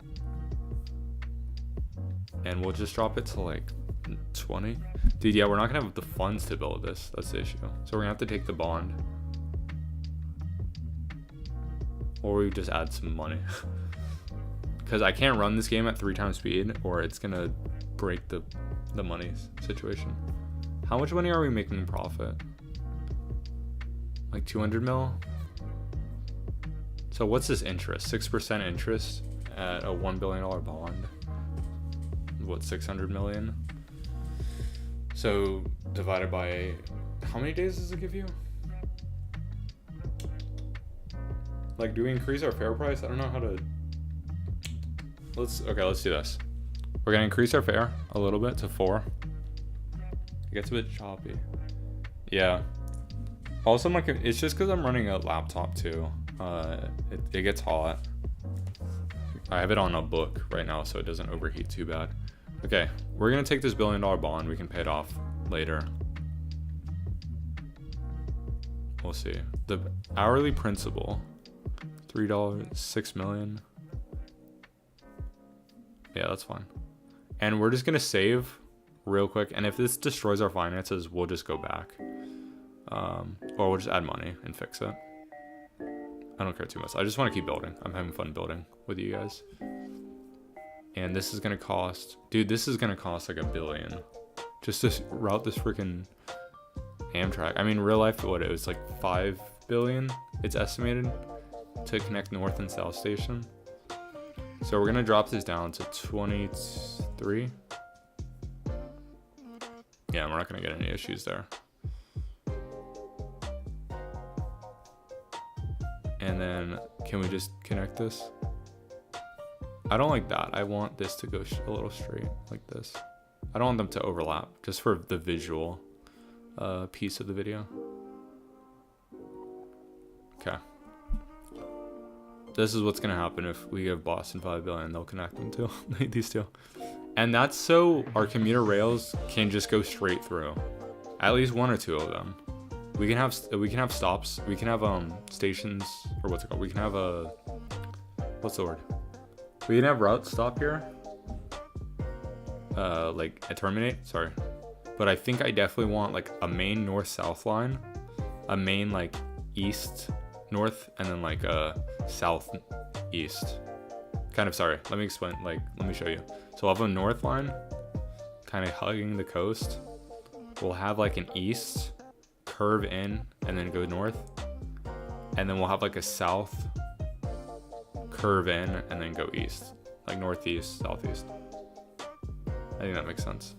And we'll just drop it to like 20. Dude, yeah, we're not gonna have the funds to build this. That's the issue. So we're gonna have to take the bond. Or we just add some money. Because I can't run this game at 3 times speed or it's gonna break the money situation. How much money are we making in profit? Like 200 mil? So what's this interest? 6% interest at a $1 billion bond. What, 600 million? So divided by, how many days does it give you? Like, do we increase our fare price? I don't know how to, let's do this. We're gonna increase our fare a little bit to 4. It gets a bit choppy. Yeah. Also, it's just because I'm running a laptop too. It gets hot. I have it on a book right now, so it doesn't overheat too bad. Okay, we're gonna take this $1 billion bond. We can pay it off later. We'll see. The hourly principal, $3, 6 million. Yeah, that's fine. And we're just gonna save real quick. And if this destroys our finances, we'll just go back. Or we'll just add money and fix it. I don't care too much. I just want to keep building. I'm having fun building with you guys. And this is gonna cost, dude, this is gonna cost like $1 billion. Just to route this freaking Amtrak. I mean, real life, what, it was like 5 billion, it's estimated, to connect North and South Station. So we're gonna drop this down to 23. Yeah, we're not gonna get any issues there. And then, can we just connect this? I don't like that. I want this to go a little straight, like this. I don't want them to overlap, just for the visual piece of the video. Okay. This is what's gonna happen if we give Boston 5 billion. They'll connect them to these two. And that's so our commuter rails can just go straight through. At least 1 or 2 of them. We can have stops. We can have stations, or what's it called? We can have what's the word? We can have route stop here. Like a terminate, sorry. But I think I definitely want like a main north-south line, a main like east-north, and then like a south-east. Kind of, sorry, let me explain, like, let me show you. So I'll have a north line, kind of hugging the coast. We'll have like an east, curve in, and then go north. And then we'll have like a south, curve in, and then go east. Like northeast, southeast. I think that makes sense.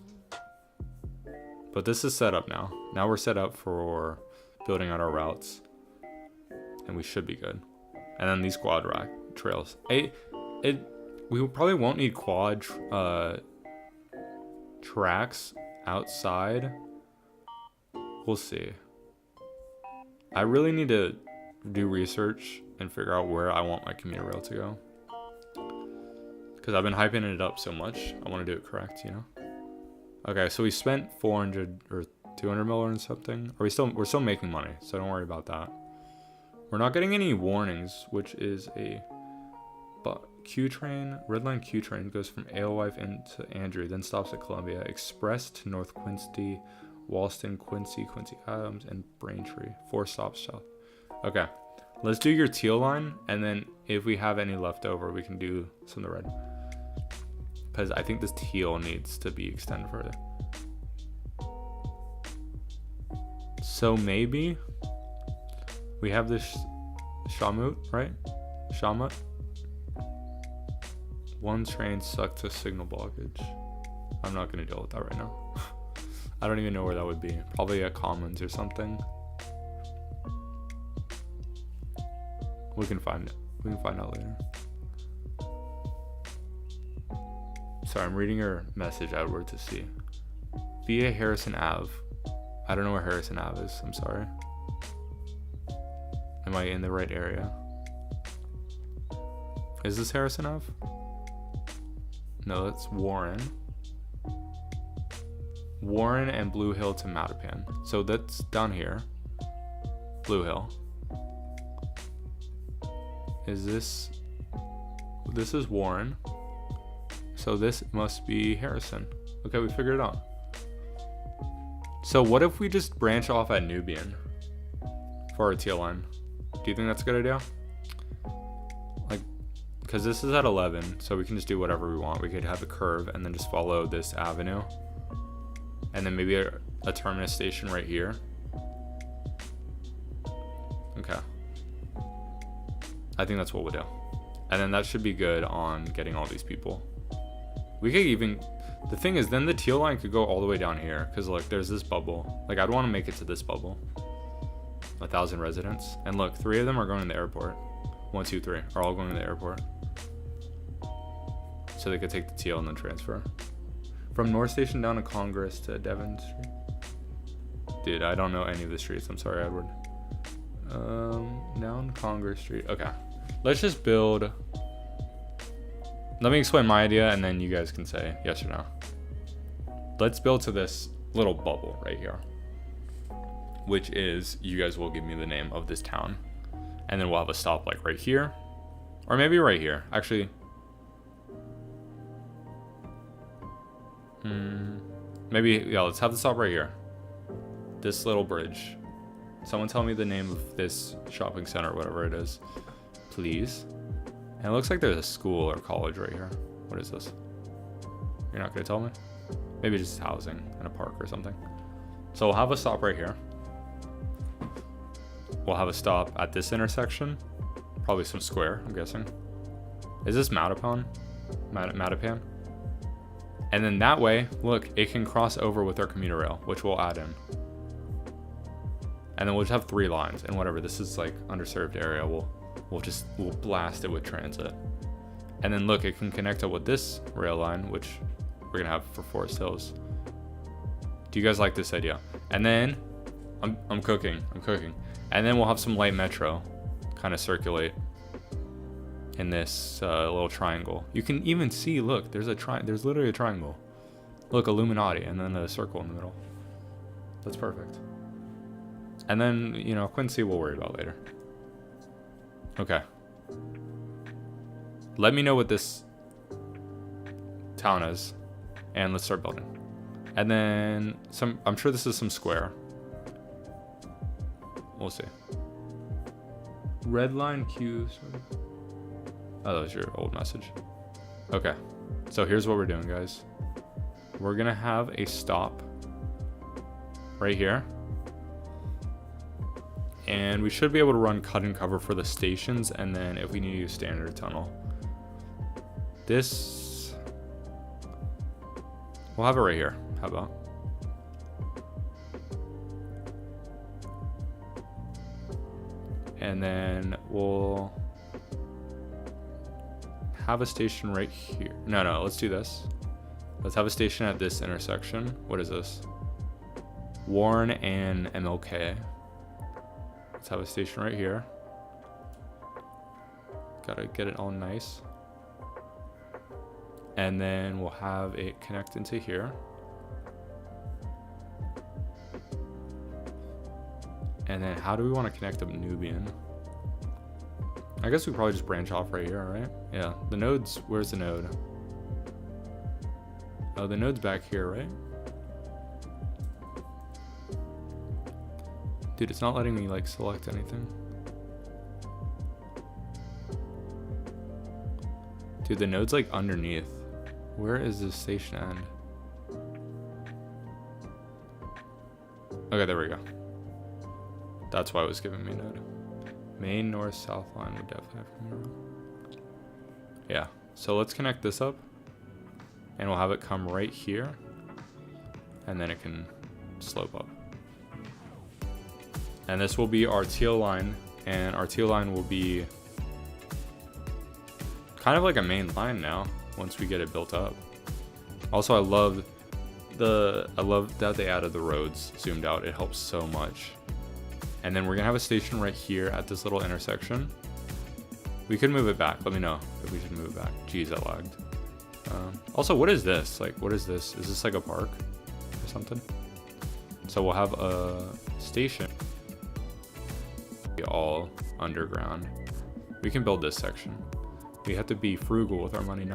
But this is set up now. Now we're set up for building out our routes. And we should be good. And then these quad rack trails. We probably won't need quad tracks outside. We'll see. I really need to do research and figure out where I want my commuter rail to go. Because I've been hyping it up so much. I want to do it correct, you know? Okay, so we spent 400 or 200 mil or something. We're still making money, so don't worry about that. We're not getting any warnings, which is but Q train, red line Q train goes from Alewife into Andrew, then stops at Columbia. Express to North Quincy, Walston, Quincy Adams, and Braintree. 4 stops south. Okay, let's do your teal line, and then if we have any left over, we can do some of the red. Because I think this teal needs to be extended further. So maybe we have this Shamut, right? Shamut. 1 train stuck to signal blockage. I'm not going to deal with that right now. I don't even know where that would be. Probably at Commons or something. We can find it. We can find out later. Sorry, I'm reading your message outward to see. Via Harrison Ave. I don't know where Harrison Ave is. I'm sorry. Am I in the right area? Is this Harrison Ave? No, that's Warren. Warren and Blue Hill to Mattapan. So that's down here. Blue Hill. Is this... This is Warren. So this must be Harrison. Okay, we figured it out. So what if we just branch off at Nubian for our teal line? Do you think that's a good idea? Like, because this is at 11, so we can just do whatever we want. We could have a curve and then just follow this avenue. And then maybe a terminus station right here. Okay. I think that's what we'll do. And then that should be good on getting all these people. We could even, the thing is, then the teal line could go all the way down here. Because look, there's this bubble. Like, I'd want to make it to this bubble. 1,000 residents. And look, 3 of them are going to the airport. 1, 2, 3 are all going to the airport. So they could take the teal and then transfer. From North Station down to Congress to Devon Street. Dude, I don't know any of the streets. I'm sorry, Edward. Down Congress Street. Okay. Let's just build. Let me explain my idea and then you guys can say yes or no. Let's build to this little bubble right here. Which is, you guys will give me the name of this town. And then we'll have a stop like right here. Or maybe right here. Actually. Maybe, yeah, let's have the stop right here. This little bridge. Someone tell me the name of this shopping center or whatever it is. Please. And it looks like there's a school or college right here. What is this? You're not going to tell me? Maybe just housing and a park or something. So we'll have a stop right here. We'll have a stop at this intersection. Probably some square, I'm guessing. Is this Mattapan? Mattapan? And then that way, look, it can cross over with our commuter rail, which we'll add in. And then we'll just have 3 lines and whatever. This is like underserved area. We'll blast it with transit. And then look, it can connect up with this rail line, which we're gonna have for Forest Hills. Do you guys like this idea? And then I'm cooking. And then we'll have some light metro kind of circulate in this little triangle. You can even see, look, there's literally a triangle. Look, Illuminati, and then a circle in the middle. That's perfect. And then, you know, Quincy we'll worry about later. Okay. Let me know what this town is. And let's start building. And then I'm sure this is some square. We'll see. Red line Q. Oh, that was your old message. Okay. So here's what we're doing, guys. We're gonna have a stop right here. And we should be able to run cut and cover for the stations, and then if we need to use standard tunnel. This, we'll have it right here. How about? And then we'll have a station right here. No, let's do this. Let's have a station at this intersection. What is this? Warren and MLK. Let's have a station right here. Gotta get it all nice. And then we'll have it connect into here. And then how do we want to connect up Nubian? I guess we probably just branch off right here, right? Yeah, the node's, where's the node? Oh, the node's back here, right? Dude, it's not letting me like select anything. Dude, the node's like underneath. Where is this station end? Okay, there we go. That's why it was giving me node. Main north south line would definitely have to be wrong. Yeah, so let's connect this up and we'll have it come right here and then it can slope up. And this will be our teal line, and our teal line will be kind of like a main line now once we get it built up. Also, I love that they added the roads zoomed out. It helps so much. And then we're gonna have a station right here at this little intersection. We could move it back. Let me know if we should move it back. Jeez, that lagged. Also, what is this? Like, what is this? Is this like a park or something? So we'll have a station. All underground. We can build this section. We have to be frugal with our money now.